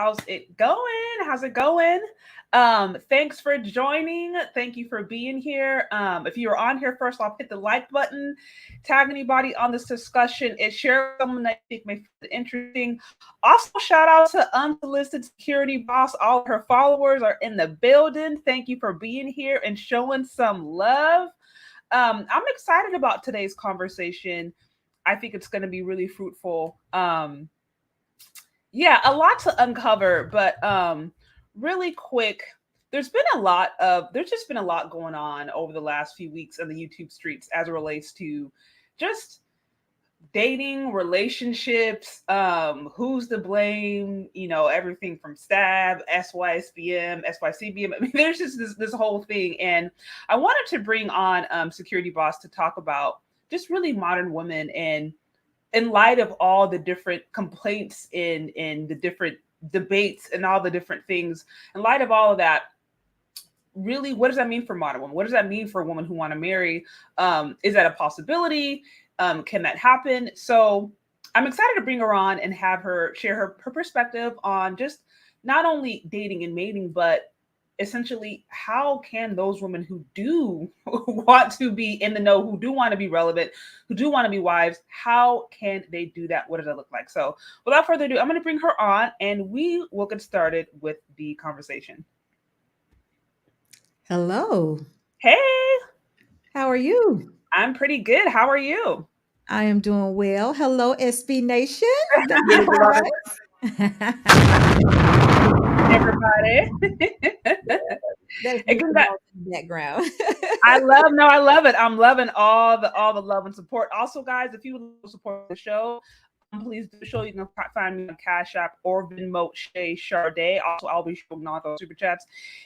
How's it going? How's it going? Thanks for joining. Thank you for being here. If you're on here first, I'll hit the like button, tag anybody on this discussion, and share with someone that you think may find it interesting. Also, shout out to Unsolicited Security Boss. All of her followers are in the building. Thank you for being here and showing some love. I'm excited about today's conversation. I think it's going to be really fruitful. Yeah, a lot to uncover, but really quick, there's just been a lot going on over the last few weeks on the YouTube streets as it relates to just dating, relationships, who's to blame, everything from stab, SYSBM, SYCBM. I mean, there's just this whole thing. And I wanted to bring on Security Boss to talk about just really modern women, and in light of all the different complaints in the different debates and all the different things, in light of all of that, really, what does that mean for modern women? What does that mean for a woman who want to marry? Is that a possibility? Can that happen? So I'm excited to bring her on and have her share her perspective on just not only dating and mating, but essentially how can those women who do want to be in the know, who do want to be relevant, who do want to be wives, how can they do that? What does that look like? So without further ado, I'm going to bring her on and we will get started with the conversation. Hello. Hey, How are you? I'm pretty good. How are you? I am doing well. Hello, SB Nation. Did I get it Love it, right? everybody. That's And Mickey Mouse in the background. I love it. I'm loving all the love and support. Also, guys, if you would like to support the show, please do show. You can find me on Cash App or Venmo Shay Charday. Also, I'll be showing all those super chats.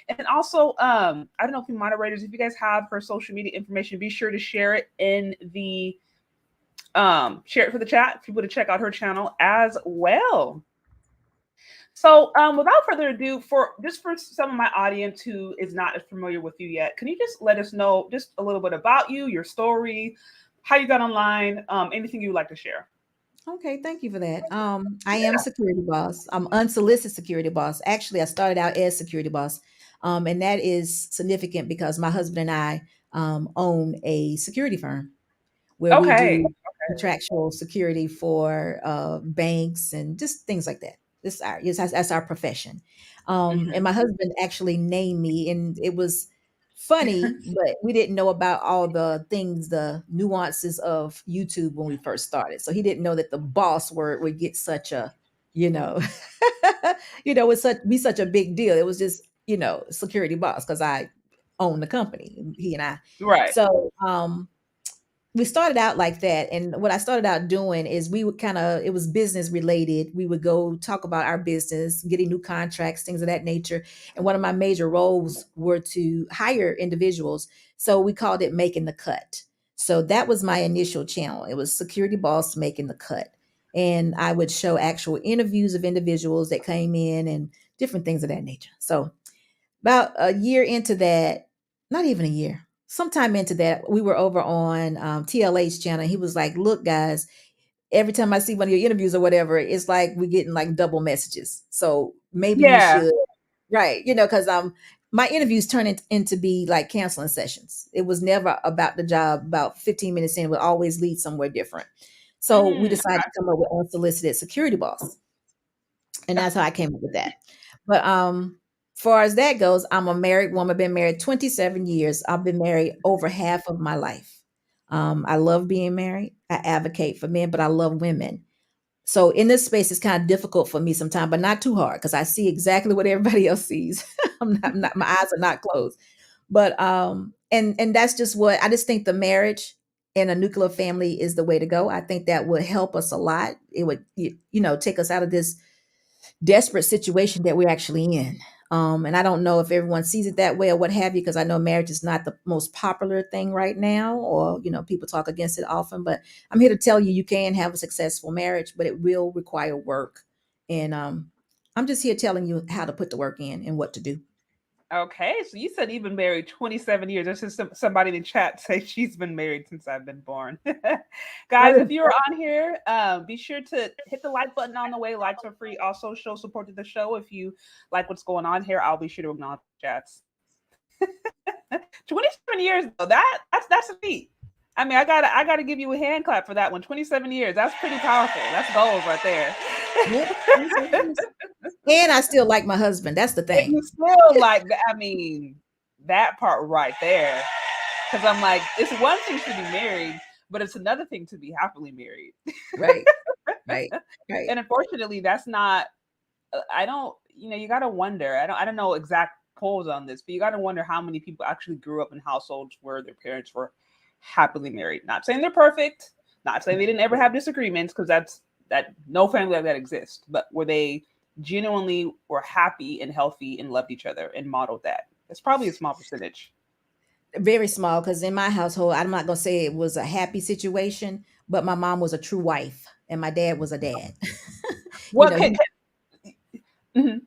And then also, I don't know if you moderators, if you guys have her social media information, be sure to share it in the share it for the chat. People to check out her channel as well. So, without further ado, for some of my audience who is not as familiar with you yet, can you just let us know just a little bit about you, your story, how you got online, anything you would like to share? Okay, thank you for that. I am security boss. I'm unsolicited security boss. Actually, I started out as security boss, and that is significant because my husband and I own a security firm where we Okay. do contractual security for banks and just things like that. That's our profession. And Mhm. my husband actually named me, and it was funny, but we didn't know about all the things, the nuances of YouTube when we first started. So he didn't know that the boss word would get such a, you know, would be such a big deal. It was just, security boss because I own the company, he and I. Right. So we started out like that, and what I started out doing is we would kind of, it was business related. We would go talk about our business, getting new contracts, things of that nature. And one of my major roles were to hire individuals, so we called it making the cut. So that was my initial channel. It was security boss making the cut, and I would show actual interviews of individuals that came in and different things of that nature. So about a year into that, not even a year, sometime into that, we were over on TLA's channel. He was like, "Look, guys, every time I see one of your interviews or whatever, it's like we're getting like double messages. So maybe you Yeah. should, right? Because my interviews turn into be like counseling sessions. It was never about the job. About 15 minutes in, it would always lead somewhere different. So we Mm, decided to come up with unsolicited security boss, and that's how I came up with that. But far as that goes, I'm a married woman, been married 27 years. I've been married over half of my life. I love being married. I advocate for men, but I love women. So in this space, it's kind of difficult for me sometimes, but not too hard because I see exactly what everybody else sees. I'm not, my eyes are not closed. But and that's just what I just think the marriage and a nuclear family is the way to go. I think that would help us a lot. It would, take us out of this desperate situation that we're actually in. And I don't know if everyone sees it that way or what have you, because I know marriage is not the most popular thing right now, or, people talk against it often. But I'm here to tell you, you can have a successful marriage, but it will require work. And I'm just here telling you how to put the work in and what to do. Okay, so you said you've been married 27 years. There's just somebody in the chat say she's been married since I've been born. Guys, if you're on here, be sure to hit the like button on the way. Likes are free. Also, show support to the show. If you like what's going on here, I'll be sure to acknowledge chats. 27 years though, that's a feat. I mean, I gotta give you a hand clap for that one. 27 years. That's pretty powerful. That's goals right there. Yeah, 27 years. And I still like my husband. That's the And thing. you still like, I mean, that part right there. Because I'm like, it's one thing to be married, but it's another thing to be happily married. Right. Right. Right. And unfortunately, that's not. I don't. You got to wonder. I don't know exact polls on this, but you got to wonder how many people actually grew up in households where their parents were happily married. Not saying they're perfect. Not saying they didn't ever have disagreements, because that no family like that exists. But where they genuinely were happy and healthy and loved each other and modeled that. It's probably a small percentage. Very small, because in my household, I'm not gonna say it was a happy situation, but my mom was a true wife and my dad was a dad. You What know, can, mhm.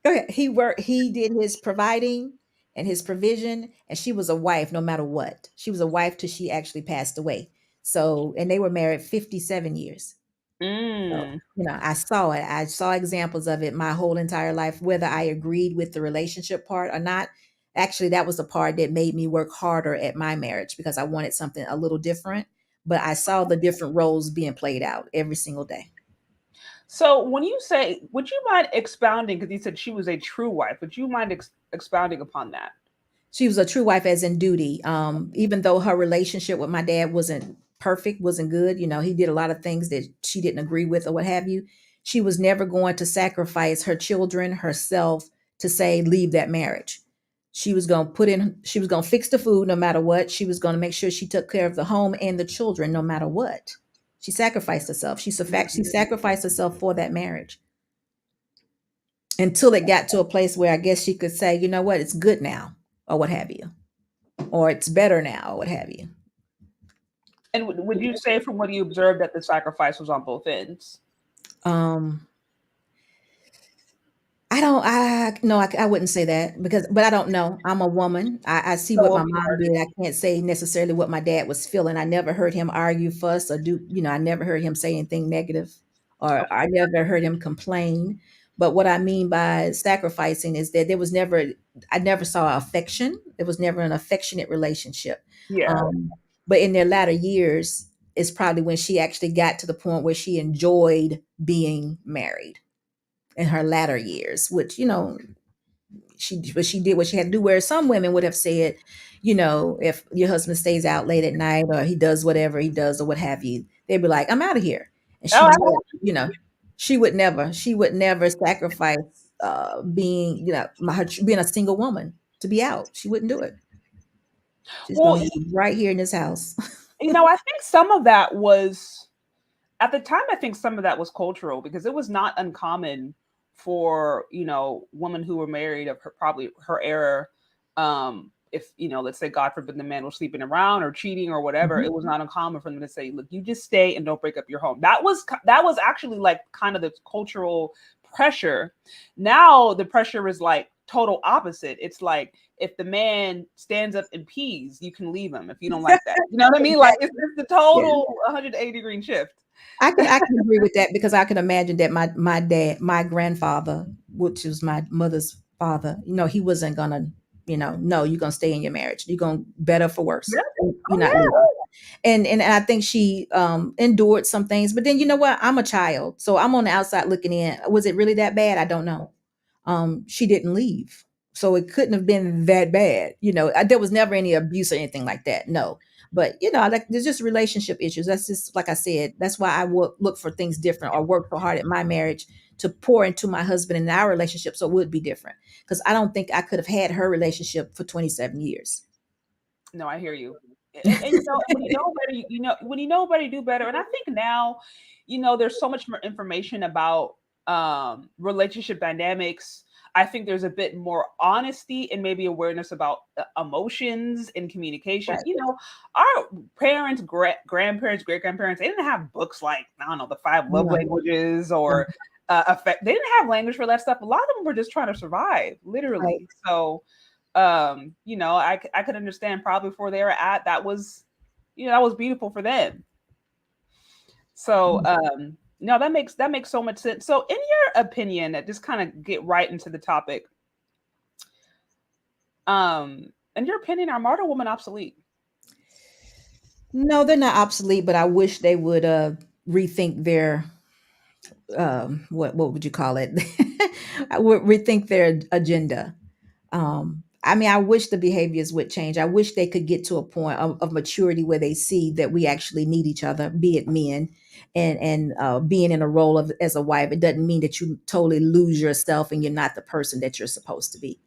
go ahead. He did his providing and his provision, and she was a wife no matter what. She was a wife till she actually passed away. So, and they were married 57 years. So, Mm. I saw it. I saw examples of it my whole entire life, whether I agreed with the relationship part or not. Actually, that was the part that made me work harder at my marriage, because I wanted something a little different. But I saw the different roles being played out every single day. So when you say, would you mind expounding? Because you said she was a true wife. Would you mind expounding upon that? She was a true wife as in duty. Even though her relationship with my dad wasn't perfect, wasn't good, he did a lot of things that she didn't agree with or what have you. She was never going to sacrifice her children, herself, to say leave that marriage. She was going to fix the food no matter what. She was going to make sure she took care of the home and the children no matter what. She sacrificed herself. She sacrificed herself for that marriage, until it got to a place where I guess she could say, you know what, it's good now, or what have you, or it's better now, or what have you. And would you say, from what you observed, that the sacrifice was on both ends? Um, I don't, I no, I wouldn't say that, but I don't know. I'm a woman. I see So what it'll my be mom hard. did. I can't say necessarily what my dad was feeling. I never heard him argue, fuss, or I never heard him say anything negative, or I never heard him complain. But what I mean by sacrificing is that I never saw affection. There was never an affectionate relationship. Yeah. But in their latter years is probably when she actually got to the point where she enjoyed being married, in her latter years, which, she did what she had to do. Where some women would have said, if your husband stays out late at night, or he does whatever he does or what have you, they'd be like, I'm out of here. And Oh, she would never sacrifice being, being a single woman to be out. She wouldn't do it. She's well, going to be right here in this house. I think some of that was, at the time, I think some of that was cultural, because it was not uncommon for, women who were married of probably her era. If, let's say, God forbid, the man was sleeping around or cheating or whatever, Mhm. it was not uncommon for them to say, look, you just stay and don't break up your home. That was actually like kind of the cultural pressure. Now the pressure is like total opposite. It's like, if the man stands up and pees, you can leave him if you don't like that. You know what I mean? Like, it's the Yeah. total 180-degree shift. I can agree with that, because I can imagine that my grandfather, which was my mother's father, he wasn't gonna, no, you're gonna stay in your marriage. You're gonna better for worse. Yeah. You're Oh not yeah. leaving. And I think she endured some things, but then you know what? I'm a child, so I'm on the outside looking in. Was it really that bad? I don't know. She didn't leave, so it couldn't have been that bad. There was never any abuse or anything like that. No, but like, there's just relationship issues. That's just, like I said, that's why I look for things different, or work so hard at my marriage to pour into my husband and our relationship, so it would be different, because I don't think I could have had her relationship for 27 years. No, I hear you. And when you know better, when you know better, you do better. And I think now, there's so much more information about relationship dynamics. I think there's a bit more honesty and maybe awareness about emotions and communication. Right. Our parents, grandparents, great grandparents, they didn't have books like, I don't know, the five love No, languages, no. or Affect. They didn't have language for that stuff. A lot of them were just trying to survive, Right. literally. So, I could understand probably before they were at that was, that was beautiful for them. So, no, that makes so much sense. So, in your opinion, just kind of get right into the topic. In your opinion, are modern women obsolete? No, they're not obsolete, but I wish they would rethink their what would you call it? I would rethink their agenda. I mean, I wish the behaviors would change. I wish they could get to a point of maturity where they see that we actually need each other, be it men, and being in a role of as a wife. It doesn't mean that you totally lose yourself and you're not the person that you're supposed to be.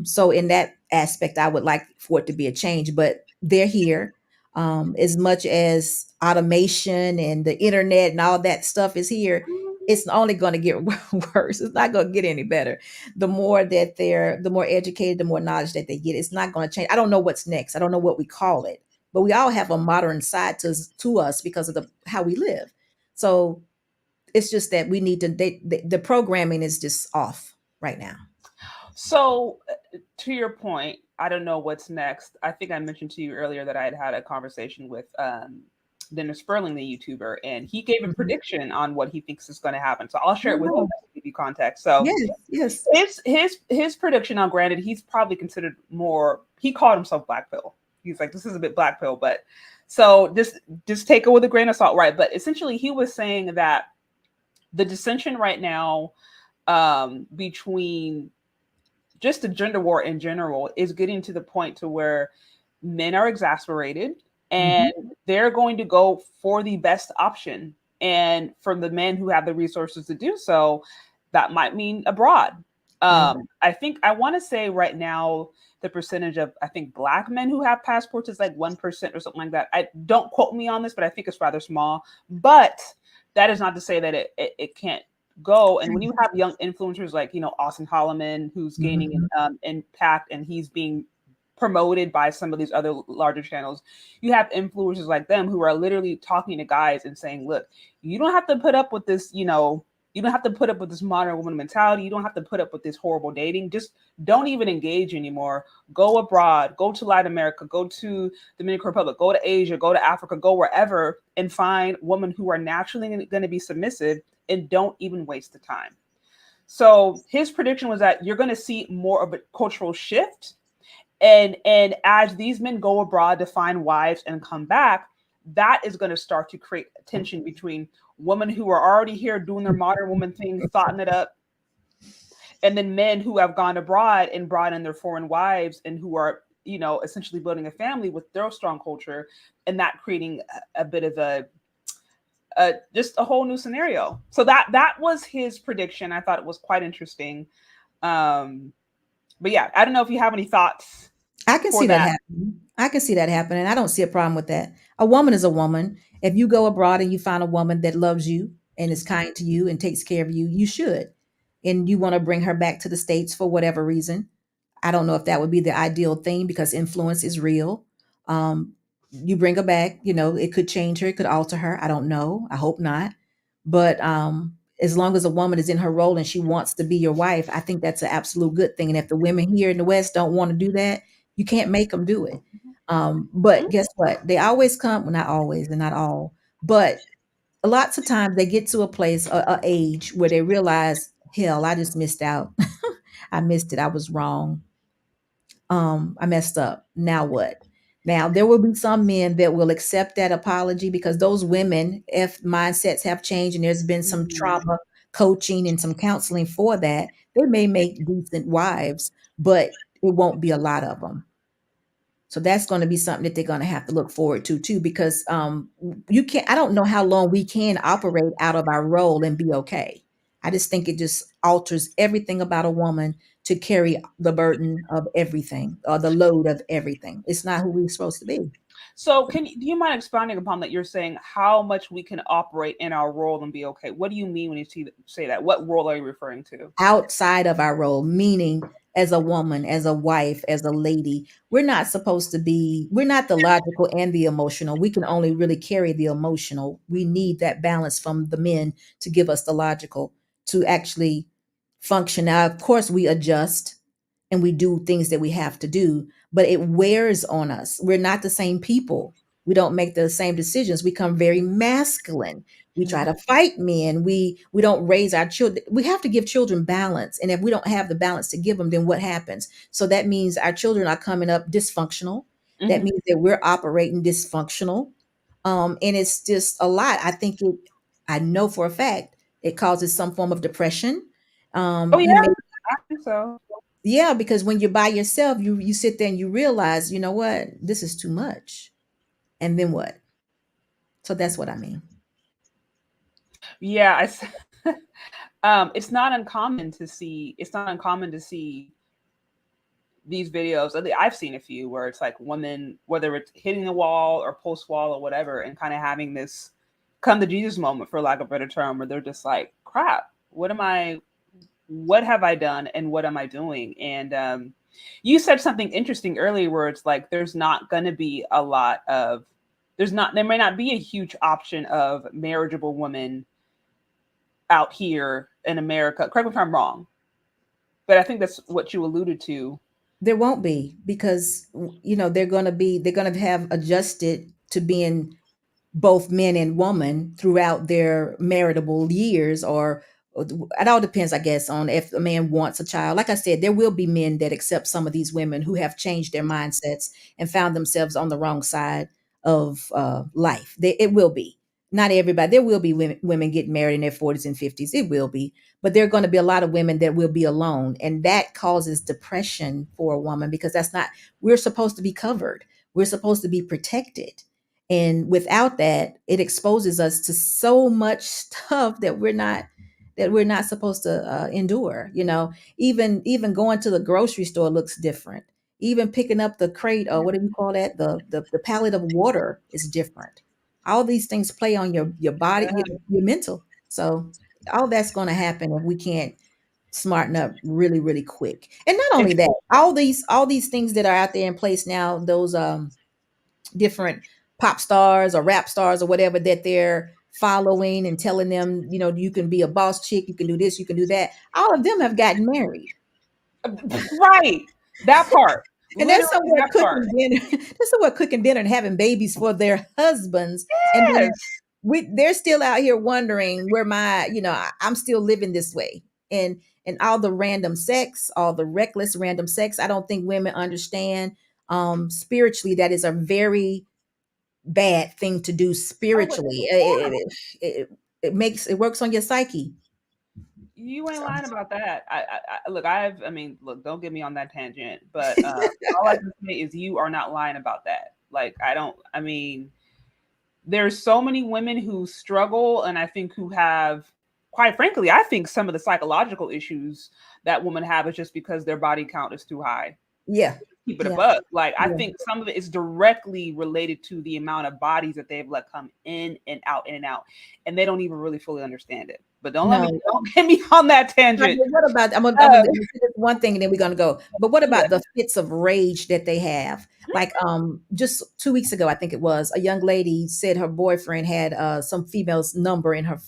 So in that aspect, I would like for it to be a change, but they're here. As much as automation and the internet and all that stuff is here, it's only going to get worse. It's not going to get any better. The more educated, the more knowledge that they get. It's not going to change. I don't know what's next. I don't know what we call it, but we all have a modern side to us because of the how we live. So it's just that we need to. The programming is just off right now. So, to your point, I don't know what's next. I think I mentioned to you earlier that I had a conversation with Dennis Sperling, the YouTuber, and he gave a Mhm. prediction on what he thinks is going to happen. So I'll share it with you Oh, to give you context. So yes, yes. his prediction on, granted, he's probably considered more. He called himself black pill. He's like, this is a bit black pill, but so just take it with a grain of salt, right? But essentially, he was saying that the dissension right now between just the gender war in general is getting to the point to where men are exasperated and Mhm. they're going to go for the best option. And for the men who have the resources to do so, that might mean abroad. Yeah. I think I want to say right now the percentage of, I think, black men who have passports is like 1% or something like that. I don't quote me on this, but I think it's rather small. But that is not to say that it can't go. And when you have young influencers like, Austin Holloman, who's gaining Mhm. impact and he's being promoted by some of these other larger channels, you have influencers like them who are literally talking to guys and saying, look, you don't have to put up with this, you don't have to put up with this modern woman mentality. You don't have to put up with this horrible dating. Just don't even engage anymore. Go abroad, go to Latin America, go to Dominican Republic, go to Asia, go to Africa, go wherever and find women who are naturally going to be submissive and don't even waste the time. So his prediction was that you're going to see more of a cultural shift, and as these men go abroad to find wives and come back, that is going to start to create tension between women who are already here doing their modern woman thing, thoughting it up, and then men who have gone abroad and brought in their foreign wives and who are, essentially building a family with their strong culture, and that creating a bit of just a whole new scenario. So that was his prediction. I thought it was quite interesting. But yeah, I don't know if you have any thoughts I can for see that that. happening. I can see that happening. I don't see a problem with that. A woman is a woman. If you go abroad and you find a woman that loves you and is kind to you and takes care of you, you should. And you want to bring her back to the States for whatever reason. I don't know if that would be the ideal thing because influence is real. You bring her back, it could change her, it could alter her. I don't know. I hope not. But as long as a woman is in her role and she wants to be your wife, I think that's an absolute good thing. And if the women here in the West don't want to do that, you can't make them do it. But guess what? They always come, well, not always and not all, but lots of times they get to a place, a age where they realize, hell, I just missed out. I missed it. I was wrong. I messed up. Now what? Now there will be some men that will accept that apology because those women, if mindsets have changed and there's been some Mhm. trauma coaching and some counseling for that, they may make decent wives, but it won't be a lot of them. So that's going to be something that they're going to have to look forward to too, because you can't. I don't know how long we can operate out of our role and be okay. I just think it just alters everything about a woman to carry the burden of everything or the load of everything. It's not who we're supposed to be. So, do you mind expounding upon that? You're saying how much we can operate in our role and be okay. What do you mean when you say that? What role are you referring to? Outside of our role, meaning as a woman, as a wife, as a lady, we're not the logical and the emotional. We can only really carry the emotional. We need that balance from the men to give us the logical. to actually function. Now, of course, we adjust and we do things that we have to do, but it wears on us. We're not the same people. We don't make the same decisions. We become very masculine. We try to fight men. We don't raise our children. We have to give children balance. And if we don't have the balance to give them, then what happens? So that means our children are coming up dysfunctional. That means that we're operating dysfunctional. And it's just a lot. I know for a fact it causes some form of depression. Oh You yeah, may I think so. Yeah, because when you're by yourself, you sit there and you realize, you know what, this is too much. And then what? So that's what I mean. Yeah, it's not uncommon to see. It's not uncommon to see these videos. I've seen a few where it's like women, whether it's hitting the wall or post wall or whatever, and kind of having this come to Jesus moment, for lack of a better term, where they're just like, "Crap, what have I done, and what am I doing?" And you said something interesting earlier, where it's like there's not going to be a lot of there may not be a huge option of marriageable women out here in America. Correct me if I'm wrong, but I think that's what you alluded to. There won't be because they're going to have adjusted to being both men and woman throughout their maritable years, or it all depends, I guess, on if a man wants a child. Like I said, there will be men that accept some of these women who have changed their mindsets and found themselves on the wrong side of life. It will be. Not everybody. There will be women getting married in their 40s and 50s. It will be. But there are going to be a lot of women that will be alone. And that causes depression for a woman because we're supposed to be covered. We're supposed to be protected. And without that, it exposes us to so much stuff that we're not supposed to endure. Even going to the grocery store looks different. Even picking up the crate, or what do you call that, the pallet of water, is different. All these things play on your body, your mental. So all that's going to happen if we can't smarten up really, really quick. And not only that, all these things that are out there in place now, those different pop stars or rap stars or whatever that they're following and telling them, you can be a boss chick, you can do this, you can do that. All of them have gotten married. Right, that part, And they're literally somewhere that part. cooking dinner. They're somewhere cooking dinner and having babies for their husbands. And then Yes. they're still out here wondering where I'm still living this way. And all the random sex, all the reckless random sex, I don't think women understand. Spiritually, that is a very bad thing to do Oh, but spiritually. It works on your psyche. you ain't So lying about that. Look, don't get me on that tangent, but all I can say is you are not lying about that. Like, I don't, I mean, there's so many women who struggle, and I think who have, quite frankly, I think some of the psychological issues that women have is just because their body count is too high. yeah, Keep it a yeah, buck. Like, I yeah. think some of it is directly related to the amount of bodies that they've let come in and out, and they don't even really fully understand it. But No. don't get me on that But tangent. what about I'm gonna Uh, say this one thing and then we're gonna go. But what yeah. about the fits of rage that they have? Like just 2 weeks ago, I think it was, a young lady said her boyfriend had some female's number in his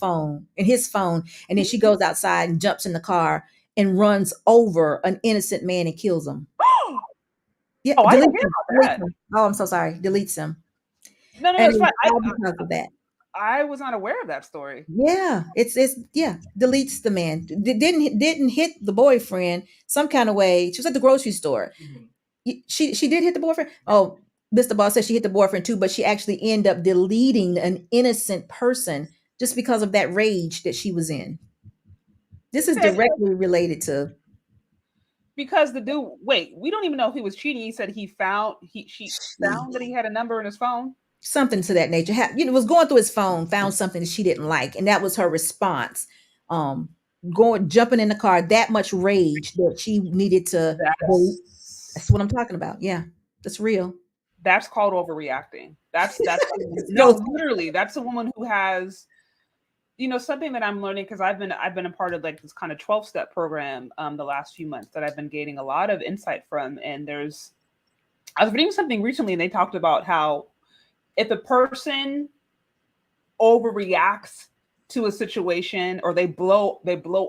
phone, and then she goes outside and jumps in the car and runs over an innocent man and kills him. Yeah, Oh, I didn't deletes hear him. about Deletes that. him. Oh, I'm so sorry. Deletes him. No, no, no, And it's fine. it's all because of that. I was not aware of that story. Yeah, it's yeah, deletes the man. Didn't hit the boyfriend some kind of way. She was at the grocery store. She did hit the boyfriend. Oh, Mr. Boss said she hit the boyfriend too, but she actually ended up deleting an innocent person just because of that rage that she was in. This He is said directly related to because the dude. Wait, we don't even know if he was cheating. He said she found that he had a number in his phone. something to that nature. Was going through his phone, found something that she didn't like, and that was her response. Um, Going jumping in the car, that much rage that she needed to delete. That's That's what I'm talking about. Yeah, that's real. that's called overreacting. That's no, Goes, literally, that's a woman who has, something that I'm learning, because I've been a part of like this kind of 12-step program the last few months that I've been gaining a lot of insight from. And I was reading something recently, and they talked about how if a person overreacts to a situation, or they blow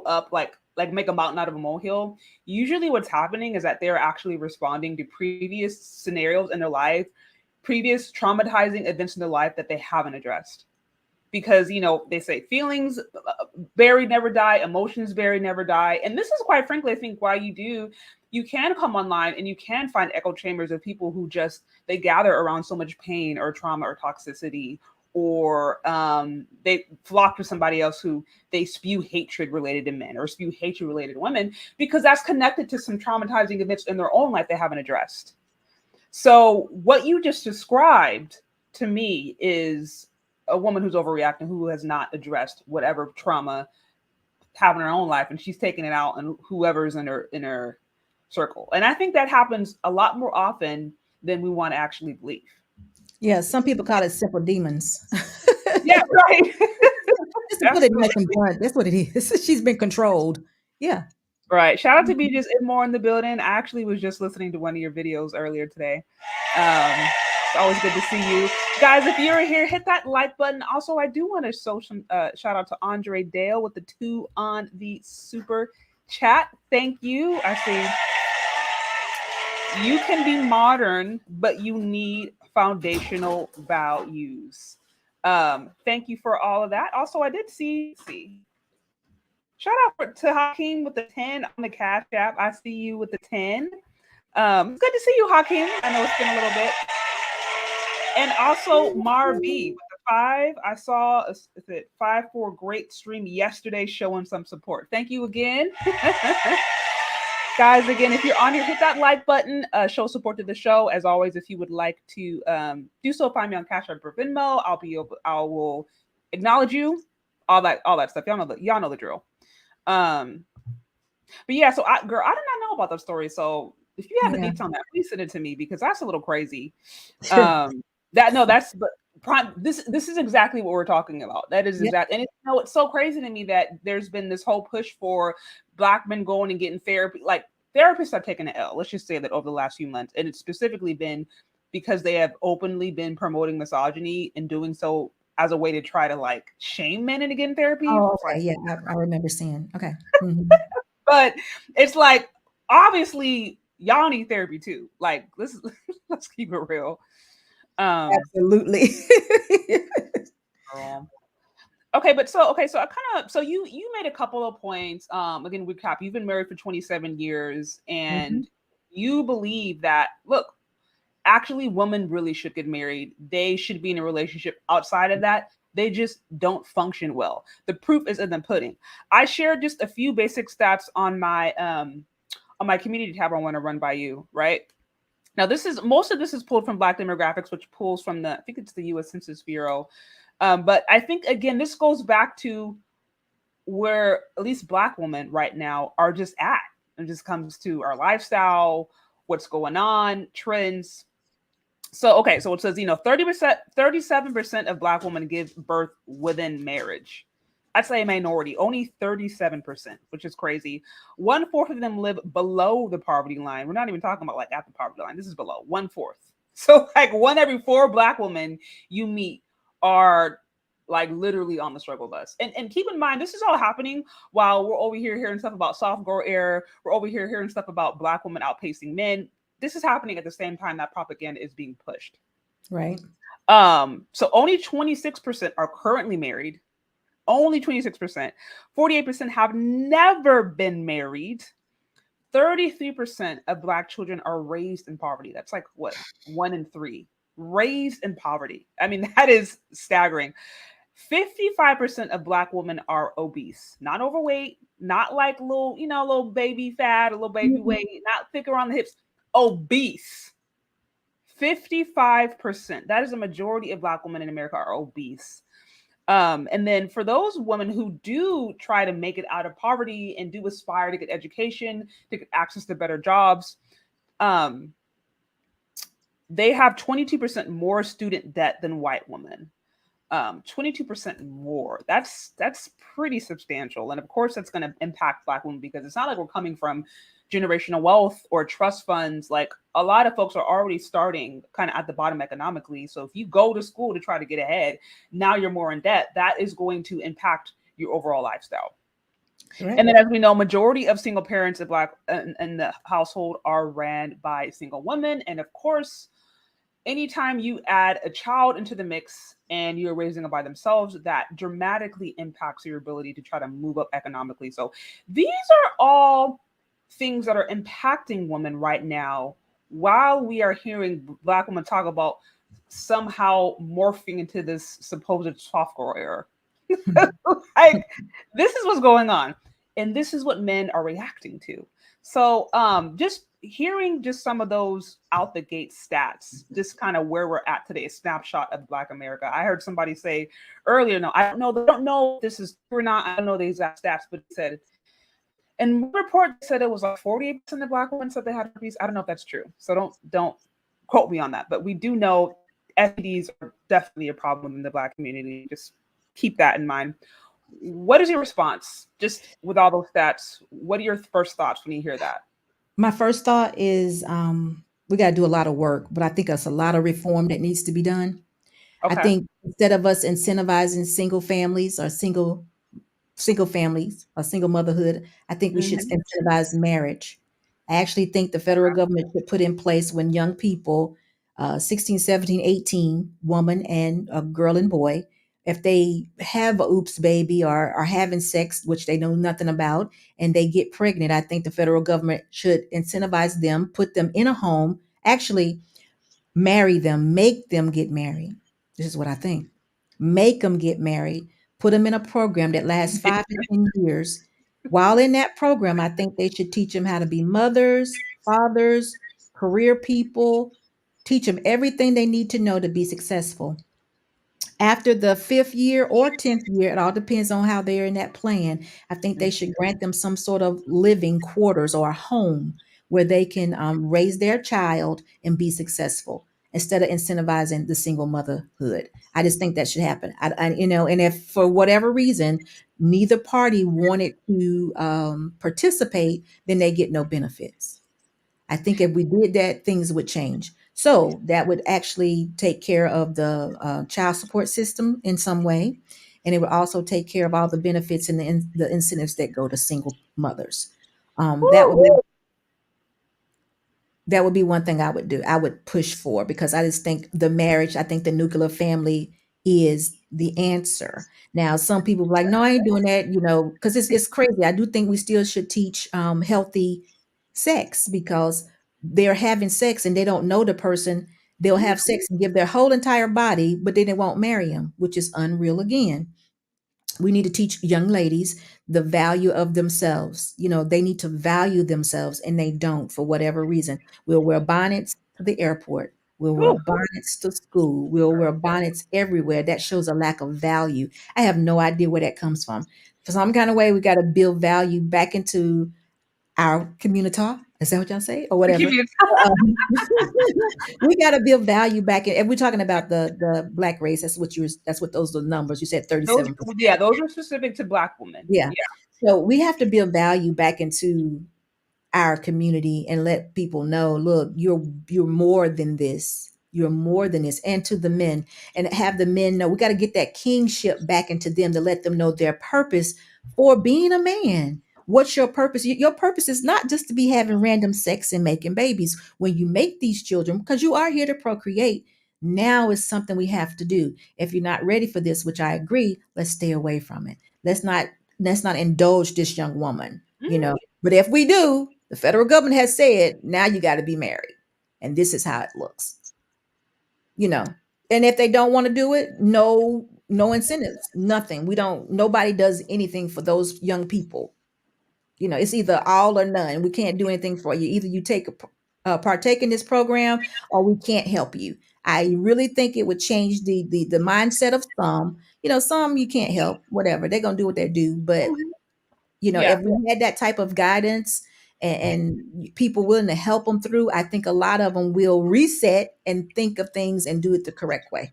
up, like make a mountain out of a molehill, usually what's happening is that they're actually responding to previous scenarios in their life, previous traumatizing events in their life that they haven't addressed. Because, you know, they say feelings buried never die, emotions buried never die. And this is quite frankly, I think, why you can come online and you can find echo chambers of people who just, they gather around so much pain or trauma or toxicity, or they flock to somebody else who they spew hatred related to men or spew hatred related to women, because that's connected to some traumatizing events in their own life they haven't addressed. So what you just described to me is a woman who's overreacting, who has not addressed whatever trauma happened in her own life, and she's taking it out on whoever's in her circle. And I think that happens a lot more often than we want to actually believe. Yeah, some people call it simple demons. Yeah, right. Just to put it nice and blunt, that's what it is. She's been controlled. Yeah. Right. Shout out to be just more in the building. I actually was just listening to one of your videos earlier today. It's always good to see you guys. If you're here, hit that like button. Also, I do want to shout out to Andre Dale with the 2 on the super chat. Thank you. I see. You can be modern, but you need foundational values. Thank you for all of that. Also, I did see. Shout out to Hakeem with the 10 on the Cash App. I see you with the 10. It's good to see you, Hakeem. I know it's been a little bit. And also Mar B with the 5. I saw a 5 for a great stream yesterday, showing some support. Thank you again. Guys, again, if you're on here, hit that like button, show support to the show. As always, if you would like to do so, find me on Cash App or Venmo. I will acknowledge you. All that stuff. Y'all know the drill. But yeah, so I did not know about that story. So if you have the deets on that, please send it to me, because that's a little crazy. This is exactly what we're talking about. That is exactly, and it's so crazy to me that there's been this whole push for Black men going and getting therapy. Like, therapists have taken an L. Let's just say that over the last few months, and it's specifically been because they have openly been promoting misogyny and doing so as a way to try to like shame men into getting therapy. Oh, okay. Yeah, I remember seeing. Okay. Mm-hmm. But it's like, obviously, y'all need therapy too. Like, let's keep it real. Absolutely. Okay, so you made a couple of points. Again, recap. You've been married for 27 years, and you believe that, look, actually, women really should get married. They should be in a relationship outside of that. They just don't function well. The proof is in the pudding. I shared just a few basic stats on my community tab I want to run by you, right? Now, most of this is pulled from Black demographics, which pulls from I think it's the U.S. Census Bureau. But I think, again, this goes back to where at least Black women right now are just at. It just comes to our lifestyle, what's going on, trends. So it says, 37% of Black women give birth within marriage. I'd say a minority, only 37%, which is crazy. 1/4 of them live below the poverty line. We're not even talking about like at the poverty line. This is below 1/4. So like 1 every 4 Black women you meet are like literally on the struggle bus. And keep in mind, this is all happening while we're over here hearing stuff about soft girl era. We're over here hearing stuff about Black women outpacing men. This is happening at the same time that propaganda is being pushed. Right. So only 26% are currently married. Only 26%. 48% have never been married. 33% of Black children are raised in poverty. That's like what? 1 in 3 raised in poverty. I mean, that is staggering. 55% of Black women are obese, not overweight, not like little baby fat, a little baby weight, not thick around the hips. Obese. 55%. That is a majority of Black women in America are obese. And then for those women who do try to make it out of poverty and do aspire to get education, to get access to better jobs, they have 22% more student debt than white women. 22% more. That's pretty substantial. And of course, that's going to impact Black women, because it's not like we're coming from generational wealth or trust funds, like a lot of folks are already starting kind of at the bottom economically. So if you go to school to try to get ahead, now you're more in debt. That is going to impact your overall lifestyle. Right. And then, as we know, majority of single parents in Black in the household are ran by single women. And of course, anytime you add a child into the mix and you're raising them by themselves, that dramatically impacts your ability to try to move up economically. So these are all things that are impacting women right now, while we are hearing Black women talk about somehow morphing into this supposed soft girl era. Like, this is what's going on, and this is what men are reacting to. So just hearing just some of those out the gate stats, just kind of where we're at today, a snapshot of Black America. I heard somebody say earlier, no, I don't know if this is true or not, I don't know the exact stats, but it said, and one report said it was like 48% of Black women said they had herpes. I don't know if that's true, so don't quote me on that, but we do know STDs are definitely a problem in the Black community. Just keep that in mind. What is your response, just with all those stats? What are your first thoughts when you hear that? My first thought is we got to do a lot of work, but I think there's a lot of reform that needs to be done. I Okay. think instead of us incentivizing single families or single families or single motherhood, I think we should Mhm. incentivize marriage. I actually think the federal government should put in place when young people, 16, 17, 18, woman and a girl and boy, if they have a oops baby or are having sex, which they know nothing about, and they get pregnant, I think the federal government should incentivize them, put them in a home, actually marry them, make them get married. This is what I think. Make them get married, put them in a program that lasts 5 to 10 years. While in that program, I think they should teach them how to be mothers, fathers, career people, teach them everything they need to know to be successful. After the 5th year or 10th year, it all depends on how they're in that plan. I think they should grant them some sort of living quarters or a home where they can raise their child and be successful instead of incentivizing the single motherhood. I just think that should happen. And if for whatever reason neither party wanted to participate, then they get no benefits. I think if we did that, things would change. So that would actually take care of the child support system in some way, and it would also take care of all the benefits and the incentives that go to single mothers. Um, that would be that would be one thing I would do. I would push for because I just think the marriage, I think the nuclear family is the answer. Now, some people are like, no, I ain't doing that, because it's crazy. I do think we still should teach healthy sex because they're having sex and they don't know the person. They'll have sex and give their whole entire body, but then they won't marry them, which is unreal again. We need to teach young ladies the value of themselves. They need to value themselves and they don't for whatever reason. We'll wear bonnets to the airport. We'll wear Whew. bonnets to school. We'll wear bonnets everywhere. That shows a lack of value. I have no idea where that comes from. For some kind of way, we got to build value back into our community. Is that what y'all say? Or Give whatever. me Um, we got to build value back in. If we're talking about the black race, that's what those are the numbers. You said those. 37%. Yeah, those are specific to Black women. Yeah. Yeah. So we have to build value back into our community and let people know, look, you're more than this. You're more than this. And to the men, and have the men know we got to get that kingship back into them to let them know their purpose for being a man. What's your purpose? Your purpose is not just to be having random sex and making babies. When you make these children, because you are here to procreate, now is something we have to do. If you're not ready for this, which I agree, let's stay away from it. Let's not indulge this young woman, Mhm. but if we do, the federal government has said, now you got to be married. And this is how it looks, you know. And if they don't want to do it, no incentives, nothing. Nobody does anything for those young people. It's either all or none. We can't do anything for you. Either you partake in this program or we can't help you. I really think it would change the mindset of some. Some you can't help, whatever. They're going to do what they do. But Yeah. if we had that type of guidance and people willing to help them through, I think a lot of them will reset and think of things and do it the correct way.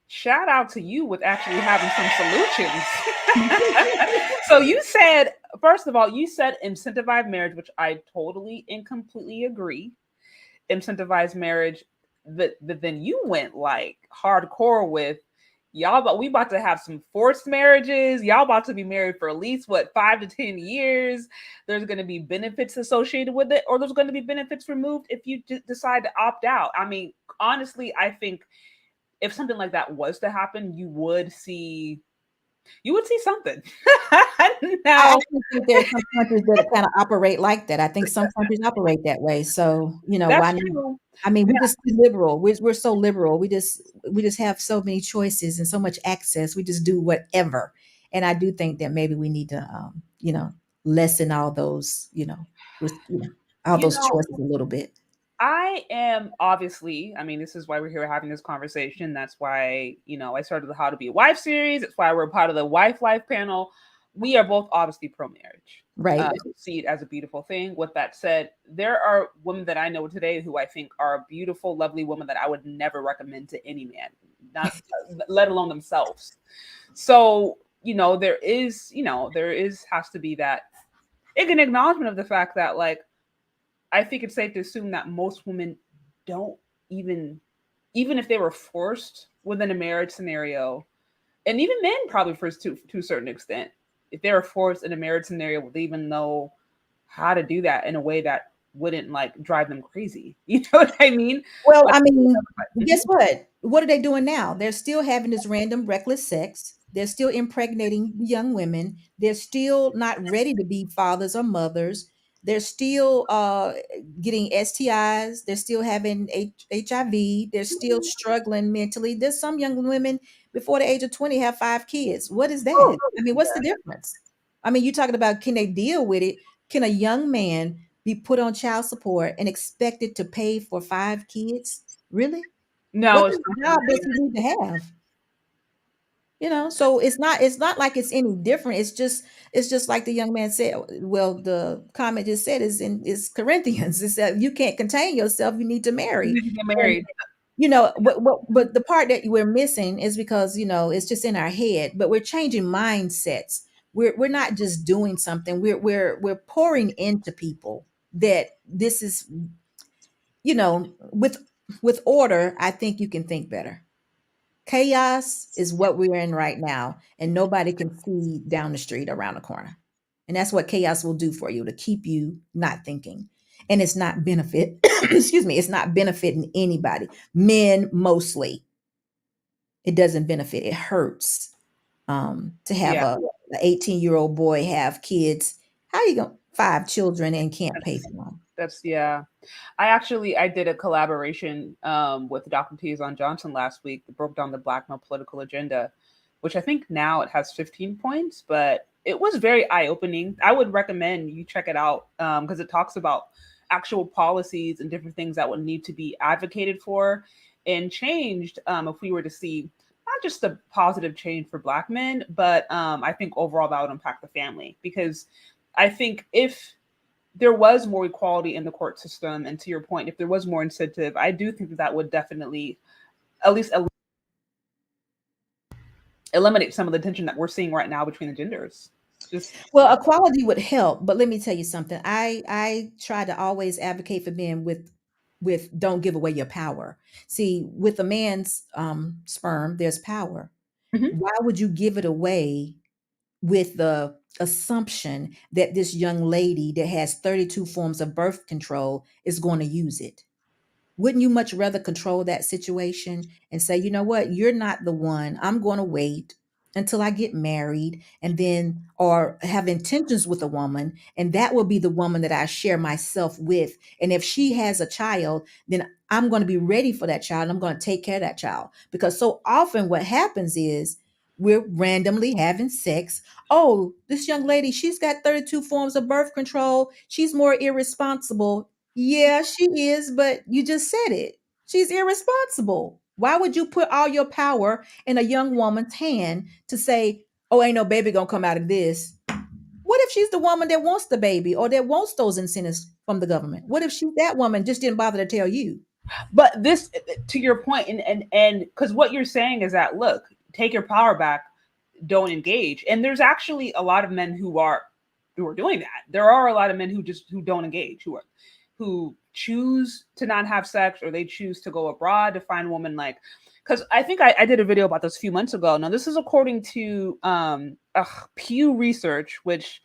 shout out to you with actually having some solutions. So you said, first of all, you said incentivize marriage, which I totally and completely agree. Incentivize marriage, but then you went like hardcore with y'all, but we about to have some forced marriages. Y'all about to be married for at least what 5 to 10 years. There's going to be benefits associated with it, or there's going to be benefits removed if you decide to opt out. I mean, honestly, I think if something like that was to happen, you would see something. I Now, actually think there are some countries that kind of operate like that. I think some countries operate that way. So, why that's not? true. I mean, Yeah, we're just too liberal. We're so liberal. We just have so many choices and so much access. We just do whatever. And I do think that maybe we need to, lessen all those, all you those know, choices a little bit. I am obviously, I mean, this is why we're here having this conversation. That's why, I started the How to Be a Wife series. It's why we're part of the Wife Life panel. We are both obviously pro marriage. Right. See it as a beautiful thing. With that said, there are women that I know today who I think are beautiful, lovely women that I would never recommend to any man, not let alone themselves. So, there is has to be that an acknowledgement of the fact that, like, I think it's safe to assume that most women don't even if they were forced within a marriage scenario, and even men probably first to a certain extent, if they were forced in a marriage scenario, would they even know how to do that in a way that wouldn't like drive them crazy? You know what I mean? Well, Like, I mean, guess mhm. what? What are they doing now? They're still having this random reckless sex. They're still impregnating young women. They're still not ready to be fathers or mothers. They're still getting STIs. They're still having HIV. They're still struggling mentally. There's some young women before the age of 20 have 5 kids. What is Oh, that? I mean, what's the difference? I mean, you're talking about, can they deal with it? Can a young man be put on child support and expected to pay for 5 kids? Really? no, What it's kind not of gonna job does he need to have? So it's not like it's any different. It's just like the young man said. Well, the comment just said is Corinthians. It said you can't contain yourself, you need to you marry. need to get And married. but the part that we're missing is because it's just in our head, but we're changing mindsets. We're not just doing something. We're pouring into people that this is with order. I think you can think better. Chaos is what we're in right now, and nobody can see down the street around the corner. And that's what chaos will do for you, to keep you not thinking. And it's not benefit, excuse me, it's not benefiting anybody. Men mostly. It doesn't benefit. It hurts. To have Yeah, a 18-year-old boy have kids. How you going 5 children and can't pay that's for them? that's yeah. I did a collaboration with Dr. Tizon Johnson last week that broke down the Black male political agenda, which I think now it has 15 points, but it was very eye opening. I would recommend you check it out because it talks about actual policies and different things that would need to be advocated for and changed if we were to see not just a positive change for Black men, but I think overall that would impact the family because I think if there was more equality in the court system, and to your point, if there was more incentive, I do think that would definitely at least eliminate some of the tension that we're seeing right now between the genders. Just Well, equality would help, but let me tell you something. I try to always advocate for men with don't give away your power. See, with a man's sperm, there's power. Mhm. Why would you give it away with the assumption that this young lady that has 32 forms of birth control is going to use it? Wouldn't you much rather control that situation and say, you know what, you're not the one. I'm going to wait until I get married and then, or have intentions with a woman, and that will be the woman that I share myself with. And if she has a child, then I'm going to be ready for that child. And I'm going to take care of that child. Because so often what happens is we're randomly having sex. Oh, this young lady, she's got 32 forms of birth control. She's more irresponsible. Yeah, she is, but you just said it. She's irresponsible. Why would you put all your power in a young woman's hand to say, "Oh, ain't no baby gonna come out of this"? What if she's the woman that wants the baby or that wants those incentives from the government? What if that woman just didn't bother to tell you? But this, to your point, and because what you're saying is that, look, take your power back, don't engage. And there's actually a lot of men who are doing that. There are a lot of men who don't engage, who choose to not have sex, or they choose to go abroad to find a woman. Like, because I think I did a video about this a few months ago. Now, this is according to Pew Research, which,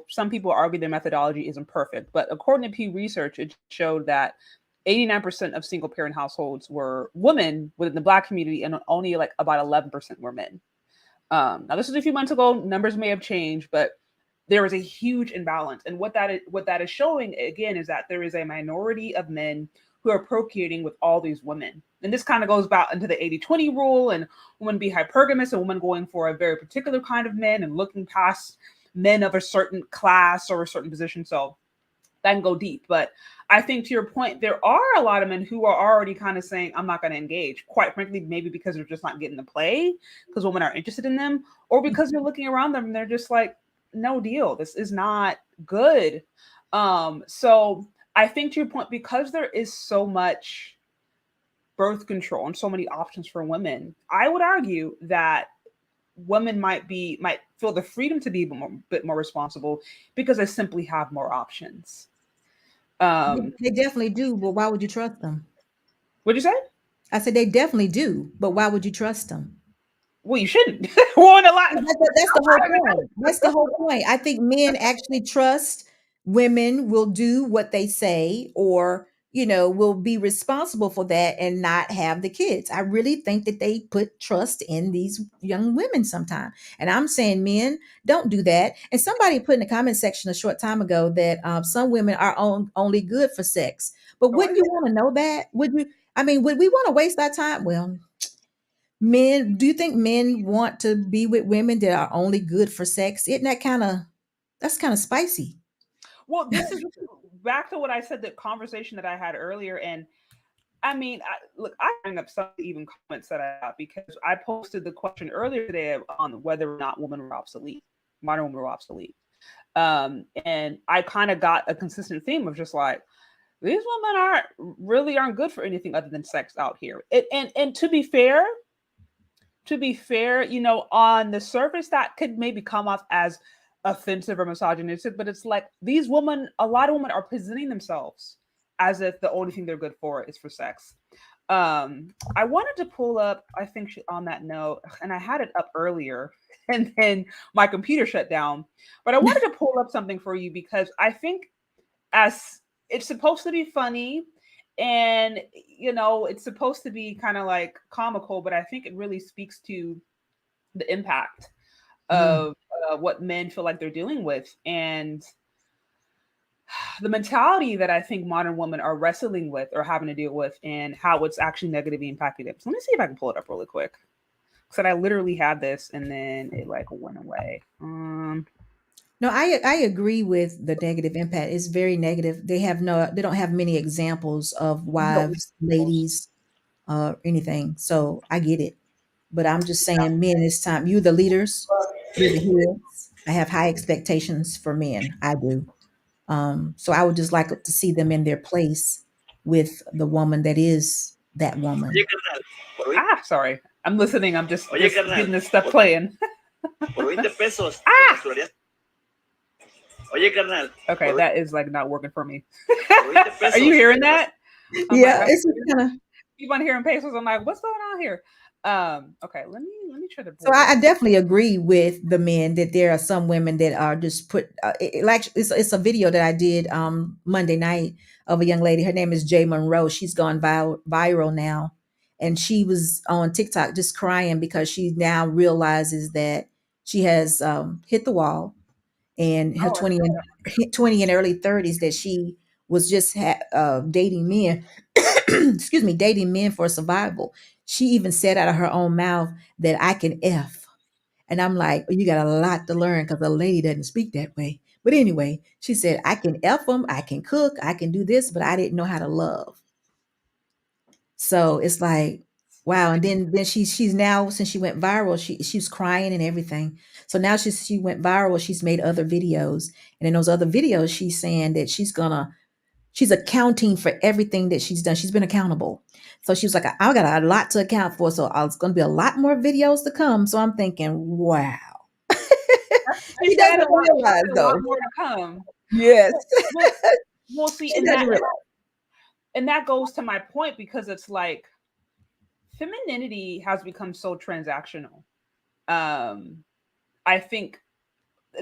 some people argue their methodology isn't perfect, but according to Pew Research, it showed that 89% of single parent households were women within the Black community, and only like about 11% were men. Now, this is a few months ago. Numbers may have changed, but there is a huge imbalance. And what that is showing, again, is that there is a minority of men who are procreating with all these women. And this kind of goes back into the 80-20 rule, and women be hypergamous, and women going for a very particular kind of men and looking past men of a certain class or a certain position. So that can go deep. But I think, to your point, there are a lot of men who are already kind of saying, I'm not going to engage. Quite frankly, maybe because they're just not getting the play, because women are interested in them, or because they're looking around them and they're just like, no deal. This is not good. So I think, to your point, because there is so much birth control and so many options for women, I would argue that women might feel the freedom to be a bit more responsible because they simply have more options. They definitely do, but why would you trust them? What'd you say? I said they definitely do, but why would you trust them? Well, you shouldn't. Well, That's the whole point. That's the whole point. I think men actually trust women will do what they say, or will be responsible for that and not have the kids. I really think that they put trust in these young women sometimes. And I'm saying, men, don't do that. And somebody put in the comment section a short time ago that some women are only good for sex. But wouldn't you want to know that? Would you? I mean, would we want to waste our time? Well, men, do you think men want to be with women that are only good for sex? Isn't that's kind of spicy? Well, this is back to what I said, the conversation that I had earlier. And I mean, look, I bring up some even comments that I got because I posted the question earlier today on whether or not women were obsolete, modern women were obsolete. And I kind of got a consistent theme of just like, these women aren't good for anything other than sex out here. And to be fair, on the surface, that could maybe come off as offensive or misogynistic, but it's like a lot of women are presenting themselves as if the only thing they're good for is for sex. I wanted to pull up, I think on that note, and I had it up earlier, and then my computer shut down, but I wanted to pull up something for you because I think, as it's supposed to be funny, and it's supposed to be kind of like comical, but I think it really speaks to the impact of what men feel like they're dealing with, and the mentality that I think modern women are wrestling with or having to deal with, and how it's actually negatively impacting them. So let me see if I can pull it up really quick, because I literally had this and then it like went away. No, I agree with the negative impact. It's very negative. They don't have many examples of wives, ladies, anything. So I get it. But I'm just saying, men, it's time. You the leaders, you're the heroes. I have high expectations for men. I do. So I would just like to see them in their place with the woman that is that woman. Sorry. I'm listening. I'm just getting this stuff playing. Okay, that is like not working for me. Are you hearing that? Yeah, it's kind of. Keep on hearing pesos. I'm like, what's going on here? Okay, let me try to. So I definitely agree with the men that there are some women that are just put like it's a video that I did Monday night of a young lady. Her name is Jay Monroe. She's gone viral now, and she was on TikTok just crying because she now realizes that she has hit the wall, and her 20 and early 30s, that she was just dating men. Excuse me, dating men for survival. She even said out of her own mouth that I can F. And I'm like, you got a lot to learn, because a lady doesn't speak that way. But anyway, she said, I can F them, I can cook, I can do this, but I didn't know how to love. So it's like, wow. And then she's now, since she went viral, she's crying and everything. So now she went viral, she's made other videos. And in those other videos, she's saying that she's gonna She's accounting for everything that she's done. She's been accountable. So she was like, I got a lot to account for. So it's going to be a lot more videos to come. So I'm thinking, wow. She She said doesn't a lot, she realize said a lot though. more to come. Yes. Well, we'll see, She doesn't realize. and that goes to my point, because it's like femininity has become so transactional. Um, I think,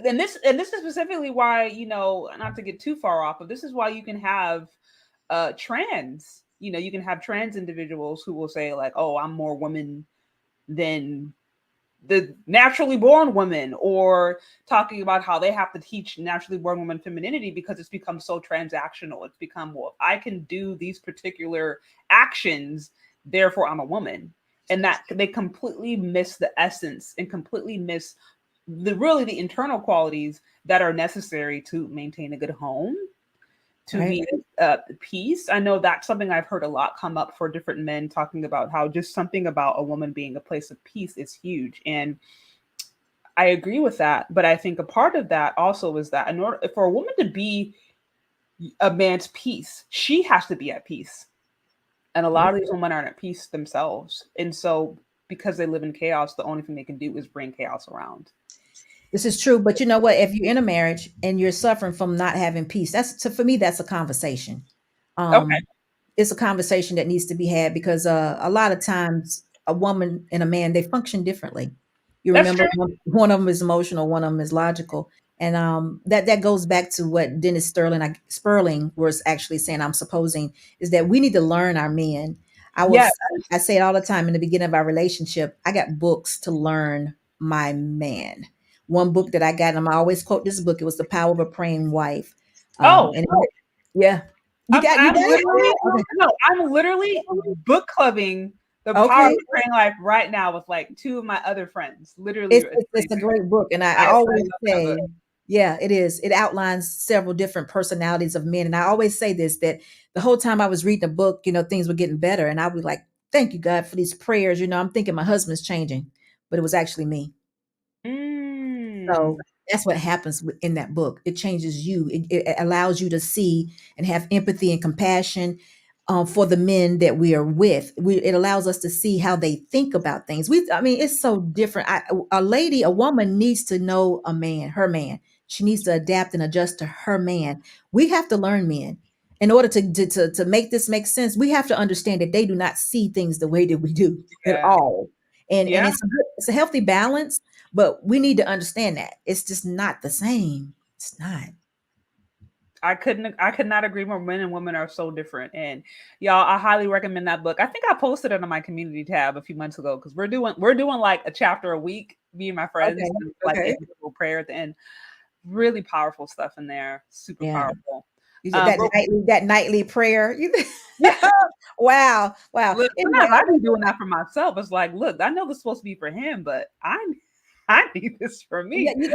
and this is specifically why, not to get too far off, but this is why you can have trans, you can have trans individuals who will say like, oh, I'm more woman than the naturally born women, or talking about how they have to teach naturally born women femininity because it's become so transactional. It's become, well, I can do these particular actions, therefore I'm a woman. And that they completely miss the essence and completely miss the internal qualities that are necessary to maintain a good home, to Right. be peace. I know that's something I've heard a lot come up for different men, talking about how just something about a woman being a place of peace is huge. And I agree with that. But I think a part of that also is that in order for a woman to be a man's peace, she has to be at peace. And a lot of these women aren't at peace themselves. And so because they live in chaos, the only thing they can do is bring chaos around. This is true, but you know what? If you're in a marriage and you're suffering from not having peace, that's so for me, that's a conversation. Okay. Um, it's a conversation that needs to be had because a lot of times a woman and a man they function differently. You That's remember true. one of them is emotional, one of them is logical, and that goes back to what Dennis Sperling was actually saying. I'm supposing is that we need to learn our men. I Yes. was I say it all the time in the beginning of our relationship. I got books to learn my man. One book that I got, and I always quote this book. It was The Power of a Praying Wife. Oh, And yeah, you I'm got it. literally Okay. no, I'm literally book clubbing The Power of Okay. the Praying Life right now with like two of my other friends. Literally, It's it's it's it's a amazing. great book, and I I always love that book. say, yeah, it is. It outlines several different personalities of men, and I always say this, that the whole time I was reading the book, things were getting better, and I would like, "Thank you, God, for these prayers." I'm thinking my husband's changing, but it was actually me. Mm, So that's what happens in that book. It changes you. It allows you to see and have empathy and compassion for the men that we are with. It allows us to see how they think about things. I mean, it's so different. A woman needs to know a man, her man. She needs to adapt and adjust to her man. We have to learn men. In order to make this make sense, we have to understand that they do not see things the way that we do at yeah, all. And yeah. it's a healthy balance, but we need to understand that it's just not the same. It's not. I could not agree more. Men and women are so different. And y'all, I highly recommend that book. I think I posted it on my community tab a few months ago, because we're doing like a chapter a week, me and my friends, Okay. and like Okay. individual prayer at the end. Really powerful stuff in there. Super Yeah. powerful. You said that Real nightly prayer. Yeah. Wow. Wow. Look, Anyway, sometimes I be doing that for myself. It's like, look, I know this is supposed to be for him, but I need this for yeah, me.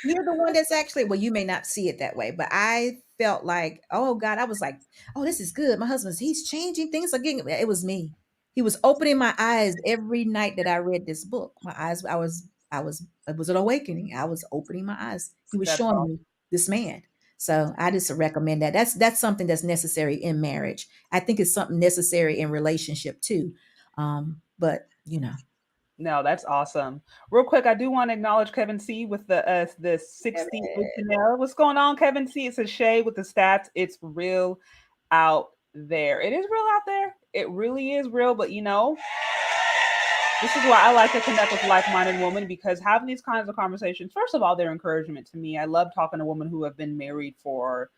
you're the one that's actually, well, you may not see it that way, but I felt like, oh God, I was like, oh, this is good. My he's changing. Things are getting, it was me. He was opening my eyes every night that I read this book. My eyes, it was an awakening. I was opening my eyes. He was That's showing all. me this man. So I just recommend that. That's something that's necessary in marriage. I think it's something necessary in relationship too. But No, that's awesome. Real quick, I do want to acknowledge Kevin C with the 68 Chanel. What's going on, Kevin C? It's a shade with the stats. It's real out there. It is real out there. It really is real. But this is why I like to connect with like-minded women, because having these kinds of conversations, first of all, they're encouragement to me. I love talking to women who have been married for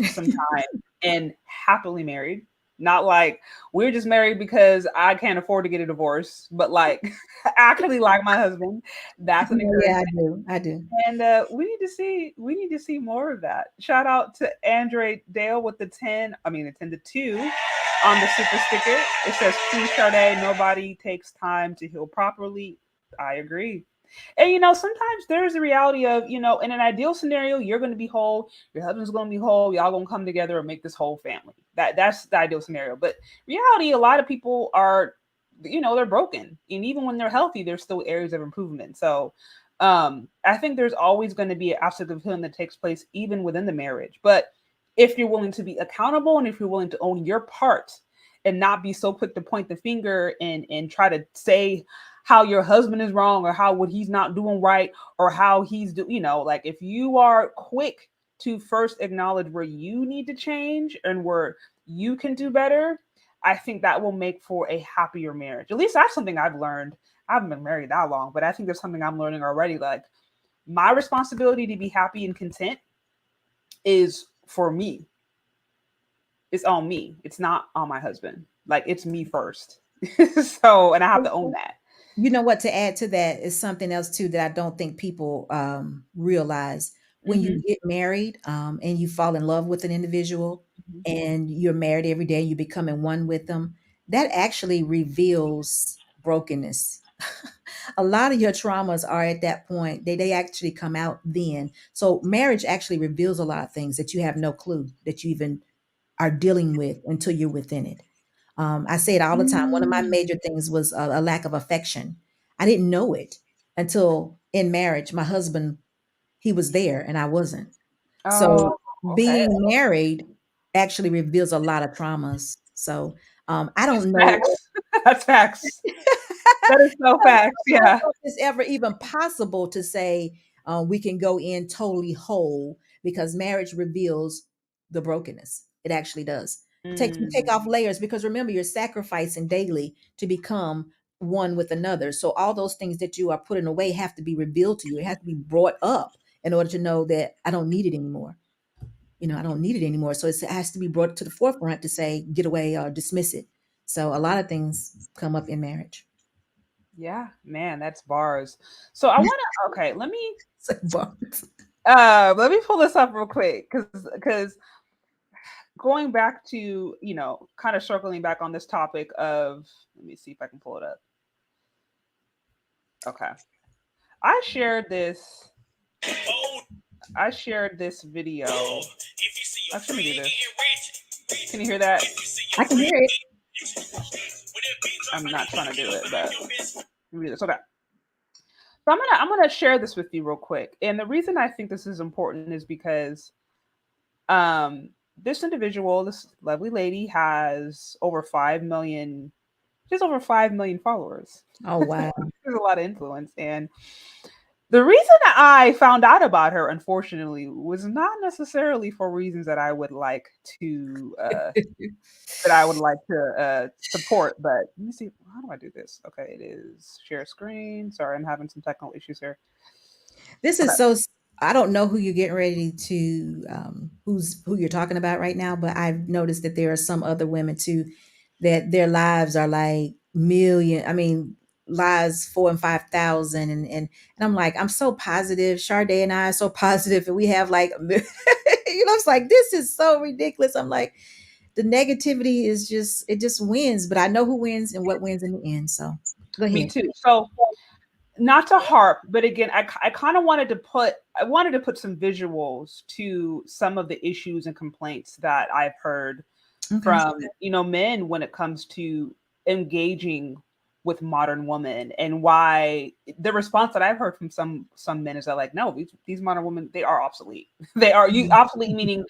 some time and happily married. Not like we're just married because I can't afford to get a divorce, but like actually like my husband. That's an yeah, encouragement. I do. I do. And we need to see more of that. Shout out to Andre Dale with the 10, I mean the 10 to 2 on the super sticker. It says, please Sade, nobody takes time to heal properly. I agree. And sometimes there's the reality of, in an ideal scenario, you're going to be whole, your husband's going to be whole, y'all going to come together and make this whole family. That's the ideal scenario. But reality, a lot of people are, they're broken, and even when they're healthy, there's still areas of improvement. So, I think there's always going to be an aspect of healing that takes place even within the marriage. But if you're willing to be accountable and if you're willing to own your part and not be so quick to point the finger and try to say how your husband is wrong or how what he's not doing right or how he's like if you are quick to first acknowledge where you need to change and where you can do better, I think that will make for a happier marriage. At least that's something I've learned. I haven't been married that long, but I think there's something I'm learning already. Like my responsibility to be happy and content is for me. It's on me. It's not on my husband. Like it's me first. So, and I have to own that. You know what? To add to that is something else too that I don't think people realize. When Mm-hmm. you get married and you fall in love with an individual Mm-hmm. and you're married every day, you becoming one with them, that actually reveals brokenness. A lot of your traumas are at that point. They actually come out then. So marriage actually reveals a lot of things that you have no clue that you even are dealing with until you're within it. I say it all the time. One of my major things was a lack of affection. I didn't know it until in marriage. My husband, he was there and I wasn't. So Oh, okay. being married actually reveals a lot of traumas. So I That's don't know. facts. That's facts. That is so facts. I don't Yeah. know if it's ever even possible to say we can go in totally whole because marriage reveals the brokenness. It actually does. You take Mm. off layers because remember you're sacrificing daily to become one with another. So all those things that you are putting away have to be revealed to you. It has to be brought up in order to know that I don't need it anymore. I don't need it anymore. So it has to be brought to the forefront to say get away or dismiss it. So a lot of things come up in marriage. Yeah, man, that's bars. So I want to okay, So, let me pull this up real quick cuz going back to, kind of circling back on this topic of let me see if I can pull it up. Okay. I shared this I shared this video. Actually, let me do this. Can you hear that? I can hear it. I'm not trying to do it, but let me do this. Okay. So I'm gonna share this with you real quick. And the reason I think this is important is because um this individual, this lovely lady, has over 5 million, just over 5 million followers. Oh wow. There's a lot of influence. And the reason I found out about her, unfortunately, was not necessarily for reasons that I would like to support. But let me see, how do I do this? Okay, it is share screen. Sorry, I'm having some technical issues here. This Okay. is so. I don't know who you're getting ready to, who you're talking about right now, but I've noticed that there are some other women too, that their lives are like million. I mean, lives 4 and 5,000, and I'm like, I'm so positive. Sade and I are so positive, and we have like, it's like this is so ridiculous. I'm like, the negativity is just it just wins, but I know who wins and what wins in the end. So go Me ahead. too. So not to harp, but again, I kind of wanted to put some visuals to some of the issues and complaints that I've heard Okay. from men when it comes to engaging with modern women, and why the response that I've heard from some men is that like, no, these modern women, they are obsolete. They are you obsolete, meaning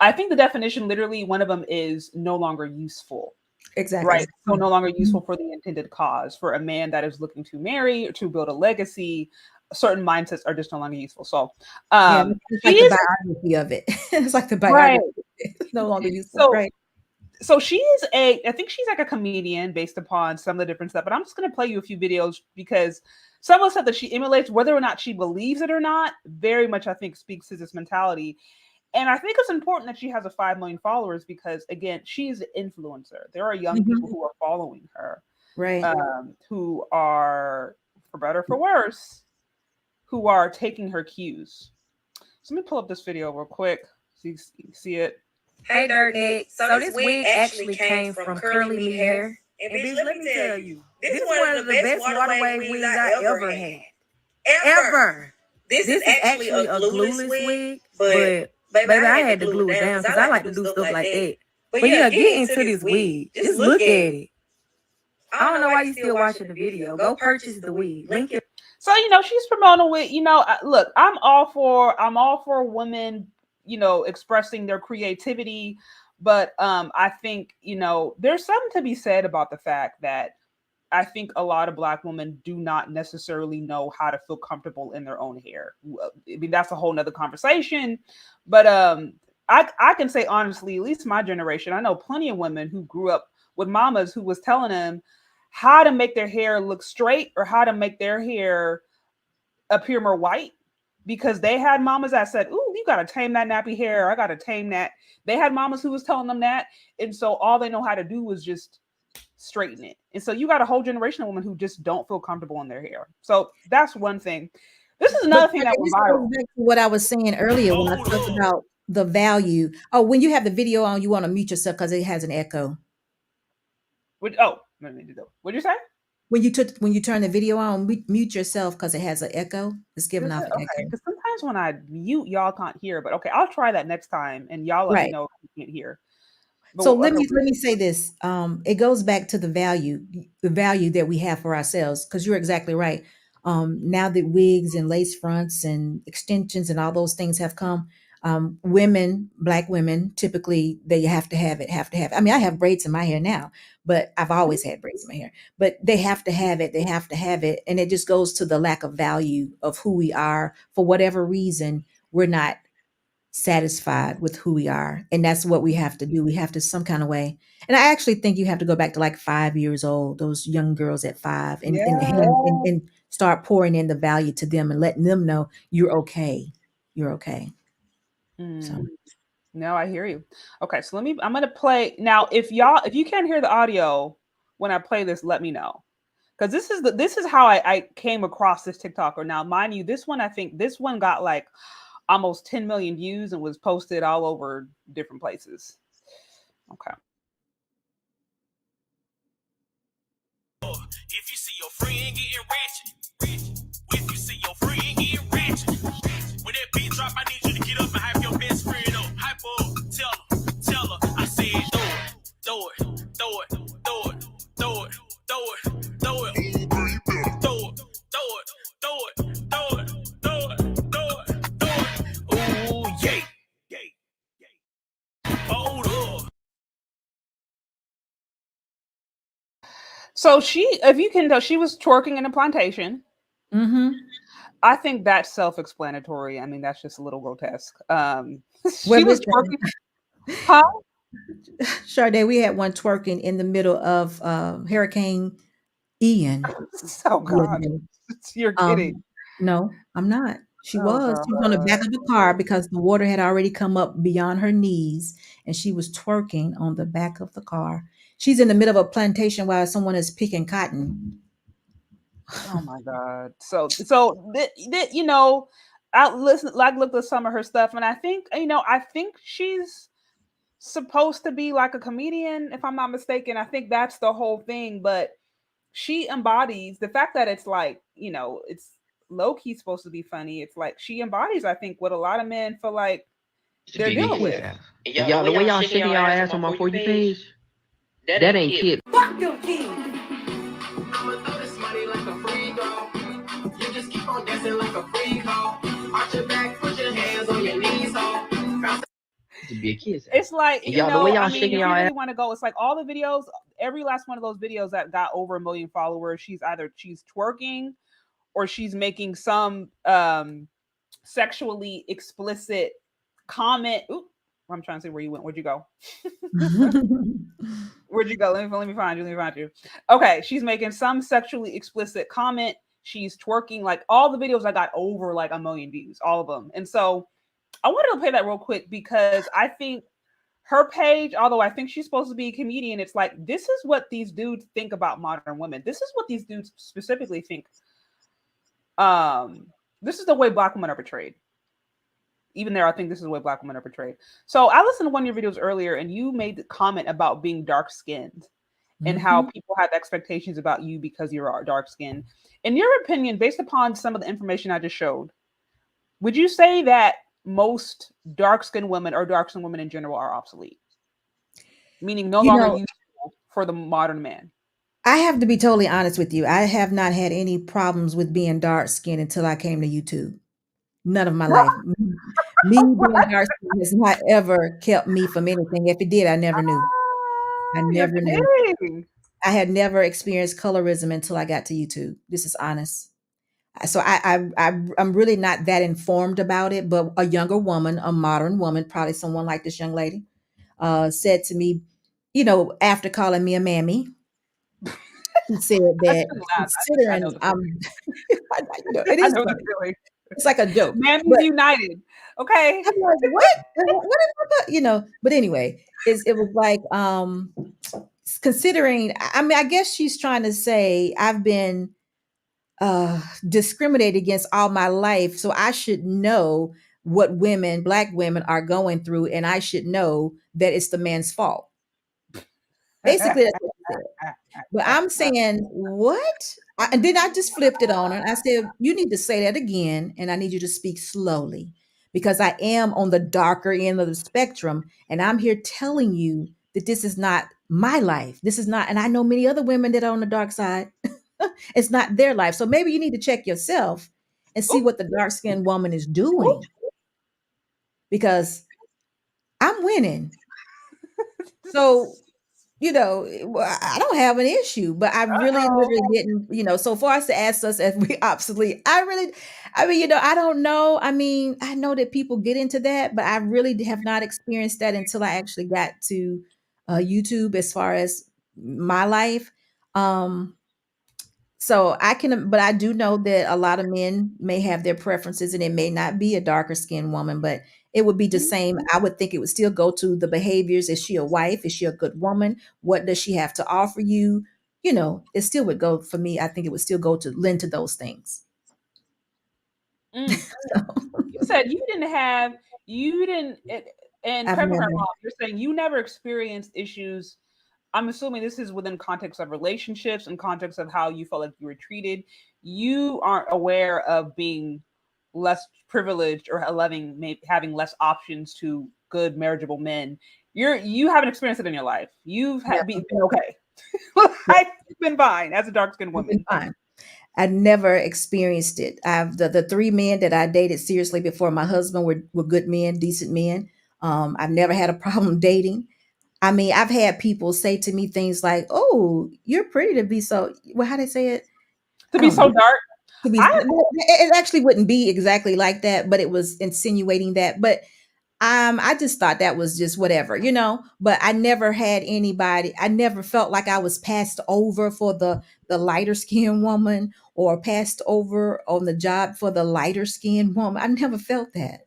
I think the definition literally one of them is no longer useful. Exactly. Right. So no longer useful for the intended cause. For a man that is looking to marry or to build a legacy, certain mindsets are just no longer useful. So Yeah, it's like the she's biography of it. It's like the right. biography. It's no longer useful, So right? she is I think she's like a comedian based upon some of the different stuff, but I'm just gonna play you a few videos because someone said that she emulates, whether or not she believes it or not, very much I think speaks to this mentality. And I think it's important that she has a 5 million followers because, again, she's an influencer. There are young people Mhm. who are following her, Right. who are, for better or for worse, who are taking her cues. So let me pull up this video real quick so you see it. Hey, Dirt Nick. So this wig actually came from curly me hair. And bitch, let me tell you, this is one of the best water wave wigs I ever had. Ever. This is actually a glueless wig, but baby, I had to glue it down because I like to do stuff like that. But yeah, get into this wig. Just look at it. I don't know why you still watching the video. Go purchase the wig. Link it. So she's promoting with look, I'm all for women expressing their creativity. But I think, there's something to be said about the fact that I think a lot of Black women do not necessarily know how to feel comfortable in their own hair. I mean, that's a whole nother conversation. But I can say honestly, at least my generation, I know plenty of women who grew up with mamas who was telling them how to make their hair look straight or how to make their hair appear more white, because they had mamas that said, "Ooh, you got to tame that nappy hair. I got to tame that." They had mamas who was telling them that. And so all they know how to do is just straighten it. And so you got a whole generation of women who just don't feel comfortable in their hair. So that's one thing. This is another thing that went viral. Back to what I was saying earlier when I talked about the value. Oh, when you have the video on, you want to mute yourself because it has an echo. What'd you say? When you turn the video on, mute yourself because it has an echo. It's giving off an echo. Because sometimes when I mute, y'all can't hear. But okay, I'll try that next time, and y'all let me know if you can't hear. But so let me say this. It goes back to the value that we have for ourselves, because you're exactly right. Now that wigs and lace fronts and extensions and all those things have come, Black women, typically they have to have it. I mean, I have braids in my hair now, but I've always had braids in my hair. But they have to have it. And it just goes to the lack of value of who we are. For whatever reason, we're not satisfied with who we are. And that's what we have to do. We have to some kind of way. And I actually think you have to go back to like 5 years old, those young girls at 5, and start pouring in the value to them and letting them know you're okay. You're okay. So. No, I hear you. Okay, so I'm going to play now. If you can't hear the audio when I play this, let me know. Because this is how I came across this TikToker. Now, mind you, this one got like almost 10 million views and was posted all over different places. Okay. If you see your friend getting ratchet, if you see your friend getting ratchet, when that beat drop, I need you to get up and hype your best friend up. Hype up, tell her, I said throw it. Ooh, yay. Hold up. So if you can tell, she was twerking in a plantation. Mm-hmm. I think that's self-explanatory. I mean, that's just a little grotesque. She was twerking. Huh? Sade, we had one twerking in the middle of Hurricane Ian. Oh God, you're kidding. No, I'm not. She was on the back of the car because the water had already come up beyond her knees, and she was twerking on the back of the car. She's in the middle of a plantation while someone is picking cotton. Oh my God. So I looked at some of her stuff, and I think she's supposed to be like a comedian, if I'm not mistaken. I think that's the whole thing, but she embodies the fact that it's like, it's low-key supposed to be funny. It's like she embodies, I think, what a lot of men feel like they're dealing with. Y'all, the way y'all shaking y'all ass on my For You page, that ain't kid. Fuck your kids. I'ma throw this money like a free throw. You just keep on dancing like a freak hoe. Arch your back, put your hands on your knees, hoe. To be a kid. It's like, the way y'all shaking y'all ass. Want to go? It's like all the videos, every last one of those videos that got over 1 million followers, she's twerking or she's making some sexually explicit comment. Ooh, I'm trying to see where you went. Where'd you go? Where'd you go? Let me find you. Okay, she's making some sexually explicit comment. She's twerking. Like all the videos that got over like 1 million views, all of them. And so I wanted to play that real quick because I think her page, although I think she's supposed to be a comedian, it's like, this is what these dudes think about modern women. This is what these dudes specifically think. This is the way Black women are portrayed. Even there, I think this is the way Black women are portrayed. So I listened to one of your videos earlier, and you made the comment about being dark-skinned and how people have expectations about you because you're dark-skinned. In your opinion, based upon some of the information I just showed, would you say that most dark-skinned women or dark-skinned women in general are obsolete? Meaning no longer useful for the modern man? I have to be totally honest with you. I have not had any problems with being dark-skinned until I came to YouTube. None of my life. Me being dark skinned has not ever kept me from anything. If it did, I never knew. I You're never knew. kidding. I had never experienced colorism until I got to YouTube. This is honest. So I'm really not that informed about it. But a younger woman, a modern woman, probably someone like this young lady, said to me, after calling me a mammy, he said I that shouldn't laugh. I know considering the feeling. it I is know the funny. feeling. It's like a joke. Mammies United. Okay. I'm like, what is that? But anyway, it was like considering, I mean, I guess she's trying to say I've been discriminated against all my life, so I should know what black women are going through, and I should know that it's the man's fault. Basically, that's what she said. But I'm saying, what? And then I just flipped it on her. I said, you need to say that again, and I need you to speak slowly because I am on the darker end of the spectrum, and I'm here telling you that this is not my life. This is not, and I know many other women that are on the dark side. It's not their life. So maybe you need to check yourself and see what the dark skinned woman is doing because I'm winning. So I don't have an issue, but I really literally didn't, so far as to ask us if we obsolete, I mean, I don't know. I mean, I know that people get into that, but I really have not experienced that until I actually got to YouTube as far as my life. So but I do know that a lot of men may have their preferences and it may not be a darker skinned woman, but it would be the same. I would think it would still go to the behaviors. Is she a wife? Is she a good woman? What does she have to offer you? It still would go for me. I think it would still go to lend to those things. You said you didn't, and correct me if I'm wrong, you're saying you never experienced issues. I'm assuming this is within context of relationships and context of how you felt like you were treated. You aren't aware of being less privileged or having less options to good marriageable men. You haven't experienced it in your life. You've been okay. I've been fine as a dark-skinned woman. Fine. I never experienced it. I've the 3 men that I dated seriously before my husband were good men, decent men. I've never had a problem dating. I mean, I've had people say to me things like, "Oh, you're pretty to be so." Well, how they say it? To be so dark. It actually wouldn't be exactly like that, but it was insinuating that. But I just thought that was just whatever, But I never had anybody. I never felt like I was passed over for the lighter skinned woman or passed over on the job for the lighter skinned woman. I never felt that.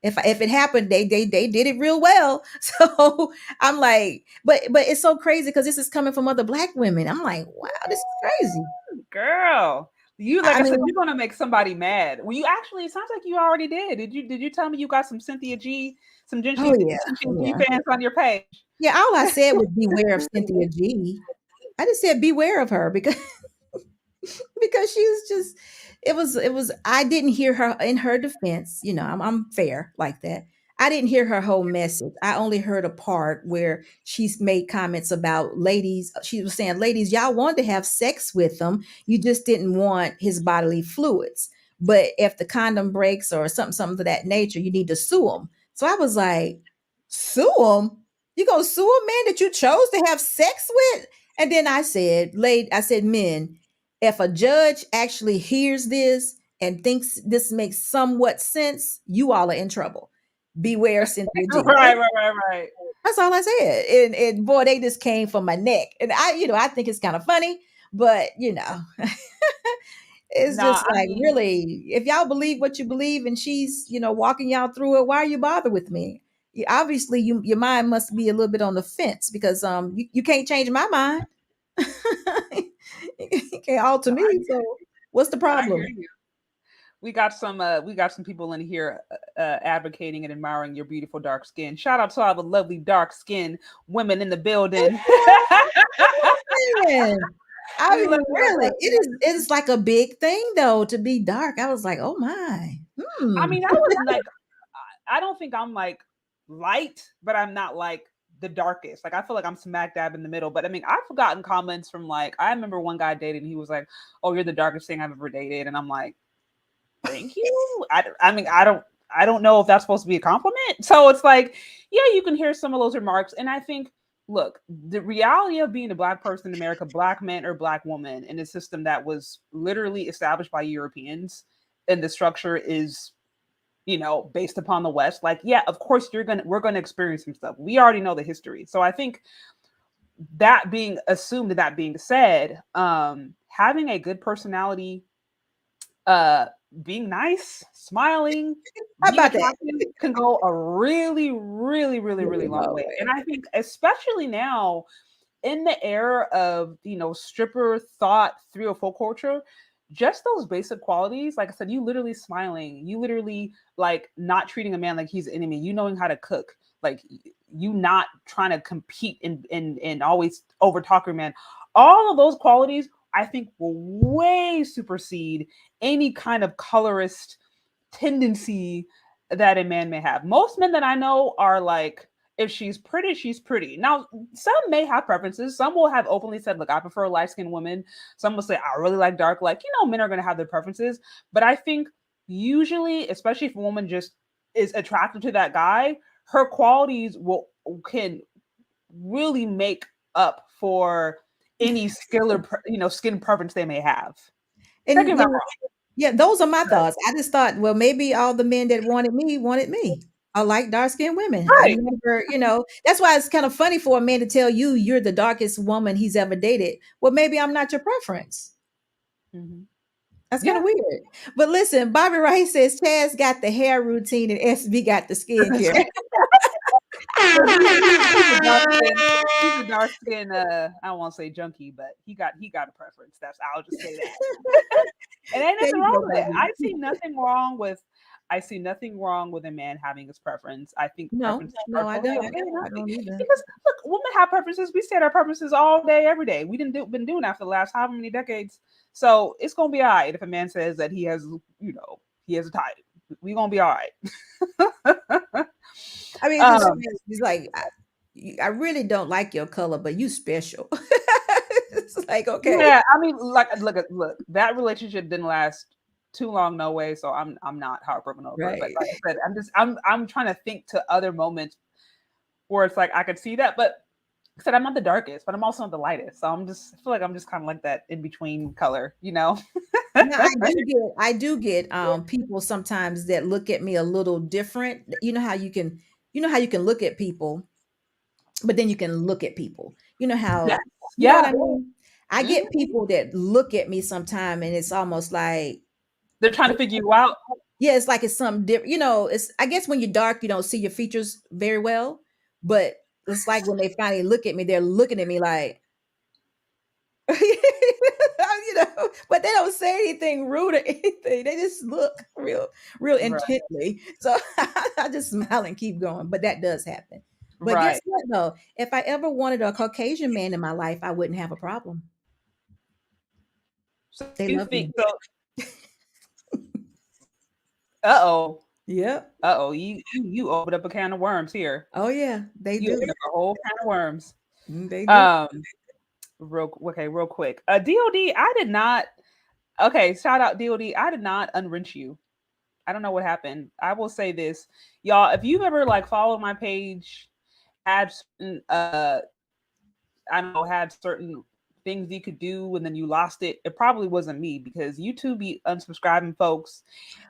If it happened, they did it real well. So I'm like, but it's so crazy because this is coming from other black women. I'm like, wow, this is crazy, girl. You I said, you're gonna make somebody mad. Well, it sounds like you already did. Did you tell me you got some Cynthia G, some G fans on your page? Yeah, all I said was beware of Cynthia G. I just said beware of her because she's just it was I didn't hear her in her defense. I'm fair like that. I didn't hear her whole message. I only heard a part where she's made comments about ladies. She was saying, ladies, y'all wanted to have sex with him. You just didn't want his bodily fluids. But if the condom breaks or something to that nature, you need to sue him. So I was like, sue him? You gonna sue a man that you chose to have sex with? And then I said, men, if a judge actually hears this and thinks this makes somewhat sense, you all are in trouble. Beware Cynthia G. Right. That's all I said. And boy, they just came from my neck. And I think it's kind of funny, but it's really, if y'all believe what you believe and she's, walking y'all through it, why are you bothered with me? Obviously, your mind must be a little bit on the fence because you can't change my mind. You can't alter me. So what's the problem? We got some people in here advocating and admiring your beautiful dark skin. Shout out to all the lovely dark skin women in the building. I mean, really, it is like a big thing though to be dark. I was like, oh my. I mean, I was like, I don't think I'm like light, but I'm not like the darkest. Like I feel like I'm smack dab in the middle. But I mean, I've gotten comments from like, I remember one guy dated and he was like, "Oh, you're the darkest thing I've ever dated," and I'm like, thank you. I mean, I don't I don't know if that's supposed to be a compliment. So it's like, yeah, you can hear some of those remarks. And I think, look, the reality of being a Black person in America, Black man or Black woman in a system that was literally established by Europeans, and the structure is, based upon the West, like, yeah, of course we're gonna experience some stuff. We already know the history. So I think that being assumed, that being said, having a good personality, being nice, smiling, How being about that? attractive can go a really, really, really, really long way. And I think especially now in the era of, stripper thought 304 culture, just those basic qualities, like I said, you literally smiling, you literally like not treating a man like he's an enemy, you knowing how to cook, like you not trying to compete and always over talk your man. All of those qualities, I think, will way supersede any kind of colorist tendency that a man may have. Most men that I know are like, if she's pretty, she's pretty. Now, some may have preferences. Some will have openly said, look, I prefer light-skinned women. Some will say, I really like dark. Like, men are going to have their preferences. But I think usually, especially if a woman just is attracted to that guy, her qualities can really make up for any skill or skin preference they may have. And yeah, those are my thoughts. I just thought, well, maybe all the men that wanted me. I like dark-skinned women. Right. I never, that's why it's kind of funny for a man to tell you you're the darkest woman he's ever dated. Well, maybe I'm not your preference. Mm-hmm. That's kind of weird. But listen, Bobby Wright says Chaz got the hair routine and SB got the skincare. He's a dark skin. I don't want to say junkie, but he got a preference. I'll just say that. And ain't nothing wrong with it. I see nothing wrong with a man having his preference. I think No, I don't. I don't either. Because look, women have preferences. We state our preferences all day, every day. We been doing that for the last however many decades. So it's gonna be all right if a man says that he has a type. We gonna be all right. I mean, it's like I really don't like your color, but you special. It's like, okay. Yeah, I mean, like, look, that relationship didn't last too long, no way. So I'm not heartbroken over it. But like I said, I'm trying to think to other moments where it's like I could see that, but like I said, I'm not the darkest, but I'm also not the lightest. So I feel like I'm just kind of like that in between color, Now, I do get people sometimes that look at me a little different. You know how you can look at people, but then you can look at people. You know how you know what I mean? I get people that look at me sometime and it's almost like they're trying to figure you out. Yeah, it's like it's something different. It's I guess when you're dark, you don't see your features very well. But it's like when they finally look at me, they're looking at me like but they don't say anything rude or anything. They just look real intently. So I just smile and keep going. But that does happen. But guess what though? If I ever wanted a Caucasian man in my life, I wouldn't have a problem. So they love me. Uh-oh. Yep. Uh-oh. You opened up a can of worms here. Oh yeah, they do. Opened up a whole can of worms. They do. Real quick. DOD, I did not. Okay, shout out DOD. I did not unwrench you. I don't know what happened. I will say this, y'all. If you've ever followed my page, had certain had certain things you could do and then you lost it, it probably wasn't me, because YouTube be unsubscribing folks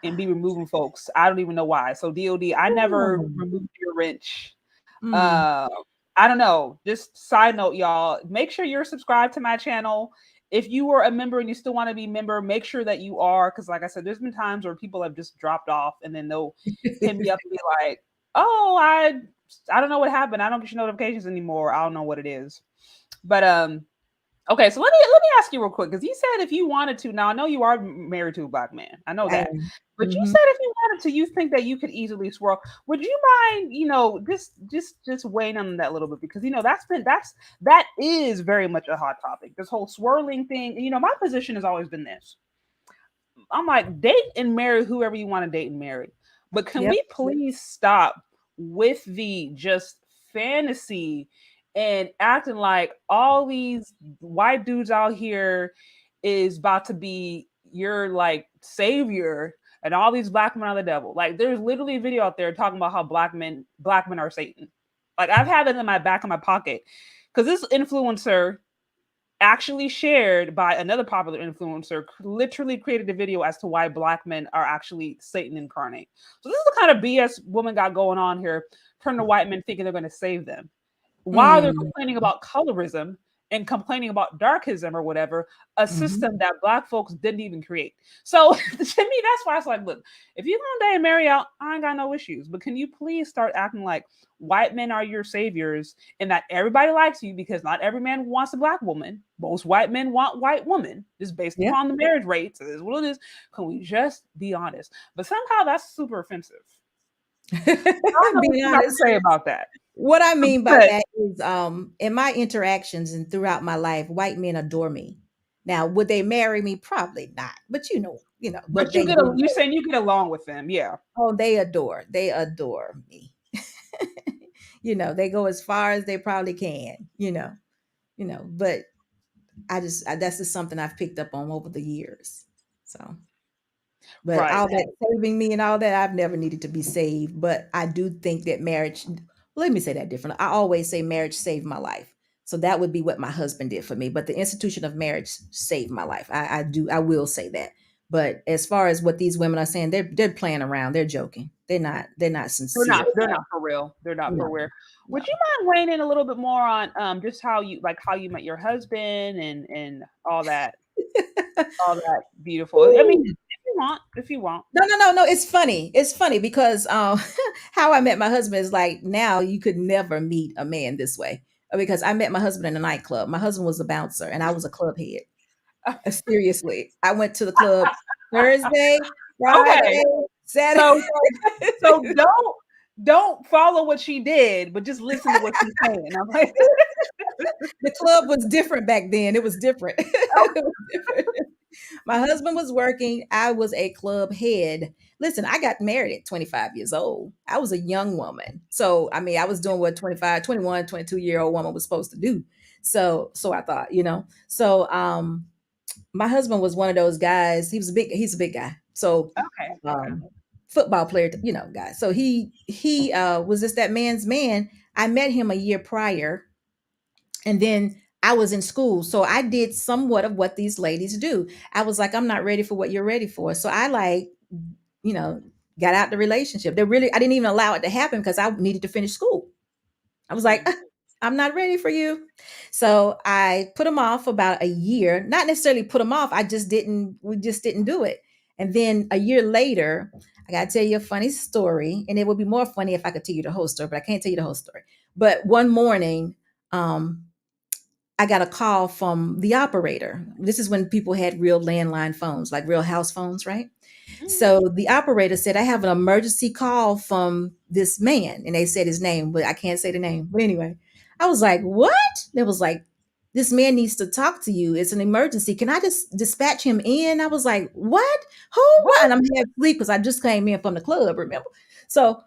and be removing folks. I don't even know why. So DOD, I never removed your wrench. I don't know. Just side note, y'all, make sure you're subscribed to my channel. If you were a member and you still want to be a member, make sure that you are, because like I said, there's been times where people have just dropped off and then they'll hit me up and be like, oh, I don't know what happened. I don't get your notifications anymore. I don't know what it is. But okay, so let me ask you real quick, because you said if you wanted to, now I know you are married to a Black man, I know that, but you said if you wanted to, you think that you could easily swirl. Would you mind, just weighing on that a little bit, because that is very much a hot topic, this whole swirling thing. My position has always been this: I'm like, date and marry whoever you want to date and marry, but can we please stop with the just fantasy and acting like all these white dudes out here is about to be your savior, and all these black men are the devil. Like there's literally a video out there talking about how black men are Satan. Like I've had it in my back of my pocket because this influencer actually shared by another popular influencer literally created a video as to why black men are actually Satan incarnate. So this is the kind of BS woman got going on here, turning to white men thinking they're going to save them. While they're complaining about colorism and complaining about darkism or whatever, a system that black folks didn't even create. So to me, that's why it's like, look, if you're gonna date and marry out, I ain't got no issues. But can you please start acting like white men are your saviors and that everybody likes you, because not every man wants a black woman. Most white men want white women, just based upon the marriage rates. It is what it is. Can we just be honest? But somehow that's super offensive. I don't know what you have to say about that. What I mean by that is, in my interactions and throughout my life, white men adore me. Now, would they marry me? Probably not. But you know. But you're saying you get along with them, yeah. Oh, they adore me. They go as far as they probably can. But that's just something I've picked up on over the years. So. But all that saving me and all that, I've never needed to be saved. But I do think that marriage, let me say that differently. I always say marriage saved my life. So that would be what my husband did for me. But the institution of marriage saved my life. I will say that. But as far as what these women are saying, they're playing around. They're joking. They're not sincere. They're not for real. They're not for real. Would you mind weighing in a little bit more on just how you met your husband and all that? All that beautiful. I mean, if you want. No. It's funny. It's funny because how I met my husband is like, now you could never meet a man this way, because I met my husband in a nightclub. My husband was a bouncer and I was a club head. Seriously, I went to the club Thursday, Friday, Saturday. So don't follow what she did, but just listen to what she's saying. I'm like, the club was different back then. It was different. It was different. My husband was working. I was a club head. Listen, I got married at 25 years old. I was a young woman. So, I mean, I was doing what 25, 21, 22-year-old woman was supposed to do. So I thought, So, my husband was one of those guys. He's a big guy. So, football player, guy. So he was just that man's man. I met him a year prior, and then I was in school. So I did somewhat of what these ladies do. I was like, I'm not ready for what you're ready for. So I got out the relationship. I didn't even allow it to happen because I needed to finish school. I was like, I'm not ready for you. So I put him off about a year, not necessarily put him off. We just didn't do it. And then a year later, I got to tell you a funny story, and it would be more funny if I could tell you the whole story, but I can't tell you the whole story. But one morning, I got a call from the operator. This is when people had real landline phones, like real house phones, right? Mm-hmm. So the operator said, I have an emergency call from this man. And they said his name, but I can't say the name. But anyway, I was like, what? They was like, this man needs to talk to you. It's an emergency. Can I just dispatch him in? I was like, what? Who? What? And I'm half asleep because I just came in from the club, remember? So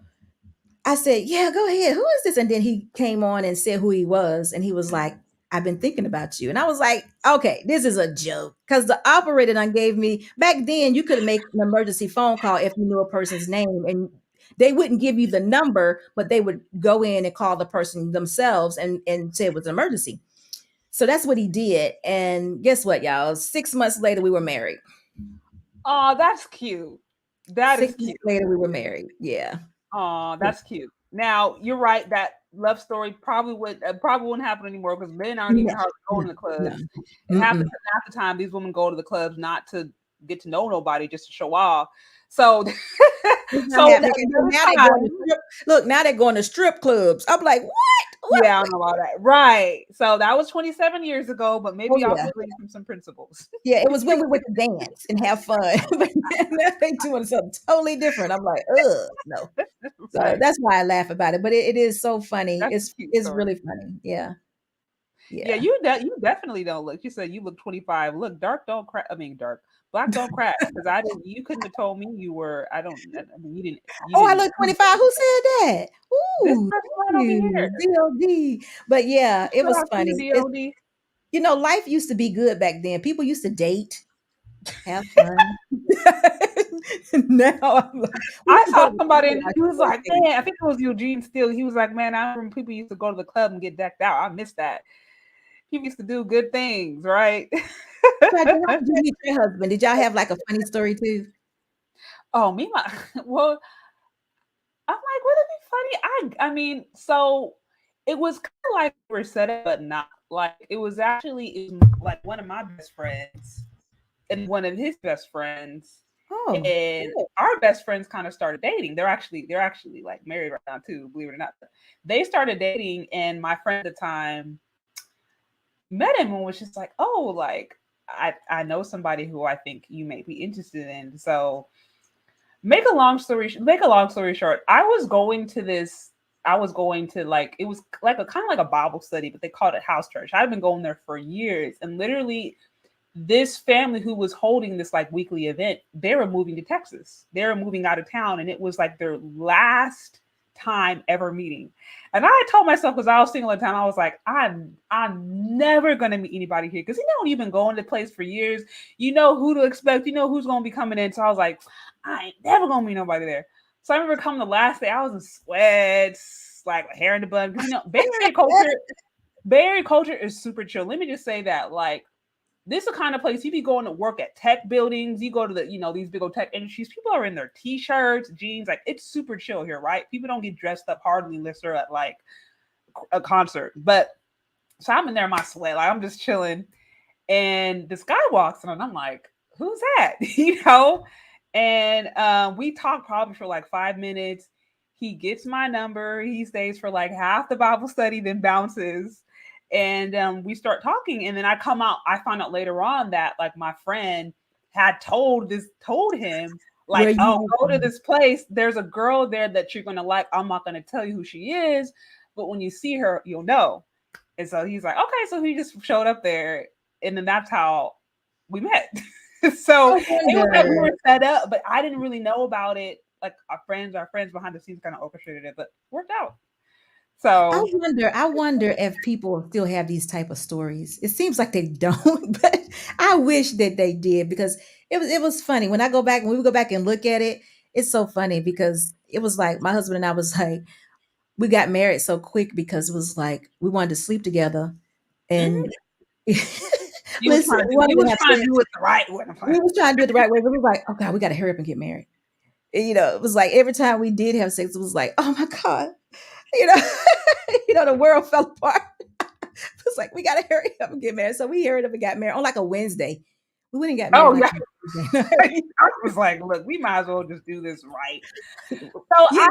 I said, yeah, go ahead. Who is this? And then he came on and said who he was. And he was like, I've been thinking about you. And I was like, okay, this is a joke. Because the operator done gave me, back then you could make an emergency phone call if you knew a person's name, and they wouldn't give you the number, but they would go in and call the person themselves and say it was an emergency. So that's what he did. And guess what, y'all? 6 months later, we were married. Oh, that's cute. That is cute. 6 months later, we were married. Yeah. Oh, that's cute. Now, you're right. That love story probably wouldn't happen anymore because men aren't even hardly going to the clubs. And half the time, these women go to the clubs not to get to know nobody, just to show off. So, now they're going to strip clubs. I'm like, what? Yeah, I don't know about that. Right. So that was 27 years ago, but maybe y'all could learn from some principles. Yeah, it was when we went to dance and have fun. But now they doing something totally different. I'm like, no. So that's why I laugh about it. But it is so funny. It's really funny. Yeah. Yeah, you definitely don't look. You said you look 25. Look, black don't crack. Because you couldn't have told me you were. You didn't. I look 25. Who said that? Ooh, DOD. But yeah, it was funny. Life used to be good back then. People used to date, have fun. Now I'm like, I saw somebody and he was like, man, I think it was Eugene Steele. He was like, man, I remember people used to go to the club and get decked out. I miss that. He used to do good things, right? How did you meet your husband? Did y'all have like a funny story too? Oh, well, I'm like, would it be funny? I mean, so it was kind of like we were set up, but not like it was like one of my best friends and one of his best friends. Oh, And good. our best friends kind of started dating. They're actually like married right now too, believe it or not. They started dating, and my friend at the time met him and was just like, oh, like I know somebody who I think you may be interested in. So make a long story short, I was going to like, it was like a kind of like a Bible study, but they called it house church. I've been going there for years, and literally this family who was holding this like weekly event, they were moving to Texas. They were moving out of town, and it was like their last time ever meeting. And I told myself, because I was single at the time, I was like, I'm never gonna meet anybody here, because you've been going to the place for years. You know who to expect. You know who's gonna be coming in. So I was like, I ain't never gonna meet nobody there. So I remember coming the last day, I was in sweats, like hair in the bun. Because Bay Area culture is super chill. Let me just say that, like, this is the kind of place you be going to work at tech buildings. You go to these big old tech industries. People are in their t-shirts, jeans. Like, it's super chill here, right? People don't get dressed up hardly unless they're at like a concert. But so I'm in there in my sweat, like I'm just chilling. And this guy walks in, and I'm like, who's that? And we talked probably for like 5 minutes. He gets my number. He stays for like half the Bible study, then bounces. And we start talking, and then I find out later on that like my friend had told him like, oh, go to this place. There's a girl there that you're gonna like. I'm not gonna tell you who she is, but when you see her, you'll know. And so he's like, okay. So he just showed up there, and then that's how we met. So it was like we were set up, but I didn't really know about it. Like our friends behind the scenes kind of orchestrated it, but worked out. So I wonder if people still have these type of stories. It seems like they don't, but I wish that they did, because it was funny. When we would go back and look at it, it's so funny, because it was like my husband and I was like, we got married so quick because it was like we wanted to sleep together. And we was trying to do it the right way. We was trying to do it the right way. We was like, oh God, we got to hurry up and get married. And, it was like every time we did have sex, it was like, oh my God, the world fell apart. It was like, we got to hurry up and get married. So we hurried up and got married on like a Wednesday. We went and got married. I was like, look, we might as well just do this right. So yeah,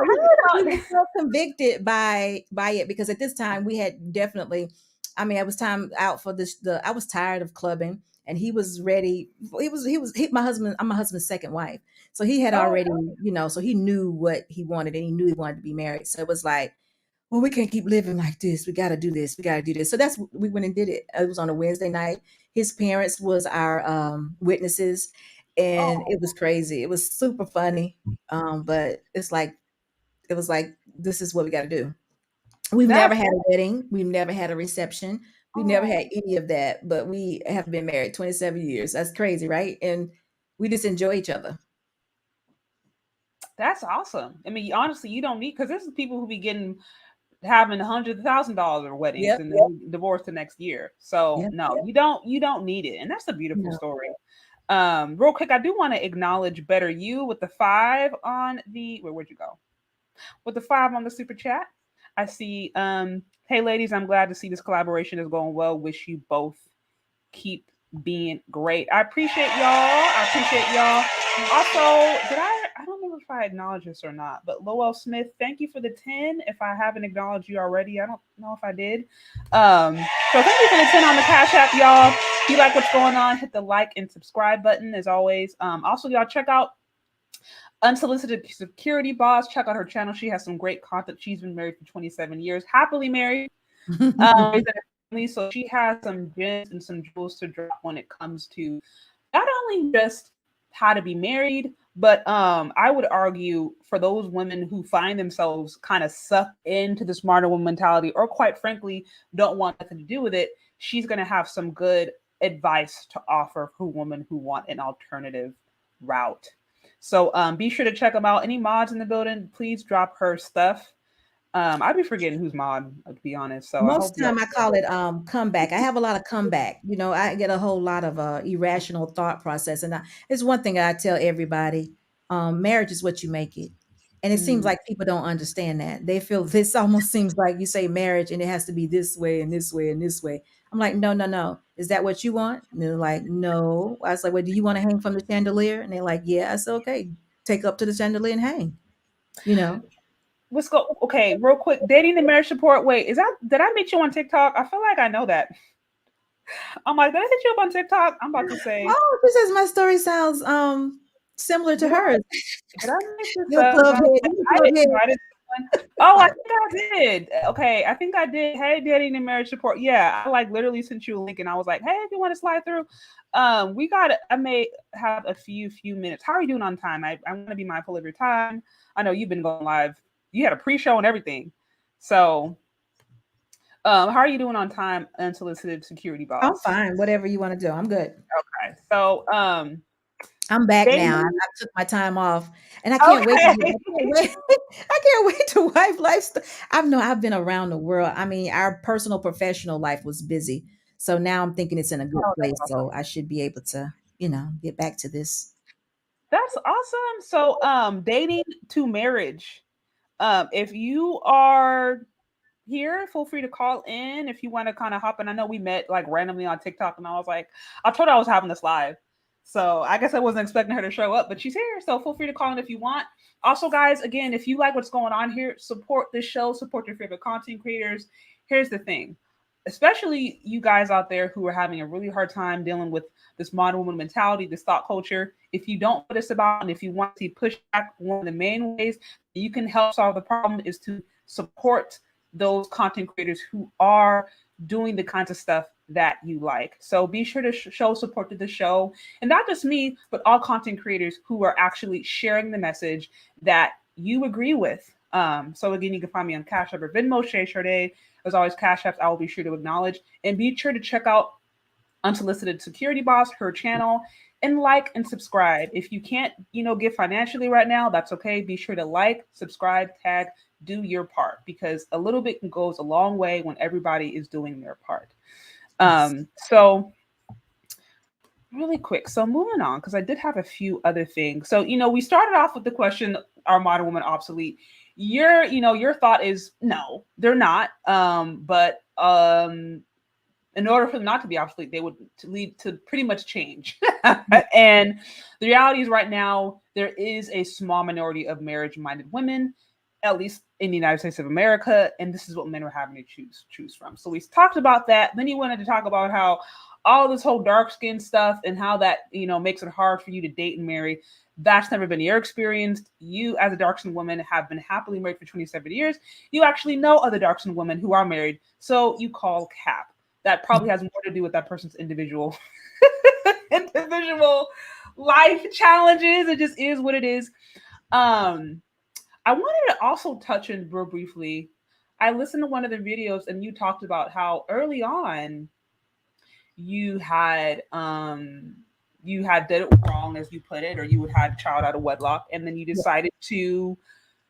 I was so convicted by it, because at this time we had definitely, I mean, it was time out for this. I was tired of clubbing, and he was ready. My husband. I'm my husband's second wife, so he had already, so he knew what he wanted, and he knew he wanted to be married. So it was like, well, we can't keep living like this. We got to do this. We got to do this. So we went and did it. It was on a Wednesday night. His parents was our witnesses, and it was crazy. It was super funny, but it was like, this is what we got to do. We've never had a wedding. We've never had a reception. We've never had any of that, but we have been married 27 years. That's crazy, right? And we just enjoy each other. That's awesome. I mean, honestly, you don't need, because there's people who be having $100,000 weddings and then divorce the next year. So no, you don't need it. And that's a beautiful story. Real quick, I do want to acknowledge Better You with the 5 on where'd you go? With the 5 on the super chat. I see, hey ladies, I'm glad to see this collaboration is going well. Wish you both keep being great. I appreciate y'all. Also, I don't know if I acknowledged this or not, but Lowell Smith, thank you for the 10. If I haven't acknowledged you already, I don't know if I did. So thank you for the 10 on the Cash App, y'all. If you like what's going on, hit the like and subscribe button as always. Also, y'all check out Unsolicited Security Boss. Check out her channel. She has some great content. She's been married for 27 years, happily married. So she has some gems and some jewels to drop when it comes to not only just how to be married, but I would argue for those women who find themselves kind of sucked into the smarter woman mentality, or quite frankly, don't want nothing to do with it. She's going to have some good advice to offer for women who want an alternative route. So be sure to check them out. Any mods in the building, please drop her stuff. I'd be forgetting who's mod, to be honest. So I Most hope you. time I call it comeback. I have a lot of comeback. I get a whole lot of irrational thought process. And it's one thing I tell everybody, marriage is what you make it. And it seems like people don't understand that. They feel this almost seems like you say marriage and it has to be this way and this way and this way. I'm like, no, no, no. Is that what you want? And they're like, no. I was like, well, do you want to hang from the chandelier? And they're like, yeah. I said, okay, take up to the chandelier and hang, you know. Let's go. Okay, real quick. Dating and marriage support. Wait, did I meet you on TikTok? I feel like I know that. I'm like, did I hit you up on TikTok? I'm about to say, Oh, this is my story sounds similar to did I, hers. did I make this You're a up? club 'Cause head. You're a I club head. invited someone. Oh, I think I did. Okay, I think I did. Hey, dating and marriage support. Yeah, I like literally sent you a link and I was like, hey, if you want to slide through, I may have a few minutes. How are you doing on time? I want to be mindful of your time. I know you've been going live. You had a pre-show and everything. So how are you doing on time, unsolicited security boss? I'm fine. Whatever you want to do. I'm good. Okay. So I'm back now. I took my time off, and I can't wait. I can't wait. I can't wait to wife lifestyle. I've been around the world. I mean, our personal, professional life was busy, so now I'm thinking it's in a good place. So I should be able to, get back to this. That's awesome. So dating to marriage. If you are here, feel free to call in if you want to kind of hop in. I know we met like randomly on TikTok, and I was like, I told her I was having this live. So I guess I wasn't expecting her to show up, but she's here. So feel free to call in if you want. Also, guys, again, if you like what's going on here, support this show, support your favorite content creators. Here's the thing, especially you guys out there who are having a really hard time dealing with this modern woman mentality, this thought culture. If you don't know what it's about, and if you want to see pushback, one of the main ways you can help solve the problem is to support those content creators who are doing the kinds of stuff that you like. So be sure to show support to the show, and not just me, but all content creators who are actually sharing the message that you agree with. So again, you can find me on Cash App or Venmo, Shay Sade. As always, Cash Apps I will be sure to acknowledge, and be sure to check out Unsolicited Security Boss, her channel, and like and subscribe. If you can't, give financially right now, that's okay. Be sure to like, subscribe, tag, do your part, because a little bit goes a long way when everybody is doing their part. So really quick. So moving on, because I did have a few other things. So, we started off with the question, are modern women obsolete? Your thought is no, they're not. But in order for them not to be obsolete, they would lead to pretty much change. And the reality is right now, there is a small minority of marriage-minded women, at least in the United States of America. And this is what men are having to choose from. So we talked about that. Then he wanted to talk about how all this whole dark skin stuff and how that, makes it hard for you to date and marry. That's never been your experience. You, as a dark skinned woman, have been happily married for 27 years. You actually know other dark skinned women who are married. So you call cap. That probably has more to do with that person's individual life challenges. It just is what it is. I wanted to also touch on real briefly. I listened to one of the videos and you talked about how early on you had did it wrong, as you put it, or you had a child out of wedlock, and then you decided to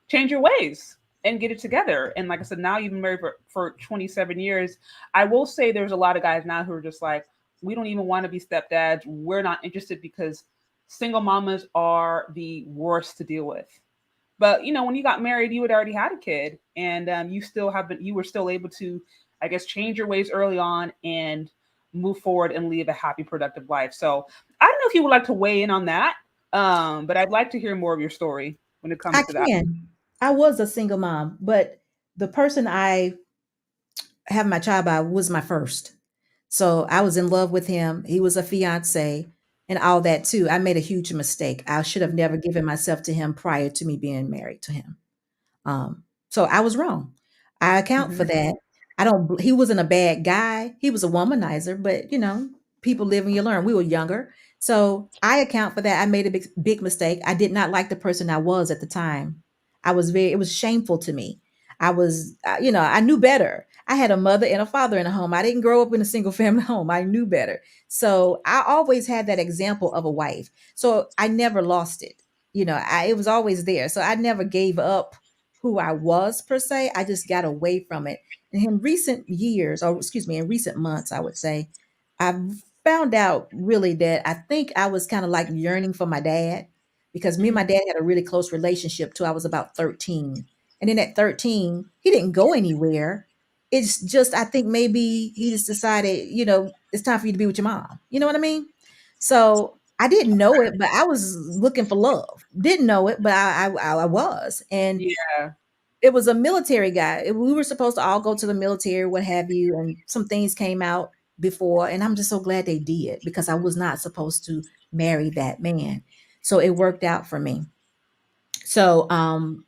change your ways and get it together. And like I said, now you've been married for 27 years. I will say there's a lot of guys now who are just like, we don't even want to be stepdads. We're not interested, because single mamas are the worst to deal with. But when you got married, you had already had a kid, and you were still able to, I guess, change your ways early on and move forward and live a happy, productive life. So I don't know if you would like to weigh in on that, but I'd like to hear more of your story when it comes to that. I was a single mom, but the person I have my child by was my first. So I was in love with him. He was a fiance and all that too. I made a huge mistake. I should have never given myself to him prior to me being married to him. So I was wrong. I account for that. He wasn't a bad guy. He was a womanizer, but people live and you learn. We were younger. So I account for that. I made a big mistake. I did not like the person I was at the time. It was shameful to me. I knew better. I had a mother and a father in a home. I didn't grow up in a single family home. I knew better. So I always had that example of a wife. So I never lost it. it was always there. So I never gave up who I was per se. I just got away from it. And in recent years, or excuse me, in recent months, I would say, I've found out really that I think I was kind of like yearning for my dad, because me and my dad had a really close relationship till I was about 13. And then at 13, he didn't go anywhere. It's just, I think maybe he just decided, it's time for you to be with your mom. You know what I mean? So I didn't know it, but I was looking for love. Didn't know it, but I was. And Yeah. it was a military guy. We were supposed to all go to the military, what have you, and some things came out before. And I'm just so glad they did, because I was not supposed to marry that man. So it worked out for me. So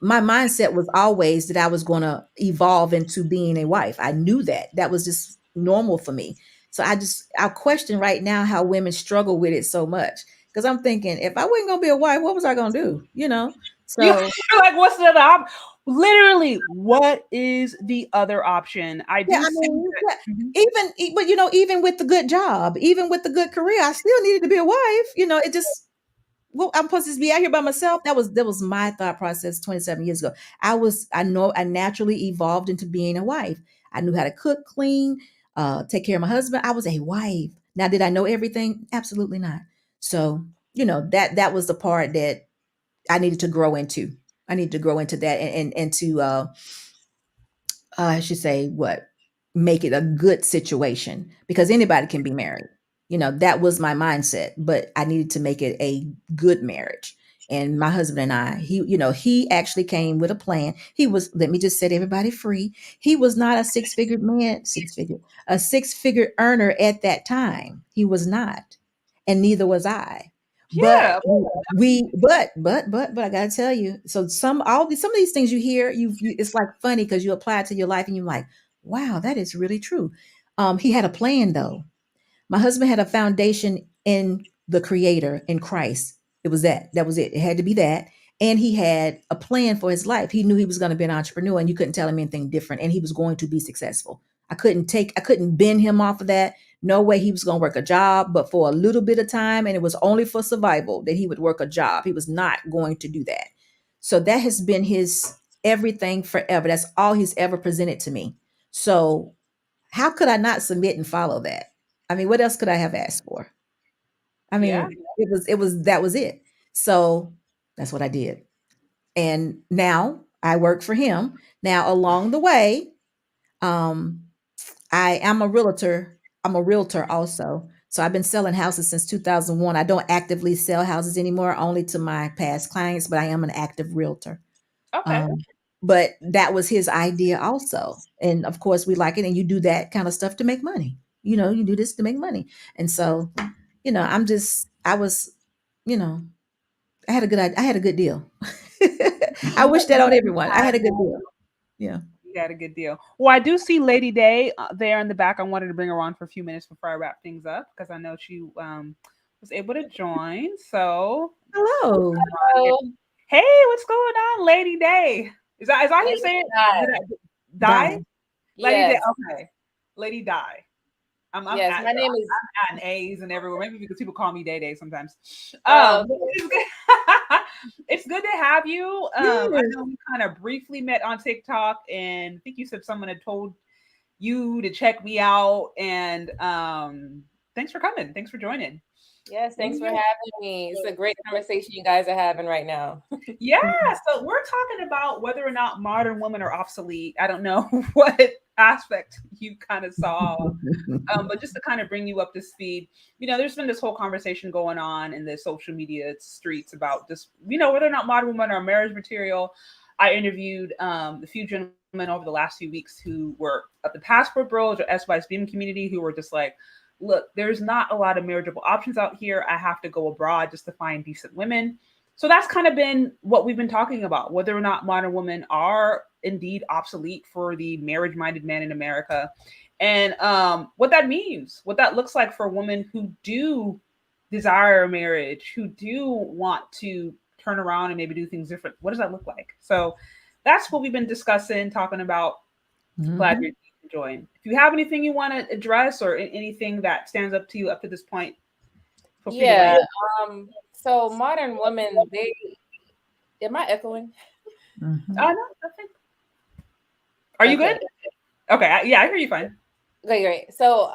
my mindset was always that I was going to evolve into being a wife. I knew that was just normal for me. So I question right now how women struggle with it so much, because I'm thinking, if I wasn't going to be a wife, what was I going to do? So You're like, what's the other option? Literally, what is the other option? I do yeah, I see mean, that. but even with the good job, even with the good career, I still needed to be a wife. It just, well, I'm supposed to be out here by myself. That was my thought process 27 years ago. I naturally evolved into being a wife. I knew how to cook, clean, take care of my husband. I was a wife. Now, did I know everything? Absolutely not. So, that was the part that I needed to grow into. I needed to grow into that, and to I should say, what, make it a good situation, because anybody can be married. That was my mindset, but I needed to make it a good marriage. And my husband and I, he actually came with a plan. He was, let me just set everybody free. He was not a a six-figure earner at that time. He was not, and neither was I. But Yeah. but I gotta tell you, so some of these things you hear, it's like funny, because you apply it to your life and you're like, wow, that is really true. He had a plan though. My husband had a foundation in the Creator, in Christ. It was that was it. It had to be that. And he had a plan for his life. He knew he was going to be an entrepreneur, and you couldn't tell him anything different, and he was going to be successful. I couldn't bend him off of that. No way he was going to work a job, but for a little bit of time, and it was only for survival that he would work a job. He was not going to do that. So that has been his everything forever. That's all he's ever presented to me. So how could I not submit and follow that? I mean, what else could I have asked for? I Yeah. mean, that was it. So that's what I did. And now I work for him. Now, along the way, um, I am a realtor. I'm a realtor also. So I've been selling houses since 2001. I don't actively sell houses anymore, only to my past clients, but I am an active realtor. Okay. Um, but that was his idea also. And of course, we like it. And you do that kind of stuff to make money. You do this to make money. And so, I was, you know, I had a good deal. I wish that on everyone. I had a good deal. Yeah. You had a good deal. Well, I do see Lady Day there in the back. I wanted to bring her on for a few minutes before I wrap things up, because I know she was able to join. So, Hello. hey, what's going on, Lady Day? Is that how you say it? Die? Lady Day. Yes. Okay. Lady Die. I'm Yes, my name is. I'm adding A's and everywhere. Maybe because people call me Day Day sometimes. Oh, It's good to have you. I Yes. know we kind of briefly met on TikTok, and I think you said someone had told you to check me out. And thanks for coming. Thanks for joining. yes, thanks for having me. It's a great conversation you guys are having right now. Yeah, so we're talking about whether or not modern women are obsolete. I don't know what aspect you kind of saw, but just to kind of bring you up to speed, there's been this whole conversation going on in the social media streets about just, whether or not modern women are marriage material. I interviewed a few gentlemen over the last few weeks who were at the Passport Bros or SYSBM community, who were just like, look, there's not a lot of marriageable options out here. I have to go abroad just to find decent women. So that's kind of been what we've been talking about, whether or not modern women are indeed obsolete for the marriage-minded man in America, and what that means, what that looks like for women who do desire marriage, who do want to turn around and maybe do things different. What does that look like? So that's what we've been discussing, talking about. Glad you're enjoying. If you have anything you want to address or anything that stands up to you up to this point, Yeah. So modern women, Am I echoing? Mhm. No, I think. Are you good? Okay. Yeah, I hear you fine. Great. So,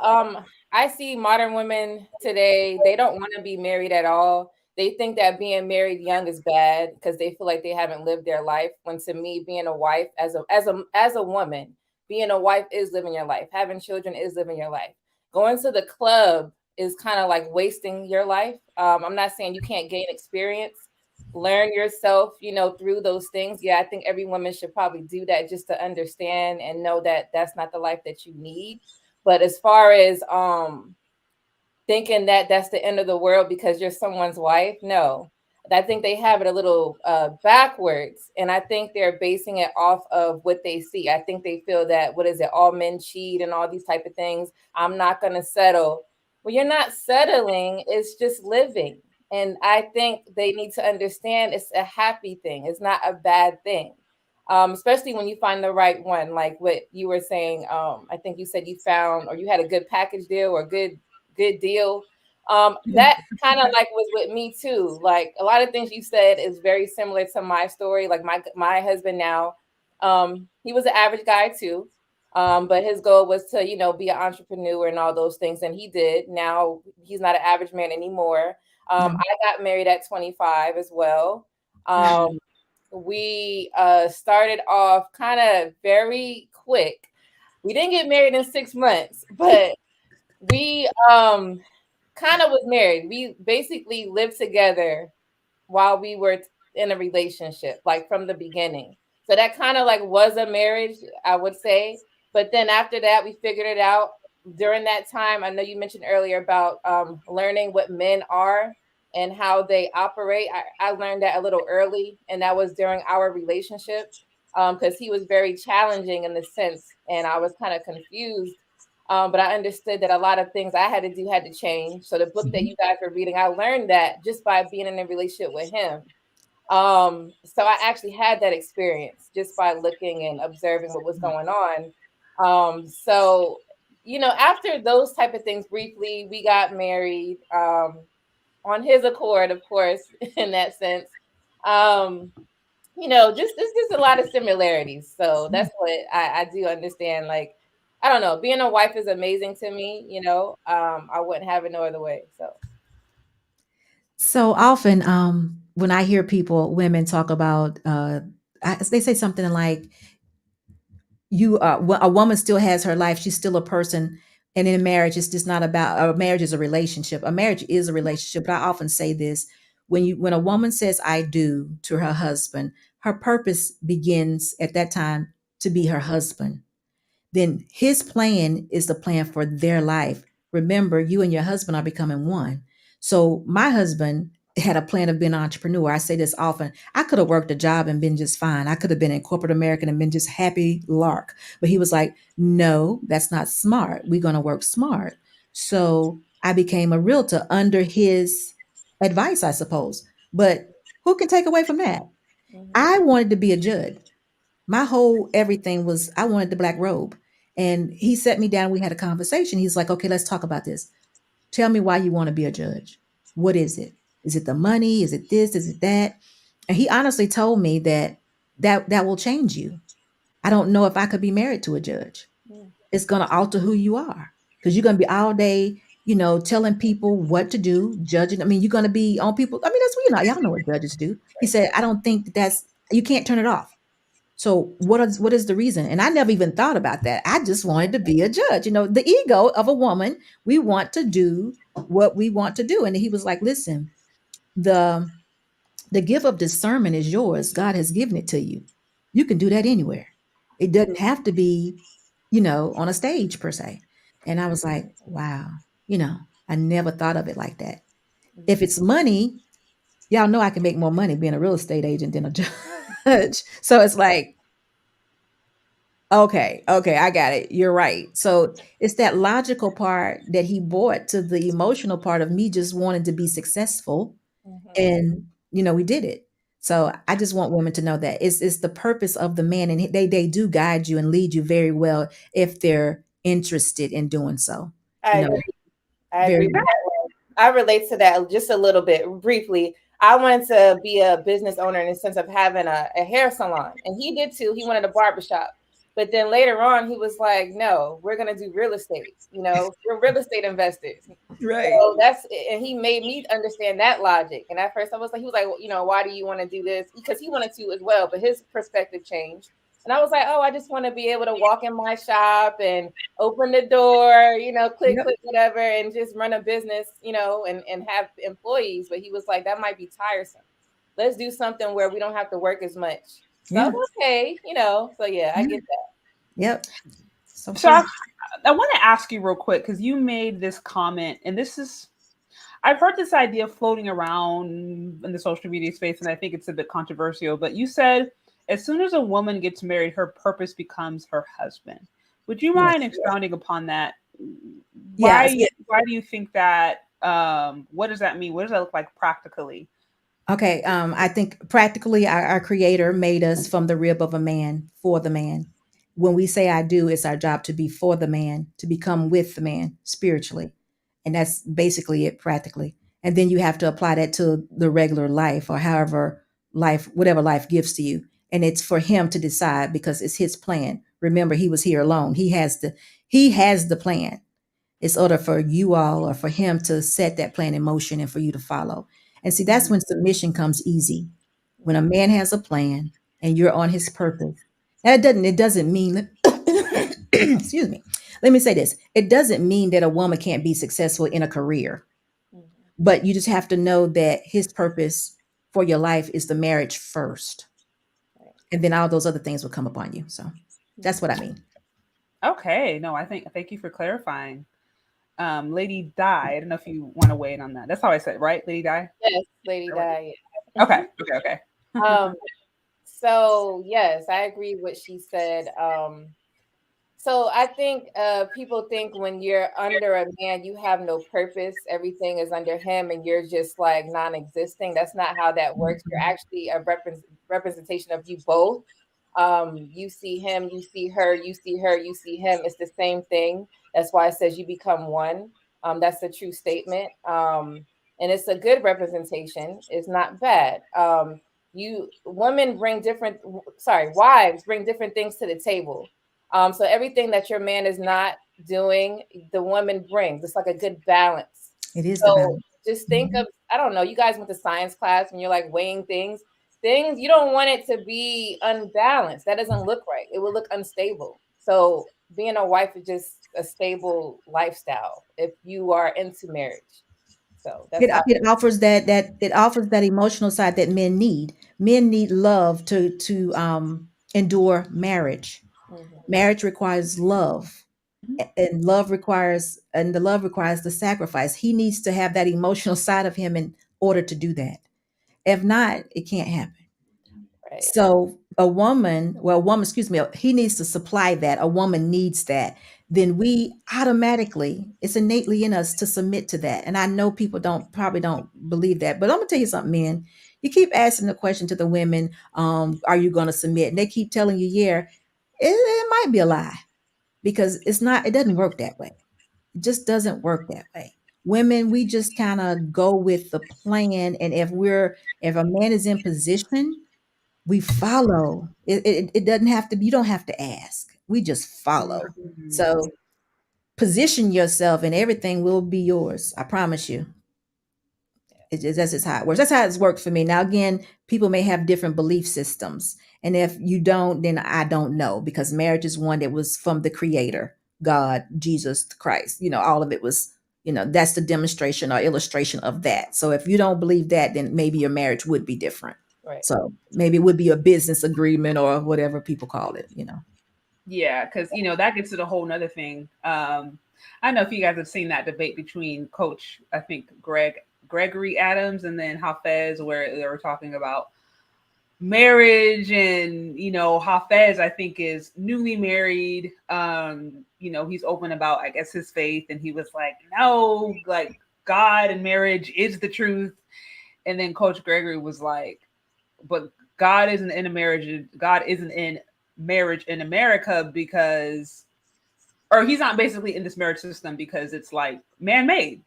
I see modern women today, they don't want to be married at all. They think that being married young is bad because they feel like they haven't lived their life. When to me, being a wife as a woman, being a wife is living your life. Having children is living your life. Going to the club is kind of like wasting your life. I'm not saying you can't gain experience, learn yourself, through those things. Yeah, I think every woman should probably do that just to understand and know that that's not the life that you need. But as far as thinking that that's the end of the world because you're someone's wife, no. I think they have it a little backwards, and I think they're basing it off of what they see. I think they feel that, what is it, all men cheat and all these type of things. I'm not going to settle. Well, you're not settling. It's just living. And I think they need to understand it's a happy thing. It's not a bad thing. Especially when you find the right one, like what you were saying. I think you said you found, or you had a good package deal or good deal. That kind of like was with me too. Like a lot of things you said is very similar to my story. Like my husband now, he was an average guy too. But his goal was to, be an entrepreneur and all those things. And he did. Now he's not an average man anymore. I got married at 25 as well. We started off kind of very quick. We didn't get married in 6 months, but we kind of was married. We basically lived together while we were in a relationship, like from the beginning. So that kind of like was a marriage, I would say. But then after that, we figured it out. During that time, I know you mentioned earlier about learning what men are and how they operate. I learned that a little early, and that was during our relationship because he was very challenging in the sense, and I was kind of confused. But I understood that a lot of things I had to do had to change. So the book that you guys were reading, I learned that just by being in a relationship with him. So I actually had that experience just by looking and observing what was going on. So, after those type of things, briefly, we got married on his accord, of course, in that sense. Um, just there's just a lot of similarities. So that's what I do understand. Like, I don't know, being a wife is amazing to me. I wouldn't have it no other way. So often, when I hear women talk about, they say something like, a woman still has her life. She's still a person. And in a marriage, it's just not about, a marriage is a relationship. A marriage is a relationship. But I often say this, when a woman says I do to her husband, her purpose begins at that time to be her husband. Then his plan is the plan for their life. Remember, you and your husband are becoming one. So my husband had a plan of being an entrepreneur. I say this often. I could have worked a job and been just fine. I could have been in corporate America and been just happy lark. But he was like, no, that's not smart. We're going to work smart. So I became a realtor under his advice, I suppose. But who can take away from that? I wanted to be a judge. My whole everything was, I wanted the black robe. And he sat me down. We had a conversation. He's like, okay, let's talk about this. Tell me why you want to be a judge. What is it? Is it the money? Is it this? Is it that? And he honestly told me that will change you. I don't know if I could be married to a judge. It's going to alter who you are because you're going to be all day, telling people what to do, judging. I mean, you're going to be on people. I mean, that's what y'all know what judges do. He said, I don't think you can't turn it off. So what is the reason? And I never even thought about that. I just wanted to be a judge. The ego of a woman, we want to do what we want to do. And he was like, listen, the gift of discernment is yours. God has given it to you. You can do that anywhere. It doesn't have to be, on a stage per se. And I was like, wow, I never thought of it like that. If it's money, y'all know I can make more money being a real estate agent than a judge. So it's like, okay, I got it. You're right. So it's that logical part that he brought to the emotional part of me just wanting to be successful. And, we did it. So I just want women to know that it's the purpose of the man, and they do guide you and lead you very well if they're interested in doing so. I agree. I agree with that. I relate to that just a little bit briefly. I wanted to be a business owner in the sense of having a hair salon. And he did too. He wanted a barbershop. But then later on, he was like, no, we're going to do real estate. You know, we're real estate investors. Right. So and he made me understand that logic. And at first I was like, he was like, well, you know, why do you want to do this? Because he wanted to as well, but his perspective changed. And I was like, oh, I just want to be able to walk in my shop and open the door, you know, click, whatever, and just run a business, you know, and have employees. But he was like, that might be tiresome. Let's do something where we don't have to work as much. So I was okay, you know. So yeah, I get that. Yep. So I want to ask you real quick, because you made this comment, and I've heard this idea floating around in the social media space, and I think it's a bit controversial, but you said, as soon as a woman gets married, her purpose becomes her husband. Would you mind expounding upon that? Why do you think that? What does that mean? What does that look like practically? Okay. I think practically our creator made us from the rib of a man for the man. When we say I do, it's our job to be for the man, to become with the man spiritually. And that's basically it practically. And then you have to apply that to the regular life, or whatever life gives to you. And it's for him to decide, because it's his plan. Remember, he was here alone. He has the plan. It's order for you all, or for him to set that plan in motion and for you to follow. And see, that's when submission comes easy. When a man has a plan and you're on his purpose. It doesn't mean, excuse me. Let me say this. It doesn't mean that a woman can't be successful in a career, but you just have to know that his purpose for your life is the marriage first. And then all those other things will come upon you. So that's what I mean. Okay. No, thank you for clarifying. Lady Di, I don't know if you want to weigh in on that. That's how I said it, right? Lady Di? Yes, Lady Di. Yeah. Okay. So yes, I agree with what she said. So I think people think when you're under a man, you have no purpose. Everything is under him and you're just like non-existing. That's not how that works. You're actually a representation of you both. You see him, you see her, you see her, you see him. It's the same thing. That's why it says you become one. That's a true statement. And it's a good representation. It's not bad. Wives bring different things to the table. So everything that your man is not doing, the woman brings. It's like a good balance. It is the balance. Just think of, I don't know, you guys went to science class when you're like weighing things, you don't want it to be unbalanced. That doesn't look right. It will look unstable. So being a wife is just a stable lifestyle if you are into marriage. So it offers that emotional side that men need. Men need love to endure marriage. Marriage requires love, and the love requires the sacrifice. He needs to have that emotional side of him in order to do that. If not, it can't happen. Right. So he needs to supply that. A woman needs that. Then we automatically, it's innately in us to submit to that. And I know people probably don't believe that, but I'm gonna tell you something, men. You keep asking the question to the women, are you gonna submit? And they keep telling you, yeah, it might be a lie, because it doesn't work that way. It just doesn't work that way. Women, we just kind of go with the plan. And if a man is in position, we follow. It doesn't have to be, you don't have to ask. We just follow. So position yourself and everything will be yours. I promise you. That's just how it works. That's how it's worked for me. Now, again, people may have different belief systems. And if you don't, then I don't know, because marriage is one that was from the creator, God, Jesus Christ. All of it was, that's the demonstration or illustration of that. So if you don't believe that, then maybe your marriage would be different. Right. So maybe it would be a business agreement or whatever people call it, Yeah, because, that gets to the whole nother thing. I don't know if you guys have seen that debate between Coach, I think, Gregory Adams, and then Hafez, where they were talking about marriage, and Hafez, I think, is newly married. He's open about, I guess, his faith, and he was like, no, like, God and marriage is the truth. And then Coach Gregory was like, but God isn't in marriage in America because, or he's not basically in this marriage system because it's like man-made.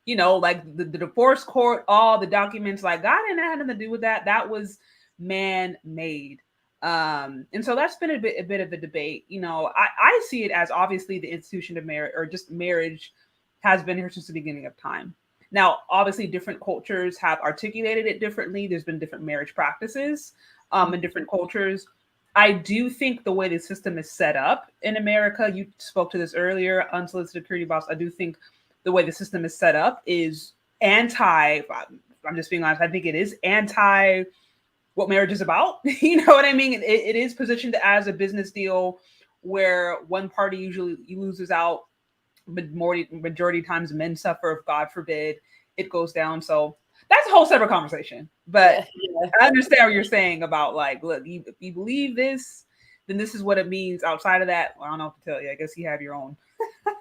like the divorce court, all the documents, like God didn't have nothing to do with that. That was man-made. And so that's been a bit of a debate. I see it as obviously the institution of marriage, or just marriage, has been here since the beginning of time. Now, obviously, different cultures have articulated it differently. There's been different marriage practices in different cultures. I do think the way the system is set up in America, you spoke to this earlier, unsolicited security boss. I do think the way the system is set up is anti, I'm just being honest, I think it is anti what marriage is about. You know what I mean? It is positioned as a business deal where one party usually loses out. Majority of times men suffer, if God forbid it goes down. So that's a whole separate conversation. But I understand what you're saying about, like, look, if you believe this, then this is what it means. Outside of that, well, I don't know what to tell you. I guess you have your own.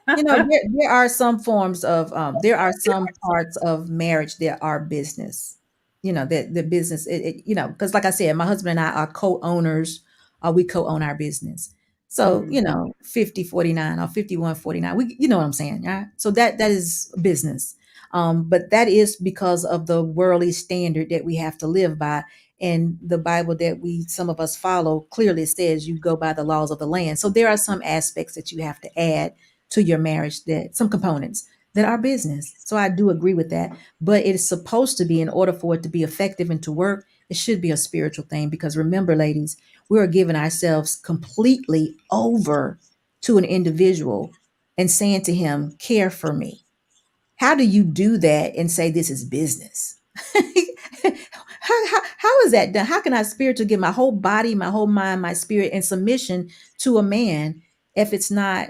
There are some forms of there are some parts of marriage that are business. The business, because like I said, my husband and I are co-owners. We co-own our business. So, 50-49 or 51-49. You know what I'm saying, yeah? So that is business. But that is because of the worldly standard that we have to live by. And the Bible that some of us follow clearly says you go by the laws of the land. So there are some aspects that you have to add to your marriage, some components that are business. So I do agree with that. But it is supposed to be, in order for it to be effective and to work, it should be a spiritual thing. Because remember, ladies, we are giving ourselves completely over to an individual and saying to him, care for me. How do you do that and say this is business? How is that done? How can I spiritually give my whole body, my whole mind, my spirit in submission to a man if it's not,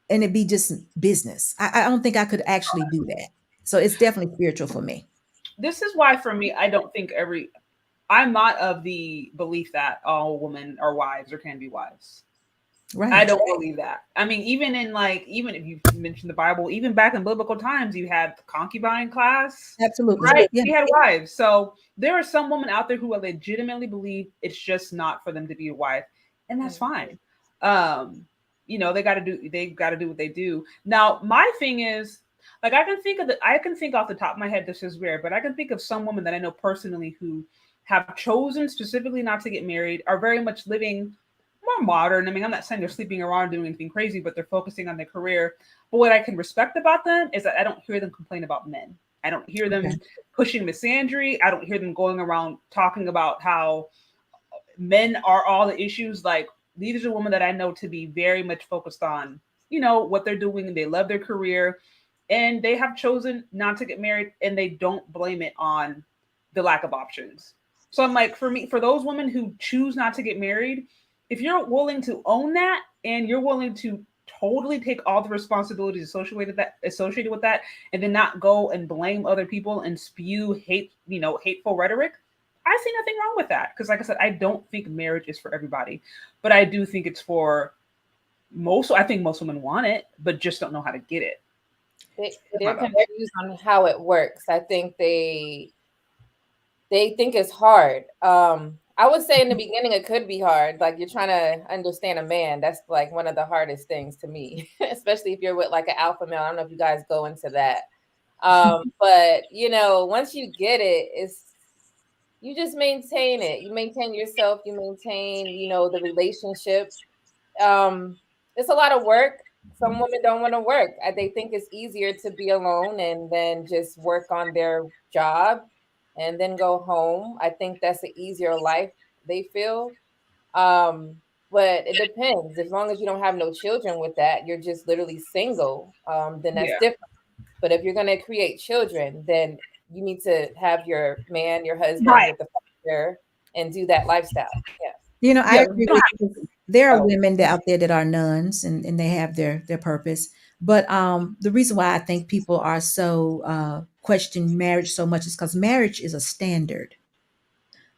and it be just business? I don't think I could actually do that. So it's definitely spiritual for me. This is why, for me, I don't think I'm not of the belief that all women are wives or can be wives. Right. I don't believe that. I mean, even if you mentioned the Bible, even back in biblical times, you had the concubine class. Absolutely. Right. Yeah. We had wives. So there are some women out there who legitimately believe it's just not for them to be a wife. And that's fine. They got to do what they do. Now, my thing is, like, I can think off the top of my head, this is weird, but I can think of some women that I know personally who have chosen specifically not to get married, are very much living more modern. I mean, I'm not saying they're sleeping around doing anything crazy, but they're focusing on their career. But what I can respect about them is that I don't hear them complain about men. I don't hear them pushing misandry. I don't hear them going around talking about how men are all the issues. Like, these are women that I know to be very much focused on, what they're doing, and they love their career, and they have chosen not to get married, and they don't blame it on the lack of options. So I'm like, for those women who choose not to get married, if you're willing to own that, and you're willing to totally take all the responsibilities associated with that, and then not go and blame other people and spew hateful rhetoric, I see nothing wrong with that. Because like I said, I don't think marriage is for everybody, but I do think it's for most. I think most women want it, but just don't know how to get it. They're confused on how it works. I think they think it's hard. I would say in the beginning it could be hard. Like, you're trying to understand a man. That's like one of the hardest things to me, especially if you're with like an alpha male. I don't know if you guys go into that. But once you get it, you just maintain it. You maintain yourself. You maintain, the relationship. It's a lot of work. Some women don't want to work. They think it's easier to be alone and then just work on their job and then go home. I think that's an easier life, they feel. But it depends. As long as you don't have no children with that, you're just literally single, then that's different. But if you're going to create children, then you need to have your man, your husband with the father, and do that lifestyle. Yeah. I agree with you. There are women out there that are nuns, and they have their purpose. But the reason why I think people are so question marriage so much is because marriage is a standard.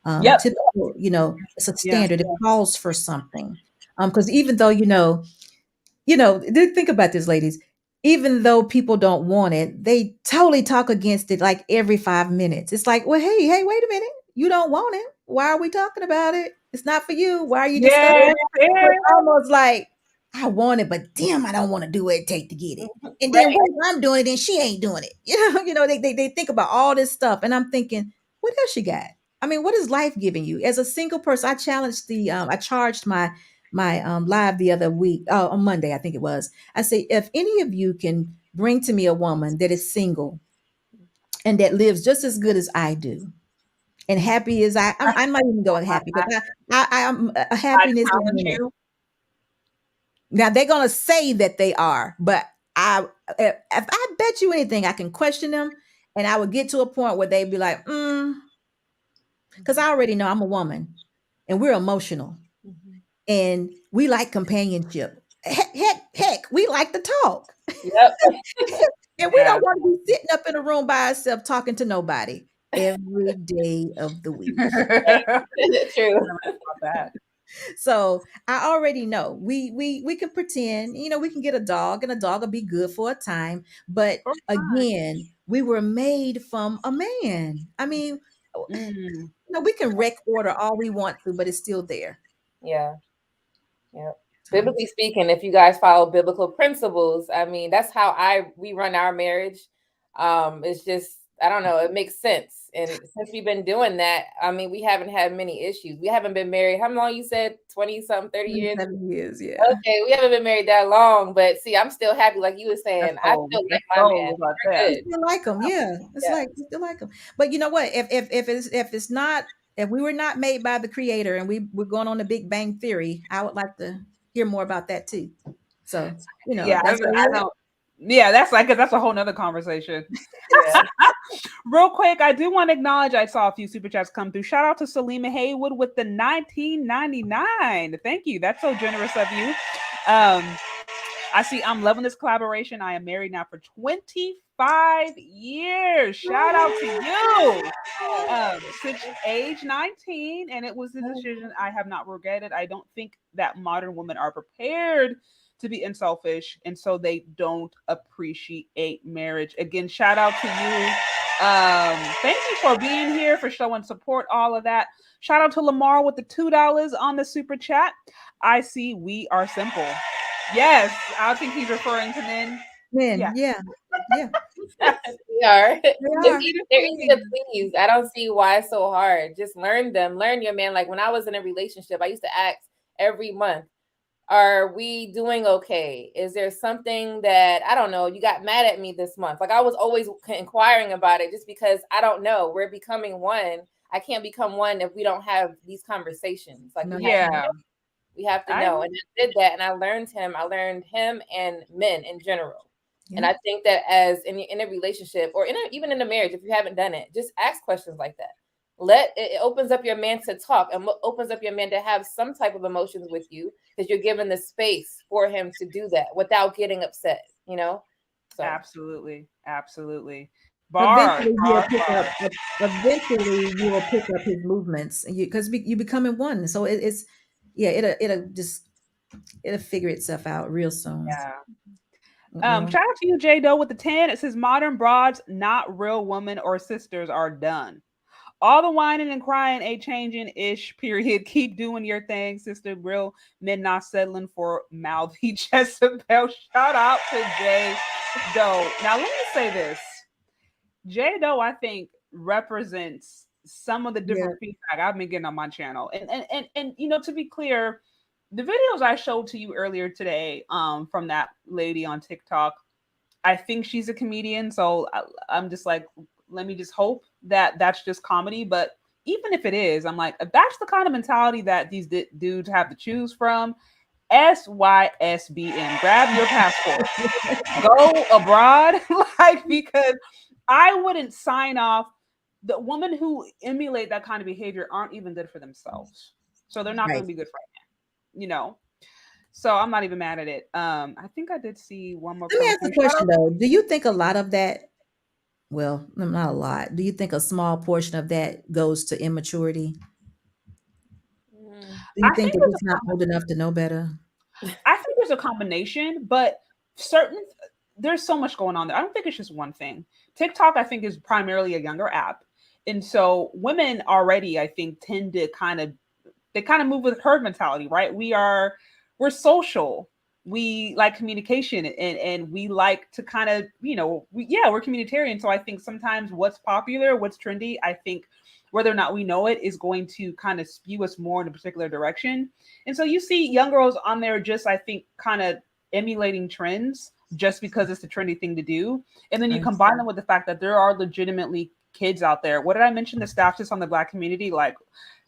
Typical, it's a standard. It calls for something. Because even though think about this, ladies. Even though people don't want it, they totally talk against it like every 5 minutes. It's like, well, hey, wait a minute. You don't want it. Why are we talking about it? It's not for you. Why are you discussing it? It's almost like I want it, but damn, I don't want to do what it take to get it. And then what if I'm doing it and she ain't doing it? They think about all this stuff. And I'm thinking, what else she got? I mean, what is life giving you? As a single person, I charged my live the other week, on Monday, I think it was. I say, if any of you can bring to me a woman that is single and that lives just as good as I do, and happy as I might even go with happy, because I'm a happiness. Now they're gonna say that they are, but if I bet you anything, I can question them, and I would get to a point where they'd be like, because I already know I'm a woman, and we're emotional, and we like companionship. Heck, we like to talk. Yep. And we don't want to be sitting up in a room by ourselves talking to nobody every day of the week. True. So I already know we can pretend, we can get a dog, and a dog will be good for a time. But again, we were made from a man. I mean, we can wreck order all we want to, but it's still there. Yeah. Biblically speaking, if you guys follow biblical principles, I mean, that's how we run our marriage. It's just, I don't know, it makes sense. And since we've been doing that, I mean, we haven't had many issues. We haven't been married. How long you said? 20-something, 30 years? 7 years, yeah. Okay, we haven't been married that long, but see, I'm still happy, like you were saying. I still like my man. I still like him, yeah. Like you still like him. But you know what? If we were not made by the Creator, and we're going on the Big Bang Theory, I would like to hear more about that too. So that's a whole nother conversation. Real quick, I do want to acknowledge, I saw a few super chats come through. Shout out to Salima Haywood with the $19.99. Thank you. That's so generous of you. I see I'm loving this collaboration. I am married now for 25 years. Shout out to you. Since age 19, and it was a decision I have not regretted. I don't think that modern women are prepared to be unselfish, and so they don't appreciate marriage. Again, shout out to you. Thank you for being here, for showing support, all of that. Shout out to Lamar with the $2 on the super chat. I see we are simple. Yes, I think he's referring to men. Yeah. We are. They're easy to please. I don't see why it's so hard. Just learn them. Learn your man. Like when I was in a relationship, I used to ask every month, are we doing okay? Is there something that, I don't know, you got mad at me this month? Like I was always inquiring about it, just because I don't know. We're becoming one. I can't become one if we don't have these conversations. Like we have to know. And I did that, and I learned him and men in general. Yeah. And I think that as in a relationship, or even in a marriage, if you haven't done it, just ask questions like that. It opens up your man to talk, and opens up your man to have some type of emotions with you, because you're given the space for him to do that without getting upset, So absolutely. Eventually, you will pick up his movements, because you becoming one. So it'll figure itself out real soon. Yeah. Shout out to you, J Doe with the 10. It says modern broads, not real women or sisters, are done. All the whining and crying ain't changing ish, period. Keep doing your thing, sister. Real men not settling for mouthy Jezebel. Shout out to J Doe. Now, let me say this. J Doe, I think, represents some of the different feedback I've been getting on my channel. And to be clear, the videos I showed to you earlier today from that lady on TikTok, I think she's a comedian. So I'm just like, let me just hope that that's just comedy. But even if it is, I'm like, if that's the kind of mentality that these dudes have to choose from, SYSBM, grab your passport, go abroad, because I wouldn't sign off. The women who emulate that kind of behavior aren't even good for themselves. So they're not going to be good for them, So I'm not even mad at it. I think I did see one more. Let me ask a question though. Do you think a lot of that, well, not a lot, do you think a small portion of that goes to immaturity? Do you think they're just not old enough to know better? I think there's a combination, but there's so much going on there. I don't think it's just one thing. TikTok, I think, is primarily a younger app. And so women already, I think, tend to kind of move with herd mentality, right? We're social. we like communication, and we like to kind of, we're communitarian. So I think sometimes what's popular, what's trendy, I think whether or not we know it is going to kind of spew us more in a particular direction. And so you see young girls on there just, I think, kind of emulating trends just because it's the trendy thing to do. And then you combine them with the fact that there are legitimately kids out there. What did I mention? The stats just on the Black community, like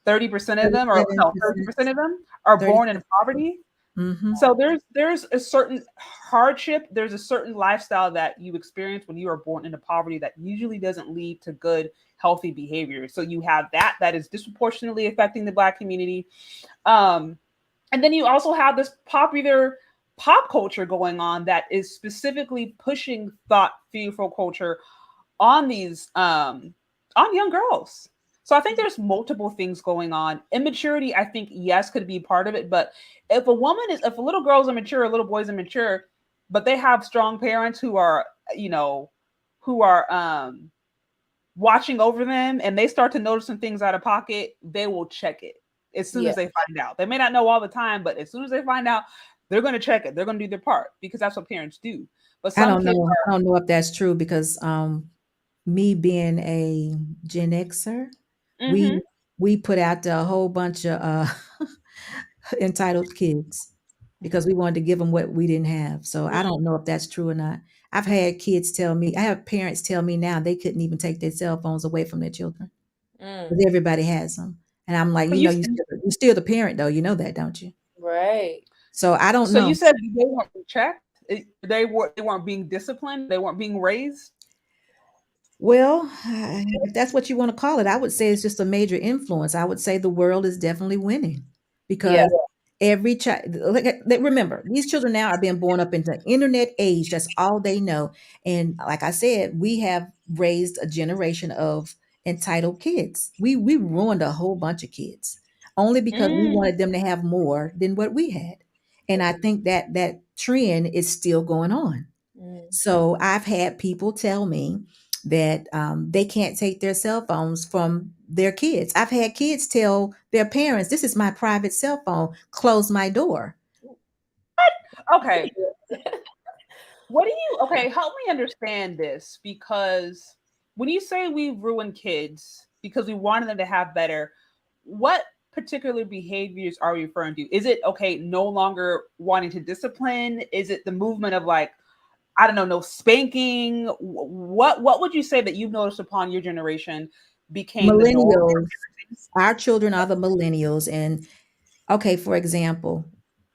30% of them, or no, 30% of them are born in poverty. Mm-hmm. So there's a certain hardship, there's a certain lifestyle that you experience when you are born into poverty that usually doesn't lead to good, healthy behavior. So you have that is disproportionately affecting the Black community. And then you also have this popular pop culture going on that is specifically pushing thought fearful culture on these on young girls. So I think there's multiple things going on. Immaturity, I think, yes, could be part of it. But if a little girl's immature, a little boy's immature, but they have strong parents who are, watching over them, and they start to notice some things out of pocket, they will check it as soon as they find out. They may not know all the time, but as soon as they find out, they're going to check it. They're going to do their part because that's what parents do. But I don't know if that's true because me being a Gen Xer, we put out a whole bunch of entitled kids because we wanted to give them what we didn't have. So I don't know if that's true or not. I have parents tell me now they couldn't even take their cell phones away from their children because everybody has them. And I'm like, you're still the parent though. You know that, don't you? Right. So I don't know. So you said they weren't checked? They weren't being disciplined? They weren't being raised? Well, if that's what you want to call it, I would say it's just a major influence. I would say the world is definitely winning because every child, remember, these children now are being born up into the internet age. That's all they know. And like I said, we have raised a generation of entitled kids. We ruined a whole bunch of kids only because we wanted them to have more than what we had. And I think that trend is still going on. So I've had people tell me that they can't take their cell phones from their kids. I've had kids tell their parents, "This is my private cell phone. Close my door." Okay. Help me understand this, because when you say we ruin kids because we wanted them to have better, what particular behaviors are you referring to? Is it no longer wanting to discipline? Is it the movement of like, I don't know, no spanking? What would you say that you've noticed upon your generation became millennials? Our children are the millennials. And for example,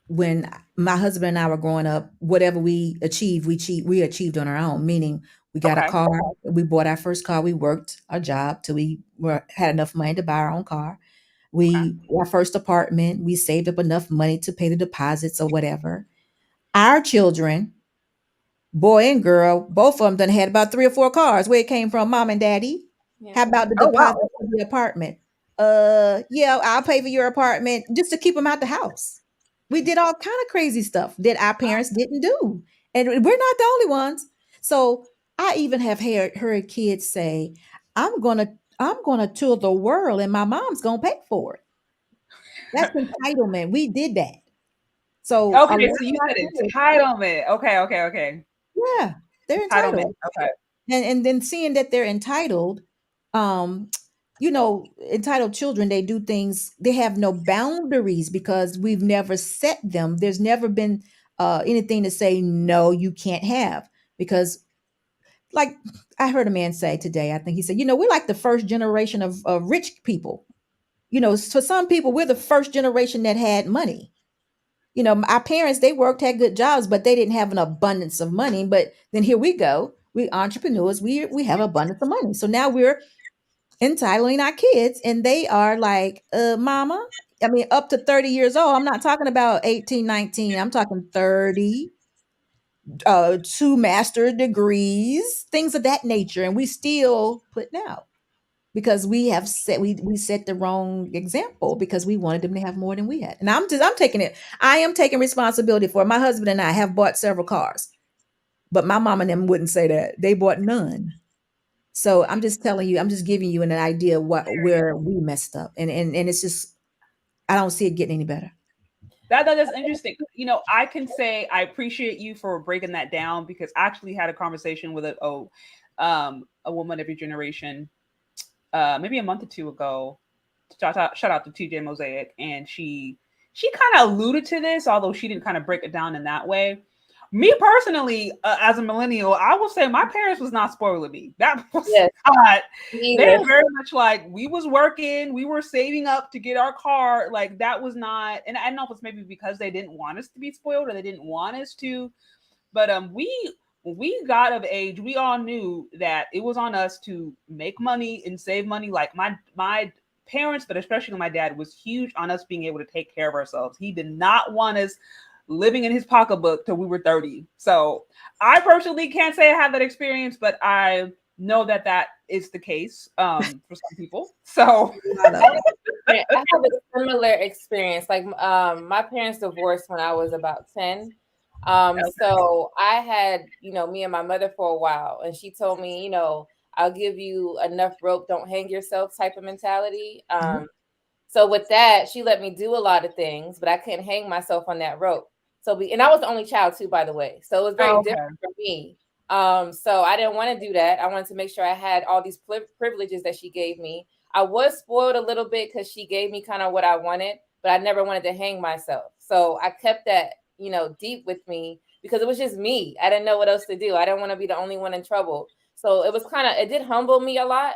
when my husband and I were growing up, whatever we achieved, we achieved on our own, meaning we got a car. We bought our first car. We worked our job till we had enough money to buy our own car. Our first apartment, we saved up enough money to pay the deposits or whatever. Our children, boy and girl, both of them done had about 3 or 4 cars. Where it came from, mom and daddy? Yeah. How about the deposit for the apartment? I'll pay for your apartment just to keep them out the house. We did all kind of crazy stuff that our parents didn't do. And we're not the only ones. So I even have heard kids say, I'm gonna tour the world and my mom's gonna pay for it. That's entitlement. We did that. So so you said entitlement. Okay. Yeah, they're entitled. Okay. And then seeing that they're entitled, entitled children, they do things, they have no boundaries because we've never set them. There's never been anything to say, no, you can't have. Because like I heard a man say today, I think he said, we're like the first generation of rich people. For some people, we're the first generation that had money. Our parents, they worked, had good jobs, but they didn't have an abundance of money. But then here we go. We entrepreneurs, we have abundance of money. So now we're entitling our kids and they are like, mama, up to 30 years old. I'm not talking about 18, 19. I'm talking 30, 2 master degrees, things of that nature. And we still putting out because we set the wrong example because we wanted them to have more than we had. And I am taking responsibility for it. My husband and I have bought several cars, but my mom and them wouldn't say that. They bought none. So I'm just telling you, I'm just giving you an idea where we messed up. And it's just, I don't see it getting any better. That is interesting. You know, I can say I appreciate you for breaking that down, because I actually had a conversation with a woman of your generation, maybe a month or two ago. Shout out to TJ Mosaic, and she kind of alluded to this, although she didn't kind of break it down in that way. Me personally, as a millennial, I will say my parents was not spoiling me. That was not. They were very much like, we was working, we were saving up to get our car. Like, that was not. And I don't know if it's maybe because they didn't want us to be spoiled, or they didn't want us to. But when we got of age, we all knew that it was on us to make money and save money. Like my parents, but especially my dad, was huge on us being able to take care of ourselves. He did not want us living in his pocketbook till we were 30. So I personally can't say I have that experience, but I know that is the case for some people. So I have a similar experience. Like my parents divorced when I was about 10. So I had, me and my mother for a while, and she told me, I'll give you enough rope, don't hang yourself type of mentality. So with that, she let me do a lot of things, but I couldn't hang myself on that rope. And I was the only child too, by the way. So it was very different for me. So I didn't want to do that. I wanted to make sure I had all these privileges that she gave me. I was spoiled a little bit because she gave me kind of what I wanted, but I never wanted to hang myself. So I kept that, deep with me, because it was just me. I didn't know what else to do. I didn't want to be the only one in trouble. So it did humble me a lot.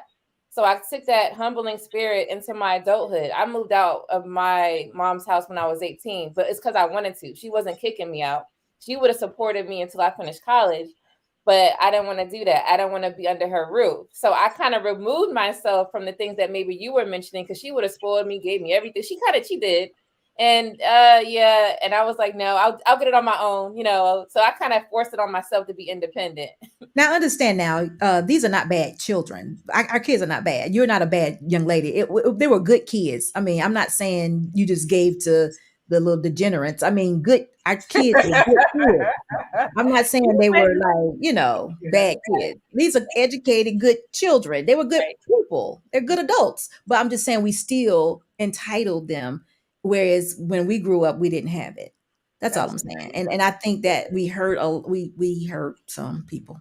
So I took that humbling spirit into my adulthood. I moved out of my mom's house when I was 18, but it's because I wanted to. She wasn't kicking me out. She would have supported me until I finished college, but I didn't want to do that. I didn't want to be under her roof. So I kind of removed myself from the things that maybe you were mentioning, because she would have spoiled me, gave me everything. She did. And and I was like, no, I'll get it on my own, So I kind of forced it on myself to be independent. Now, understand now, these are not bad children. Our kids are not bad. You're not a bad young lady. They were good kids. I mean, I'm not saying you just gave to the little degenerates. I mean, our kids were good kids. I'm not saying they were like, bad kids. These are educated, good children. They were good people. They're good adults. But I'm just saying we still entitled them. Whereas when we grew up, we didn't have it. That's all I'm saying. And I think that we hurt some people.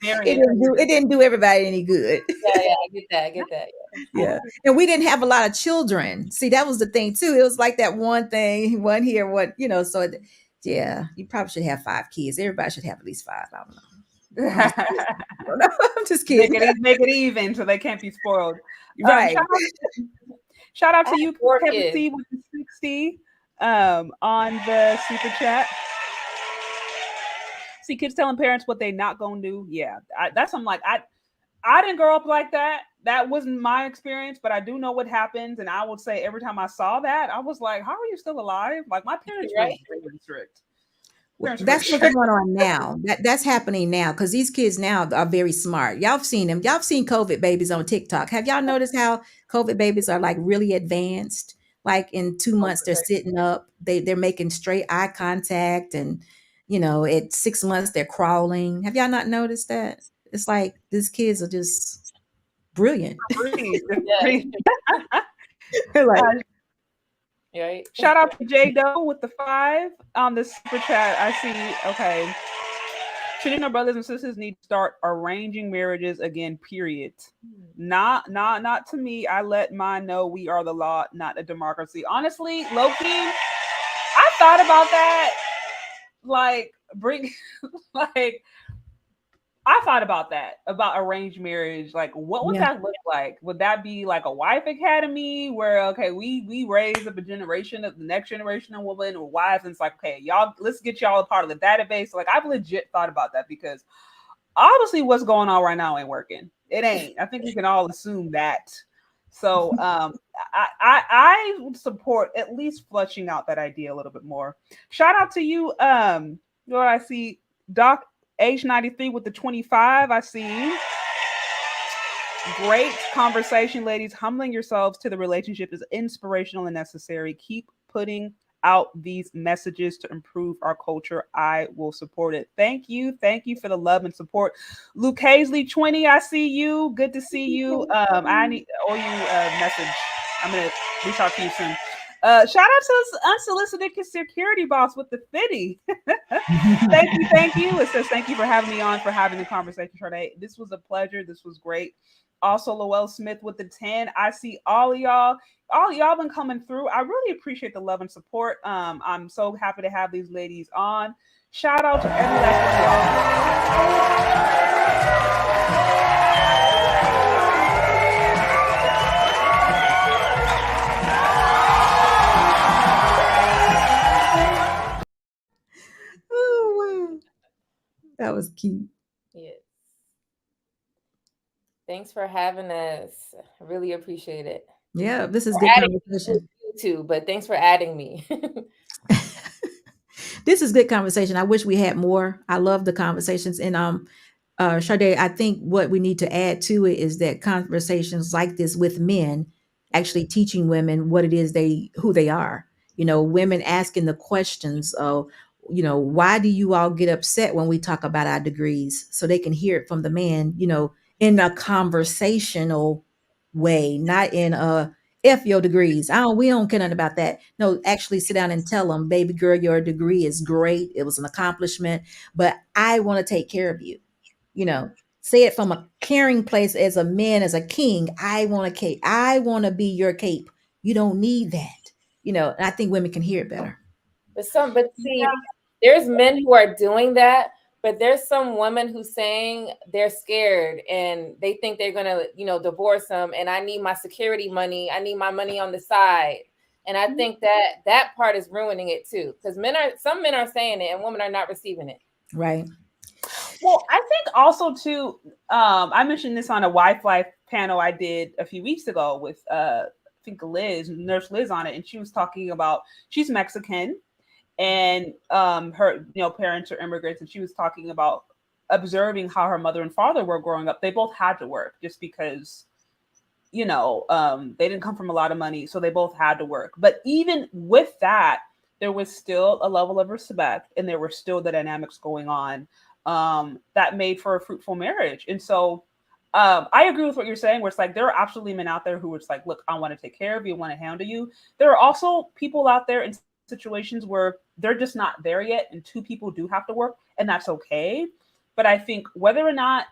It didn't do everybody any good. Yeah, I get that. Yeah. And we didn't have a lot of children. See, that was the thing too. It was like that one thing, one here, one, so yeah, you probably should have 5 kids. Everybody should have at least 5. I don't know. I'm just kidding. Make it even so they can't be spoiled. Right. Shout out to you, Kevin C, with the 60 on the super chat. See, kids telling parents what they not gonna do. Yeah, that's something like I didn't grow up like that. That wasn't my experience, but I do know what happens. And I would say every time I saw that, I was like, how are you still alive? Like, my parents were very strict. That's what's going on now. That's happening now, because these kids now are very smart. Y'all have seen them. Y'all have seen COVID babies on TikTok. Have y'all noticed how COVID babies are like really advanced? Like in 2 months, they're sitting up. They're making straight eye contact, and at 6 months they're crawling. Have y'all not noticed that? It's like these kids are just brilliant. Right. Shout out to J Doe with the 5 on the super chat. I see. Okay. Traditional brothers and sisters need to start arranging marriages again, period. Not to me. I let mine know we are the law, not a democracy. Honestly, Loki, I thought about that. I thought about that, about arranged marriage. Like, what would that look like? Would that be like a wife academy where, okay, we raise up the next generation of women or wives, and it's like, okay, y'all, let's get y'all a part of the database. Like, I've legit thought about that, because obviously what's going on right now ain't working. It ain't. I think we can all assume that. So I would support at least fleshing out that idea a little bit more. Shout out to you. I see Doc Age 93 with the 25. I see. Great conversation, ladies. Humbling yourselves to the relationship is inspirational and necessary. Keep putting out these messages to improve our culture. I will support it. Thank you for the love and support. Luke Hazley 20, I see you. Good to see you. I need you message. I'm gonna reach out to you soon. Shout out to this unsolicited security boss with the fitty. Thank you. It says thank you for having me on, for having the conversation today. This was a pleasure. This was great. Also, Lowell Smith with the 10. I see all of y'all. All y'all been coming through. I really appreciate the love and support. I'm so happy to have these ladies on. Shout out to every last one of y'all. Oh, wow. That was cute. Yes. Thanks for having us. I really appreciate it. Yeah, this is For good adding conversation. you too, but thanks for adding me. This is good conversation. I wish we had more. I love the conversations. And Sade, I think what we need to add to it is that conversations like this with men actually teaching women what it is who they are. You know, women asking the questions of, you know, why do you all get upset when we talk about our degrees? So they can hear it from the man, you know, in a conversational way, not in a F your degrees. We don't care nothing about that. No, actually sit down and tell them, baby girl, your degree is great. It was an accomplishment, but I want to take care of you. You know, say it from a caring place as a man, as a king. I want a cape. I want to be your cape. You don't need that. You know, and I think women can hear it better. But see, there's men who are doing that, but there's some women who's saying they're scared and they think they're gonna, you know, divorce him. And I need my security money. I need my money on the side. And I think that part is ruining it too, because some men are saying it and women are not receiving it. Right. Well, I think also too, I mentioned this on a Wi-Fi panel I did a few weeks ago with I think Nurse Liz on it, and she was talking about, she's Mexican and her, you know, parents are immigrants, and she was talking about observing how her mother and father were growing up. They both had to work just because, you know, they didn't come from a lot of money, so they both had to work. But even with that, there was still a level of respect, and there were still the dynamics going on that made for a fruitful marriage. And so I agree with what you're saying, where it's like there are absolutely men out there who it's like, look, I want to take care of you, I want to handle you. There are also people out there in situations where they're just not there yet, and two people do have to work, and that's okay. But I think whether or not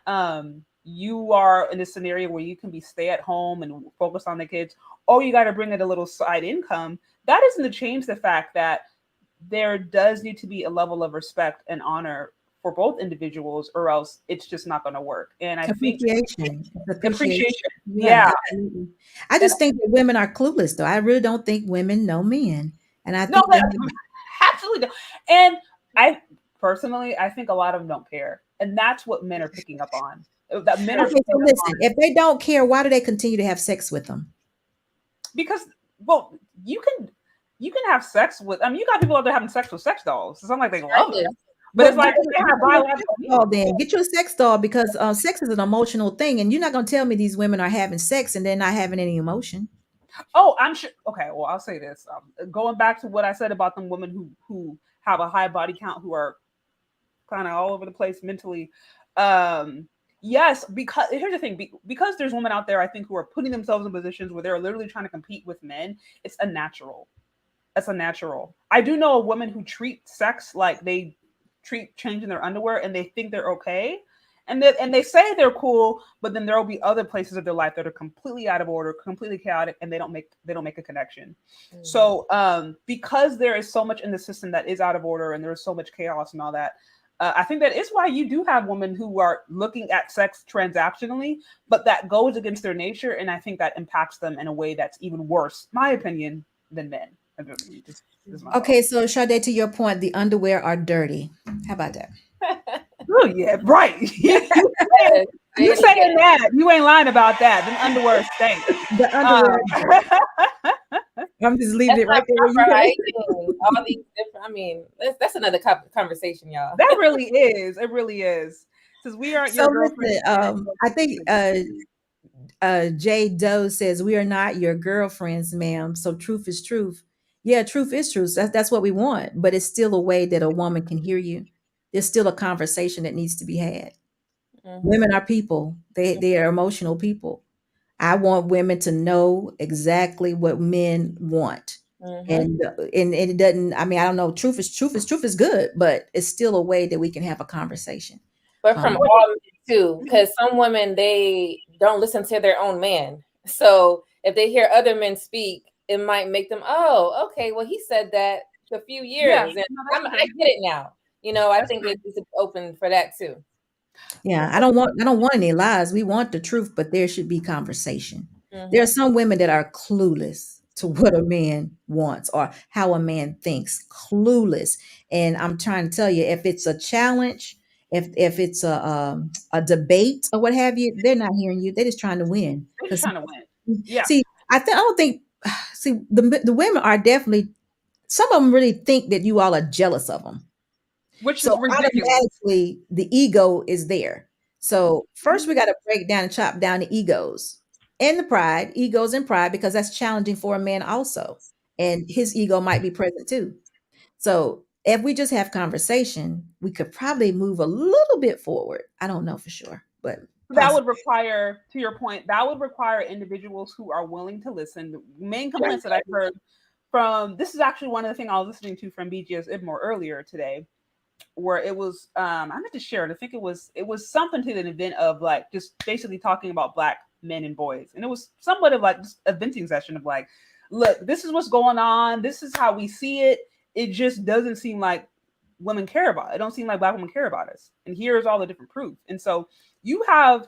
you are in a scenario where you can be stay at home and focus on the kids, or you got to bring in a little side income, that isn't to change the fact that there does need to be a level of respect and honor for both individuals, or else it's just not going to work. And I appreciation. Yeah. I just think that women are clueless, though. I really don't think women know men. And I think absolutely don't. And I personally, I think a lot of them don't care. And that's what men are picking up on. That men are listen, if they don't care, why do they continue to have sex with them? Because, well, you can have sex with, I mean, you got people out there having sex with sex dolls. It's not like they love it. But it's like, then get your sex doll, because sex is an emotional thing, and you're not going to tell me these women are having sex and they're not having any emotion. Oh, I'm sure. Okay, well, I'll say this. Going back to what I said about them women who have a high body count, who are kind of all over the place mentally. Yes, because here's the thing. Because there's women out there, I think, who are putting themselves in positions where they're literally trying to compete with men. It's unnatural. It's unnatural. I do know a woman who treats sex like they treat changing their underwear, and they think they're okay, and they say they're cool, but then there will be other places of their life that are completely out of order, completely chaotic, and they don't make a connection. Mm-hmm. So because there is so much in the system that is out of order, and there is so much chaos and all that, I think that is why you do have women who are looking at sex transactionally, but that goes against their nature, and I think that impacts them in a way that's even worse, my opinion, than men. Okay, so Sade, to your point, the underwear are dirty. How about that? Oh yeah, right. You saying that? You ain't lying about that. The underwear stink. The underwear. I'm just leaving it right there. All these different. I mean, that's another conversation, y'all. That really is. It really is. Because we aren't your girlfriend. I think Jay Doe says we are not your girlfriends, ma'am. So truth is truth. Yeah, truth is truth. That's what we want. But it's still a way that a woman can hear you. There's still a conversation that needs to be had. Mm-hmm. Women are people. They are emotional people. I want women to know exactly what men want. And it doesn't, I mean, I don't know, truth is good, but it's still a way that we can have a conversation. But from all men too, because some women, they don't listen to their own man. So if they hear other men speak, it might make them, oh, okay, well, he said that a few years, and I get it now. You know, I think it's open for that too. Yeah, I don't want any lies. We want the truth, but there should be conversation. There are some women that are clueless to what a man wants or how a man thinks. Clueless. And I'm trying to tell you, if it's a challenge, if it's a debate or what have you, they're not hearing you. They're just trying to win. They're just trying to win. Yeah. See, I don't think. See, the women are definitely. Some of them really think that you all are jealous of them. Which so is ridiculous. Automatically, the ego is there. So first, we got to break down and chop down the egos and the pride, egos and pride, because that's challenging for a man also, and his ego might be present too. So if we just have conversation, we could probably move a little bit forward. I don't know for sure, but that would require, to your point, that would require individuals who are willing to listen. The main complaints that I've heard from, this is actually one of the things I was listening to from BGS Ibmore earlier today, where it was, I meant to share it. I think it was something to the event of like, just basically talking about Black men and boys. And it was somewhat of like just a venting session of like, look, this is what's going on. This is how we see it. It just doesn't seem like women care about it. It don't seem like Black women care about us. And here's all the different proof. And so you have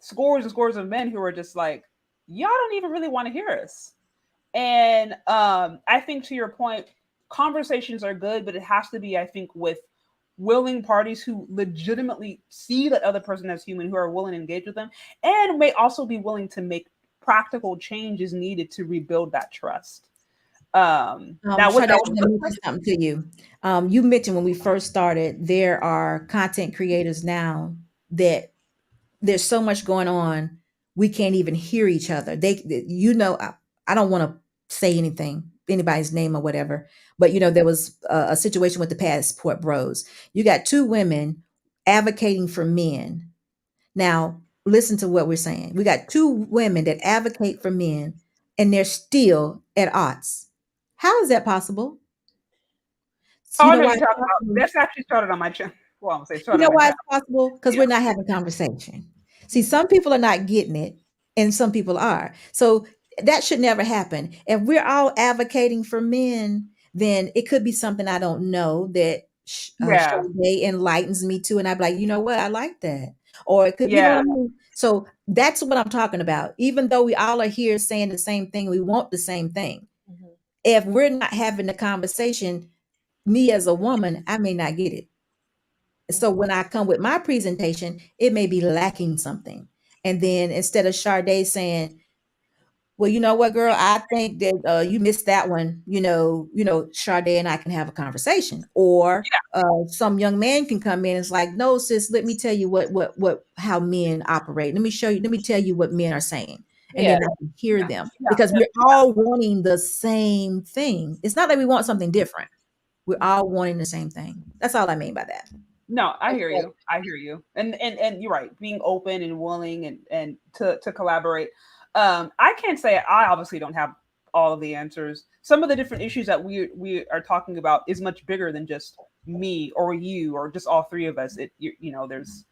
scores and scores of men who are just like, y'all don't even really want to hear us. And I think, to your point, conversations are good, but it has to be, I think, with willing parties who legitimately see that other person as human, who are willing to engage with them, and may also be willing to make practical changes needed to rebuild that trust. Now, something to you. You mentioned when we first started, there are content creators now that there's so much going on, we can't even hear each other. I don't want to say anybody's name or whatever, but there was a situation with the Passport Bros. You got two women advocating for men. Now, listen to what we're saying. We got two women that advocate for men, and they're still at odds. How is that possible? That's actually started on my channel. Well, I'm saying, you know why it's possible? Because we're not having conversation. See, some people are not getting it, and some people are. So that should never happen. If we're all advocating for men, then it could be something I don't know that Sade enlightens me to, and I'd be like, you know what, I like that. Or it could, you know what I mean? So that's what I'm talking about. Even though we all are here saying the same thing, we want the same thing. If we're not having the conversation, me as a woman, I may not get it. So when I come with my presentation, it may be lacking something. And then instead of Sade saying, well, you know what, girl, I think that you missed that one. Sade and I can have a conversation. Or some young man can come in and it's like, no, sis, let me tell you how men operate. Let me tell you what men are saying. And then I can hear them. Because we're all wanting the same thing. It's not that we want something different. We're all wanting the same thing. That's all I mean by that. No, I hear you. And you're right. Being open and willing and to collaborate. I can't say I obviously don't have all of the answers. Some of the different issues that we are talking about is much bigger than just me or you or just all three of us. There's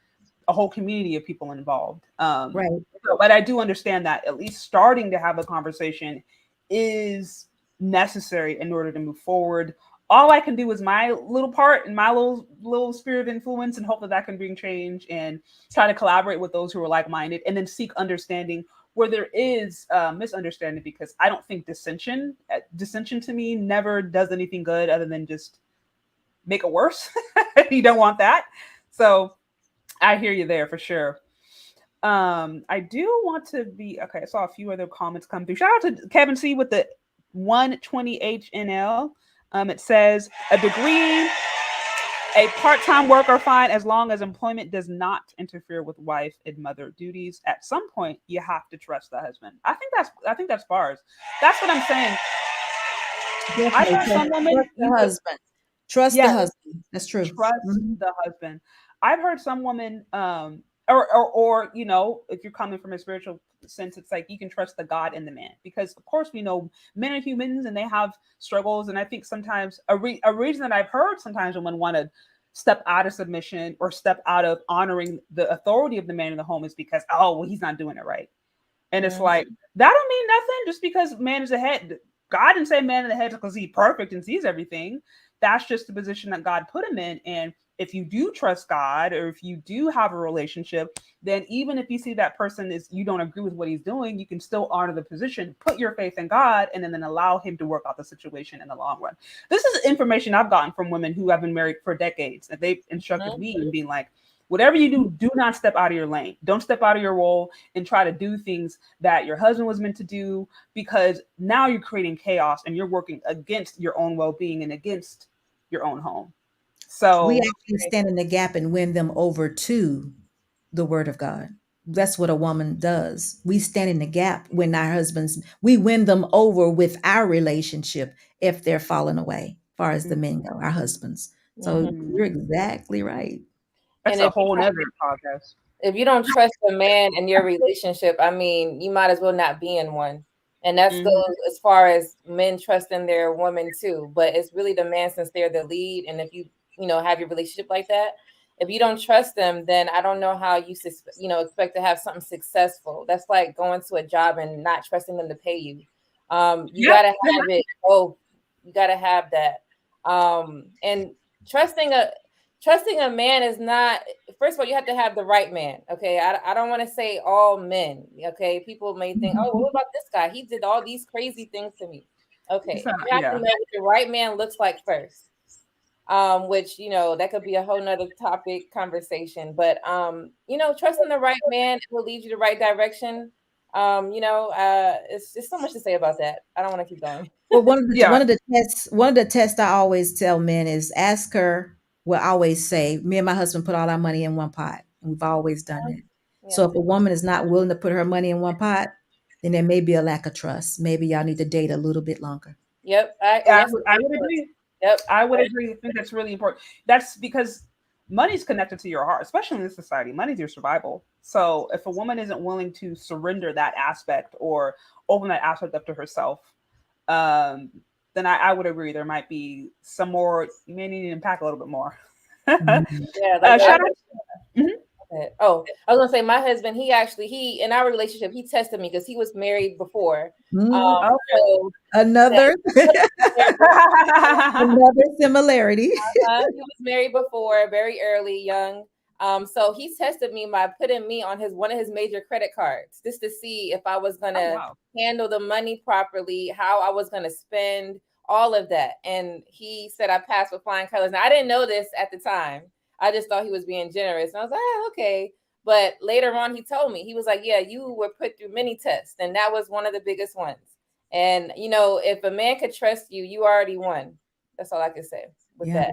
a whole community of people involved. Right. But I do understand that at least starting to have a conversation is necessary in order to move forward. All I can do is my little part and my little sphere of influence, and hope that can bring change and try to collaborate with those who are like-minded, and then seek understanding where there is misunderstanding, because I don't think dissension to me never does anything good other than just make it worse. You don't want that. So I hear you there for sure. I do want to be, okay, I saw a few other comments come through. Shout out to Kevin C with the 120HNL. It says, a degree, a part-time work are fine as long as employment does not interfere with wife and mother duties. At some point, you have to trust the husband. I think that's bars. That's what I'm saying. I heard some women trust the husband. Trust the husband. That's true. Trust the husband. I've heard some women. or you know, if you're coming from a spiritual sense, it's like you can trust the God in the man, because of course we know men are humans and they have struggles. And I think sometimes a reason that I've heard sometimes when women want to step out of submission or step out of honoring the authority of the man in the home is because, oh, well, he's not doing it right. And it's like, that don't mean nothing just because man is the head. God didn't say man in the head because he's perfect and sees everything. That's just the position that God put him in. And if you do trust God, or if you do have a relationship, then even if you see that person is, you don't agree with what he's doing, you can still honor the position, put your faith in God, and then allow him to work out the situation in the long run. This is information I've gotten from women who have been married for decades, and they've instructed me in being like, whatever you do, do not step out of your lane. Don't step out of your role and try to do things that your husband was meant to do, because now you're creating chaos and you're working against your own well-being and against your own home. So we actually stand in the gap and win them over to the word of God. That's what a woman does. We stand in the gap when our husbands, we win them over with our relationship if they're falling away, as far as the men go, our husbands. So you're exactly right. That's a whole nother podcast. If you don't trust a man in your relationship, I mean, you might as well not be in one. And that's goes as far as men trusting their woman too. But it's really the man, since they're the lead. And if you have your relationship like that, if you don't trust them, then I don't know how you expect to have something successful. That's like going to a job and not trusting them to pay you. You gotta have it. Oh, you gotta have that. And trusting a man is not, first of all, you have to have the right man. Okay. I don't want to say all men. Okay. People may think, oh, what about this guy? He did all these crazy things to me. Okay. You have to know what the right man looks like first. Which, that could be a whole nother topic conversation, but, trusting the right man will lead you the right direction. It's just so much to say about that. I don't want to keep going. Well, one of the tests I always tell men is ask her. Well, I always say, me and my husband put all our money in one pot, and we've always done it. Yeah. So if a woman is not willing to put her money in one pot, then there may be a lack of trust. Maybe y'all need to date a little bit longer. Yep, I would agree. Yep, I would agree. I think that's really important. That's because money's connected to your heart, especially in this society. Money's your survival. So if a woman isn't willing to surrender that aspect or open that aspect up to herself, then I would agree. There might be some more. You may need to unpack a little bit more. Shout out. Oh, I was gonna say, my husband, he in our relationship, he tested me because he was married before. So another similarity. He was married before, very early, young. So he tested me by putting me on one of his major credit cards, just to see if I was gonna handle the money properly, how I was gonna spend, all of that. And he said I passed with flying colors. Now, I didn't know this at the time. I just thought he was being generous. And I was like, okay. But later on, he told me, he was like, yeah, you were put through many tests. And that was one of the biggest ones. And, if a man could trust you, you already won. That's all I can say with that.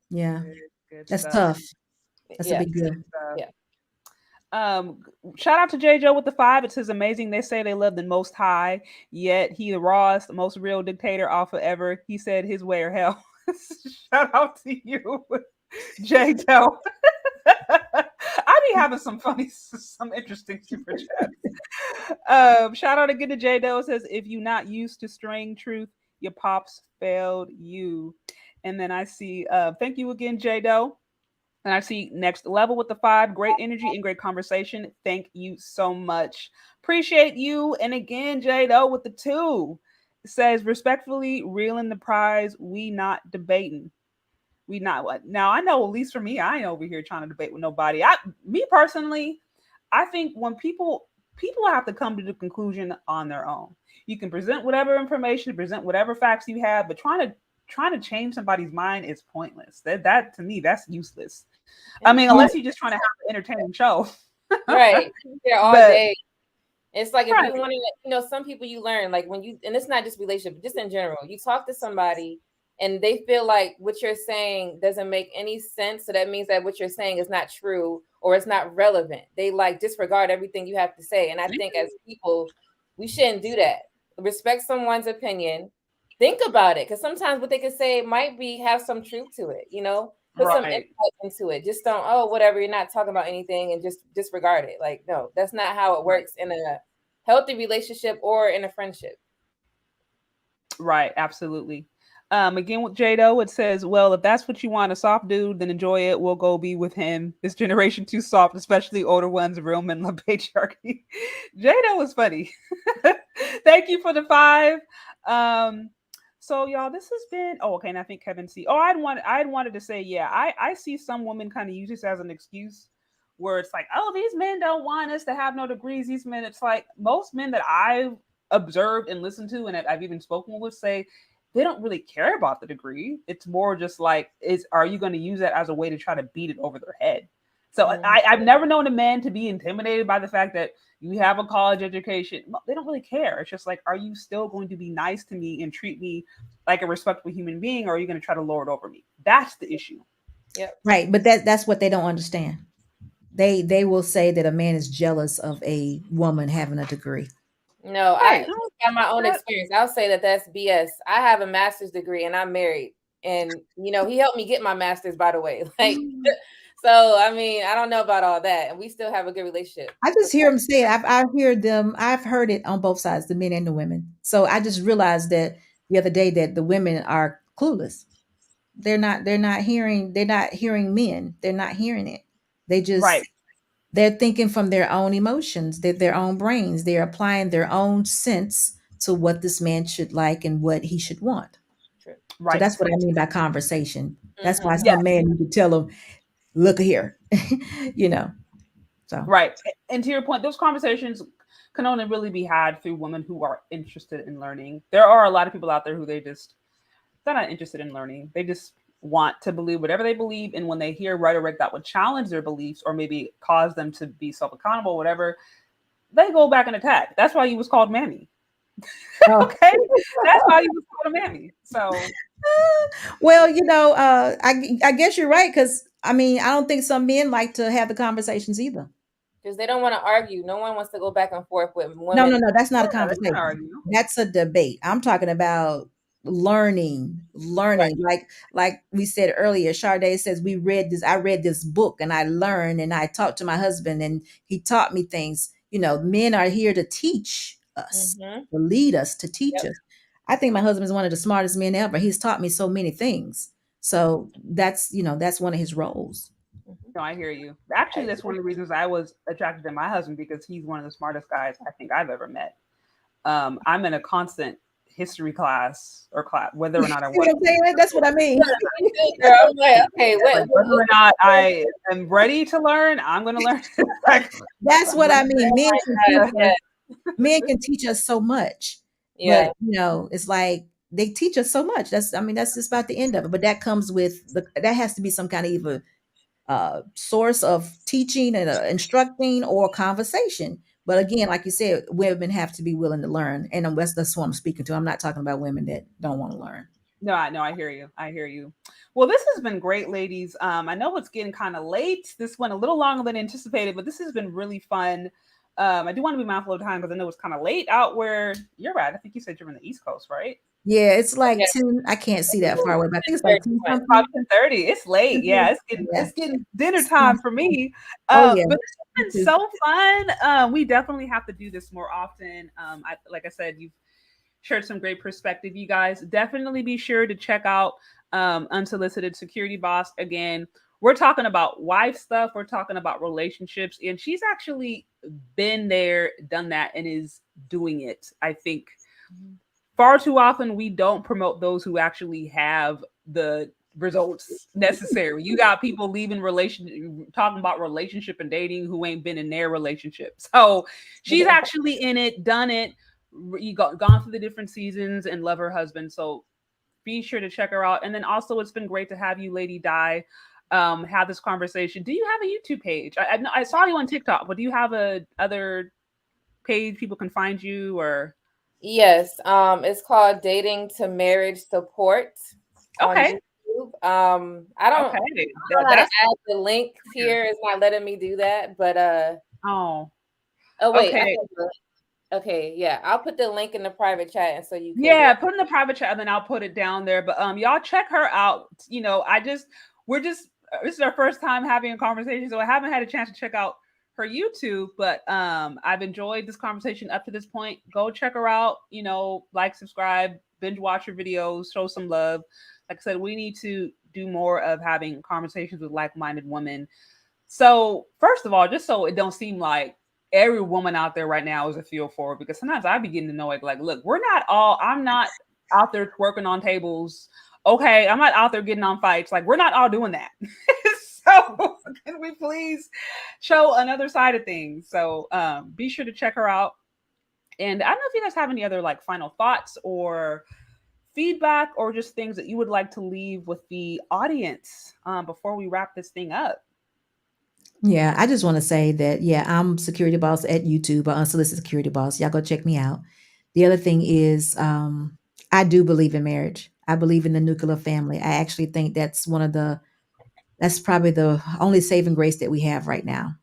Yeah. Good That's stuff. Tough. That's a big deal. Yeah. Shout out to J. Joe with the 5. It says amazing. They say they love the Most High, yet he the rawest, most real dictator alpha ever. He said his way or hell. Shout out to you, J. Joe. I be having some interesting super chats. Shout out again to J. Doe. Says if you're not used to straying truth, your pops failed you. And then I see, thank you again, J. Doe. And I see next level with the 5. Great energy and great conversation. Thank you so much. Appreciate you. And again, J. Doe with the 2. It says respectfully, reeling the prize. We not debating. We not what? Now I know, at least for me, I ain't over here trying to debate with nobody. Me personally, I think when people have to come to the conclusion on their own. You can present whatever information, present whatever facts you have, but trying to change somebody's mind is pointless. That to me, that's useless. I mean, unless you're just trying to have an entertaining show. Right. There all day. It's like if you want to, some people you learn, like when you, and it's not just relationship, just in general, you talk to somebody and they feel like what you're saying doesn't make any sense. So that means that what you're saying is not true or it's not relevant. They like disregard everything you have to say. And I think as people, we shouldn't do that. Respect someone's opinion. Think about it. Because sometimes what they can say might have some truth to it, Put some insight into it. Just don't, oh, whatever, you're not talking about anything and just disregard it. Like, no, that's not how it works in a healthy relationship or in a friendship. Right, absolutely. Again with Jado, it says, well, if that's what you want, a soft dude, then enjoy it. We'll go be with him. This generation too soft, especially older ones. Real men love patriarchy. Jado was funny. Thank you for the 5. So y'all, this has been and I think Kevin C. Oh, I'd wanted to say, yeah, I see some women kind of use this as an excuse where it's like, oh, these men don't want us to have no degrees. These men, it's like most men that I've observed and listened to and I've even spoken with say they don't really care about the degree. It's more just like, are you going to use that as a way to try to beat it over their head? So I've never known a man to be intimidated by the fact that you have a college education. They don't really care. It's just like, are you still going to be nice to me and treat me like a respectable human being, or are you going to try to lord over me? That's the issue. Yeah. Right. But that's what they don't understand. They will say that a man is jealous of a woman having a degree. No, I got my own experience. I'll say that that's BS. I have a master's degree and I'm married. And, he helped me get my master's, by the way. Like, so, I mean, I don't know about all that. And we still have a good relationship. I just hear them say it. I've heard it on both sides, the men and the women. So I just realized that the other day that the women are clueless. They're not hearing men. They're not hearing it. They just, they're thinking from their own emotions, their own brains. They're applying their own sense to what this man should like and what he should want. True. Right. So that's what I mean by conversation. That's why some man need to tell them, look here, So right. And to your point, those conversations can only really be had through women who are interested in learning. There are a lot of people out there who they're not interested in learning. They just want to believe whatever they believe. And when they hear rhetoric that would challenge their beliefs or maybe cause them to be self-accountable, whatever, they go back and attack. That's why he was called Mammy. Okay. That's why he was called a Mammy. So, well, I guess you're right. Cause I mean, I don't think some men like to have the conversations either. Because they don't want to argue. No one wants to go back and forth with women. No, that's not a conversation. That's a debate. I'm talking about learning. Right. Like we said earlier, Sade says I read this book and I learned and I talked to my husband and he taught me things. Men are here to teach us, to lead us, to teach us. I think my husband is one of the smartest men ever. He's taught me so many things. So that's one of his roles. No, I hear you. Actually, that's one of the reasons I was attracted to my husband, because he's one of the smartest guys I think I've ever met. I'm in a constant history class, whether or not I want to. That's what I mean. I'm like, okay, whether or not I am ready to learn, I'm going to learn. That's what I mean. Men can teach us so much. Yeah. But, it's like they teach us so much. That's just about the end of it. But that comes with that has to be some kind of either source of teaching and instructing or conversation. But again, like you said, women have to be willing to learn. And that's what I'm speaking to. I'm not talking about women that don't want to learn. No, I hear you. Well, this has been great, ladies. I know it's getting kind of late. This went a little longer than anticipated, but this has been really fun. I do want to be mindful of time because I know it's kind of late out where you're at. I think you said you're in the East Coast, right? Yeah, it's like 10. I can't see that far away, but I think it's like 10:30. It's late. Yeah, it's getting dinner time for me. But it's been so fun. We definitely have to do this more often. Like I said, you've shared some great perspective. You guys definitely be sure to check out Unsolicited Security Boss. Again, we're talking about wife stuff. We're talking about relationships, and she's actually been there, done that, and is doing it. I think. Far too often, we don't promote those who actually have the results necessary. You got people talking about relationship and dating who ain't been in their relationship. So she's actually in it, done it, gone through the different seasons and love her husband. So be sure to check her out. And then also, it's been great to have you, Lady Di, have this conversation. Do you have a YouTube page? I saw you on TikTok, but do you have a other page people can find you or? Yes, it's called Dating to Marriage Support. Okay. On YouTube. I don't know how to add the link here. It's not letting me do that, but oh wait. Okay. Okay, yeah, I'll put the link in the private chat, and so you can put in the private chat, and then I'll put it down there. But y'all check her out. this is our first time having a conversation, so I haven't had a chance to check out her YouTube, but I've enjoyed this conversation up to this point. Go check her out, like, subscribe, binge watch her videos, show some love. Like I said, we need to do more of having conversations with like-minded women. So first of all, just so it don't seem like every woman out there right now is a feel for, because sometimes I begin to know it, like, look, I'm not out there twerking on tables. Okay, I'm not out there getting on fights. Like, we're not all doing that. So can we please show another side of things? So be sure to check her out. And I don't know if you guys have any other like final thoughts or feedback or just things that you would like to leave with the audience before we wrap this thing up. Yeah, I just want to say that, I'm Security Boss at YouTube, Unsolicited Security Boss. Y'all go check me out. The other thing is, I do believe in marriage. I believe in the nuclear family. I actually think that's probably the only saving grace that we have right now.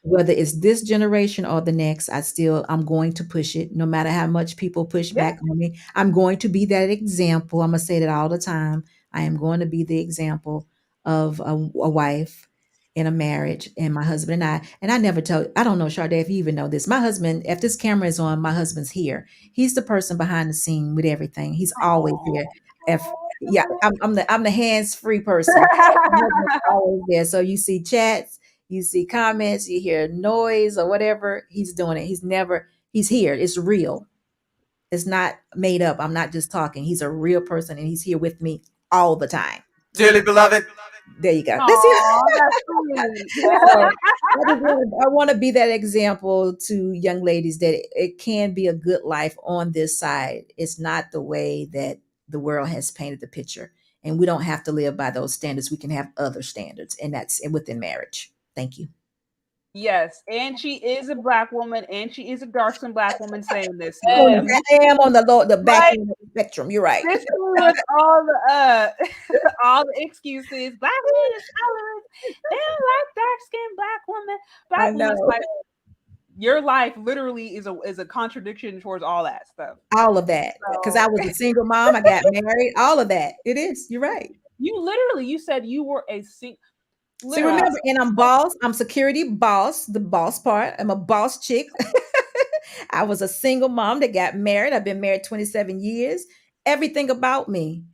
Whether it's this generation or the next, I'm going to push it. No matter how much people push back on me, I'm going to be that example. I'm going to say that all the time. I am going to be the example of a wife in a marriage, and my husband and I never I don't know, Sade, if you even know this. My husband, if this camera is on, my husband's here. He's the person behind the scene with everything. He's always here. I'm the hands-free person. Always there. So you see chats, you see comments, you hear noise or whatever, he's doing it. He's here. It's real. It's not made up. I'm not just talking. He's a real person, and he's here with me all the time. Dearly beloved. There you go. Aww, I want to be that example to young ladies that it can be a good life on this side. It's not the way that the world has painted the picture, and we don't have to live by those standards. We can have other standards, and that's within marriage. Thank you. Yes, and she is a Black woman, and she is a dark-skinned Black woman saying this. I am on the back end of the spectrum. You're right. This was all the excuses. Black women is tolerant. They don't like dark-skinned Black women. Black women's like, your life literally is a contradiction towards all that stuff. All of that, because I was a single mom. I got married. All of that. It is. You're right. You said you were a single. So remember, and I'm boss. I'm security boss, the boss part. I'm a boss chick. I was a single mom that got married. I've been married 27 years. Everything about me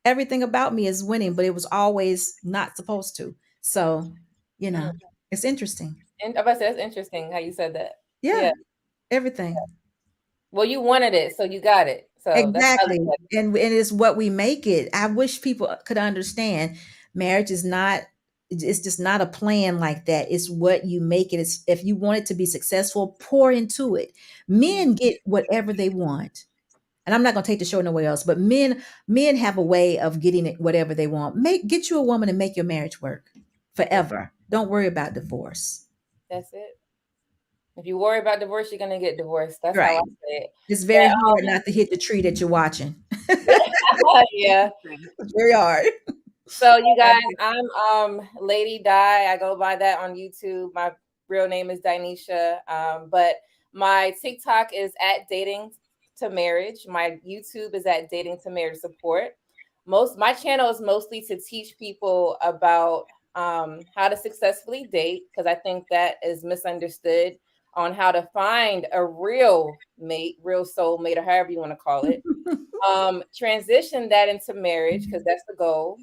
is winning, but it was always not supposed to. So, it's interesting. And I said that's interesting how you said that. Yeah. Everything. Well, you wanted it, so you got it. So exactly, and it's what we make it. I wish people could understand. Marriage is not. It's just not a plan like that. It's what you make it. It's, if you want it to be successful, pour into it. Men get whatever they want. And I'm not going to take the show nowhere else, but men have a way of getting it whatever they want. Get you a woman and make your marriage work forever. Don't worry about divorce. That's it. If you worry about divorce, you're going to get divorced. That's right. how I say it. It's very hard not to hit the tree that you're watching. Yeah. It's very hard. So you guys, I'm Lady Di. I go by that on YouTube. My real name is Dinesha. But my TikTok is at Dating to Marriage. My YouTube is at Dating to Marriage Support. My channel is mostly to teach people about how to successfully date, because I think that is misunderstood, on how to find a real mate, real soulmate, or however you want to call it. Transition that into marriage, because that's the goal.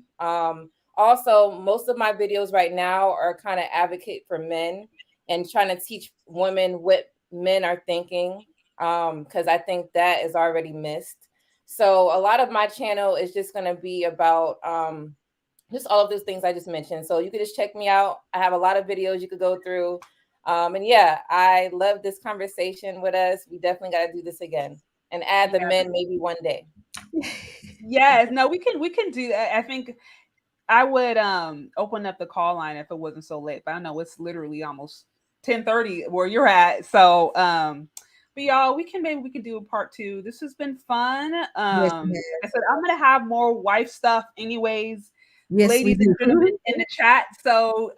Also, most of my videos right now are kind of advocate for men and trying to teach women what men are thinking, because I think that is already missed. So a lot of my channel is just going to be about just all of those things I just mentioned. So you could just check me out. I have a lot of videos you could go through. And yeah, I love this conversation with us. We definitely got to do this again and add the men maybe one day. Yes, no, we can do that. I think I would open up the call line if it wasn't so late, but I know it's literally almost 10:30 where you're at. So but y'all, we can do a part 2. This has been fun. Yes, I said I'm gonna have more wife stuff anyways. Yes, ladies and gentlemen in the chat. So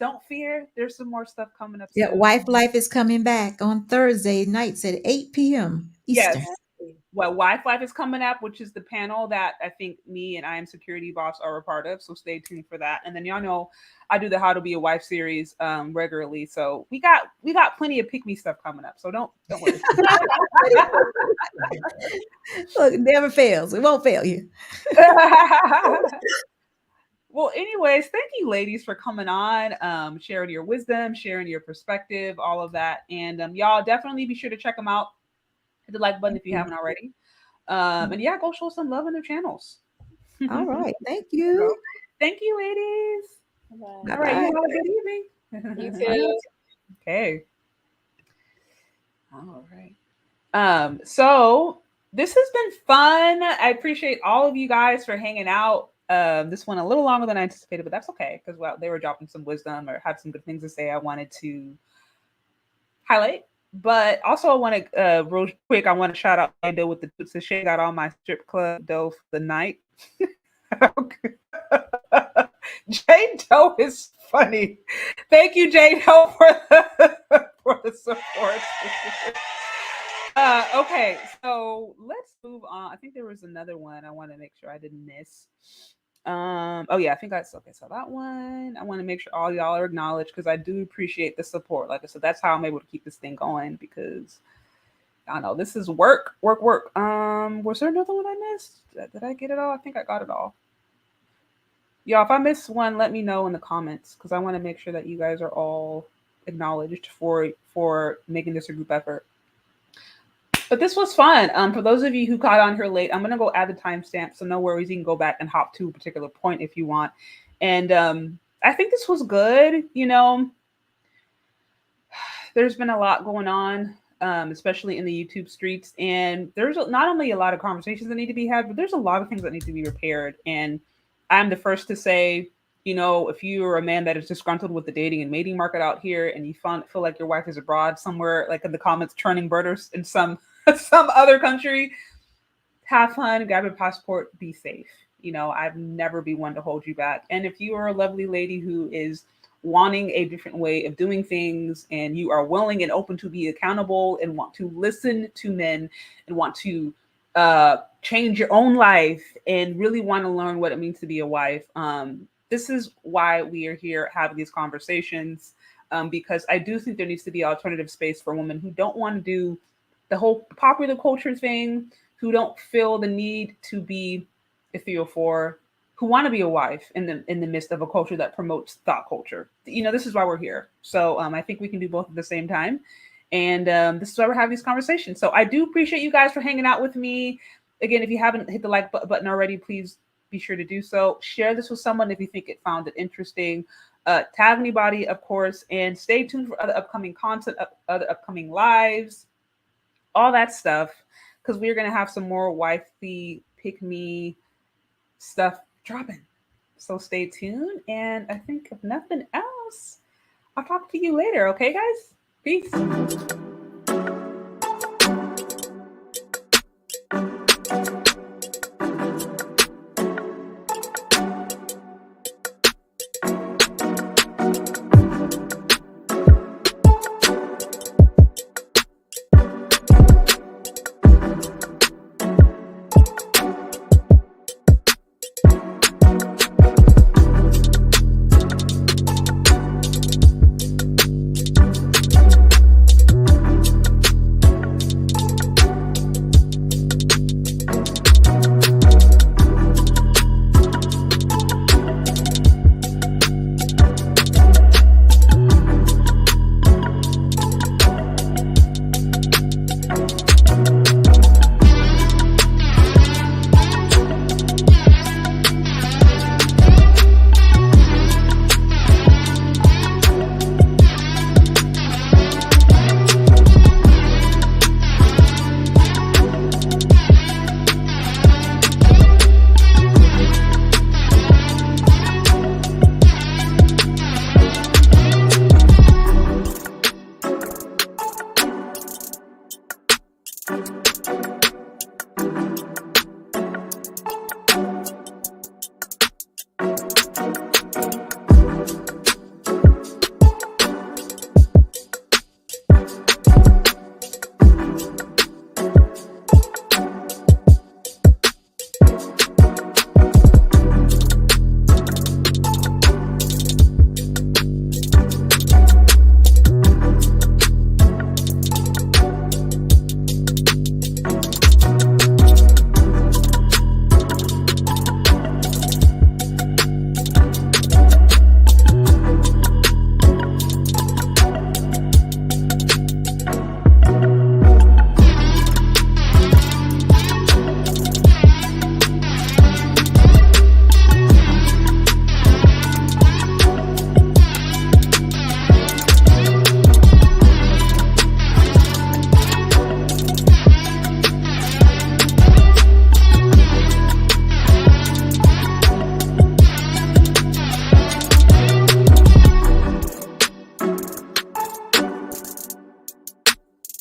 don't fear, there's some more stuff coming up. Yeah, soon. Wife Life is coming back on Thursday nights at 8 p.m. Eastern. Yes. what Wife Life is coming up, which is the panel that I think me and I Am Security Boss are a part of. So stay tuned for that. And then y'all know I do the How to Be a Wife series regularly. So we got plenty of pick me stuff coming up. So don't worry. Look, it never fails. It won't fail you. Well, anyways, thank you, ladies, for coming on, sharing your wisdom, sharing your perspective, all of that. And y'all definitely be sure to check them out. Hit the like button if you haven't already. And yeah, go show some love on their channels. All right. Thank you. Thank you, ladies. Bye. All right. You have a good evening. You too. Okay. All right. So this has been fun. I appreciate all of you guys for hanging out. This went a little longer than I anticipated, but that's okay because they were dropping some wisdom or had some good things to say I wanted to highlight. But also I want to real quick, I want to shout out Jado with the Toots and Shea. Got all my strip club dough for the night. Jado is funny. Thank you, Jado, for the support. Okay, so let's move on. I think there was another one I want to make sure I didn't miss. Oh yeah, I think that's okay. So that one, I want to make sure all y'all are acknowledged because I do appreciate the support. Like I said, that's how I'm able to keep this thing going because I know this is work. Was there another one I missed? Did I get it all? I think I got it all. Y'all, if I miss one, let me know in the comments because I want to make sure that you guys are all acknowledged for making this a group effort. But this was fun. For those of you who got on here late, I'm going to go add the timestamp. So no worries. You can go back and hop to a particular point if you want. And I think this was good. You know, there's been a lot going on, especially in the YouTube streets. And there's not only a lot of conversations that need to be had, but there's a lot of things that need to be repaired. And I'm the first to say, you know, if you are a man that is disgruntled with the dating and mating market out here and you feel like your wife is abroad somewhere, like in the comments, churning birders in some other country, have fun, grab a passport, be safe. You know, I'd never be one to hold you back. And if you are a lovely lady who is wanting a different way of doing things and you are willing and open to be accountable and want to listen to men and want to change your own life and really want to learn what it means to be a wife, this is why we are here having these conversations, because I do think there needs to be alternative space for women who don't want to do the whole popular culture thing, who don't feel the need to be a 304, who want to be a wife in the midst of a culture that promotes thought culture. You know, this is why we're here. So I think we can do both at the same time. And this is why we're having these conversations. So I do appreciate you guys for hanging out with me. Again, if you haven't hit the like button already, please be sure to do so. Share this with someone if you think it found it interesting. Tag anybody, of course, and stay tuned for other upcoming content, other upcoming lives, all that stuff, because we're going to have some more wifey pick me stuff dropping. So stay tuned. And I think if nothing else, I'll talk to you later. Okay, guys? Peace.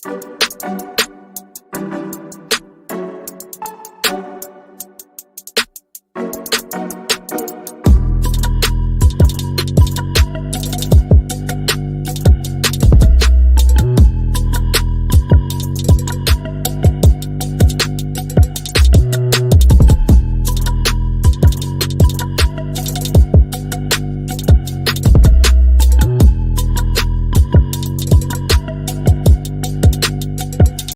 Bye.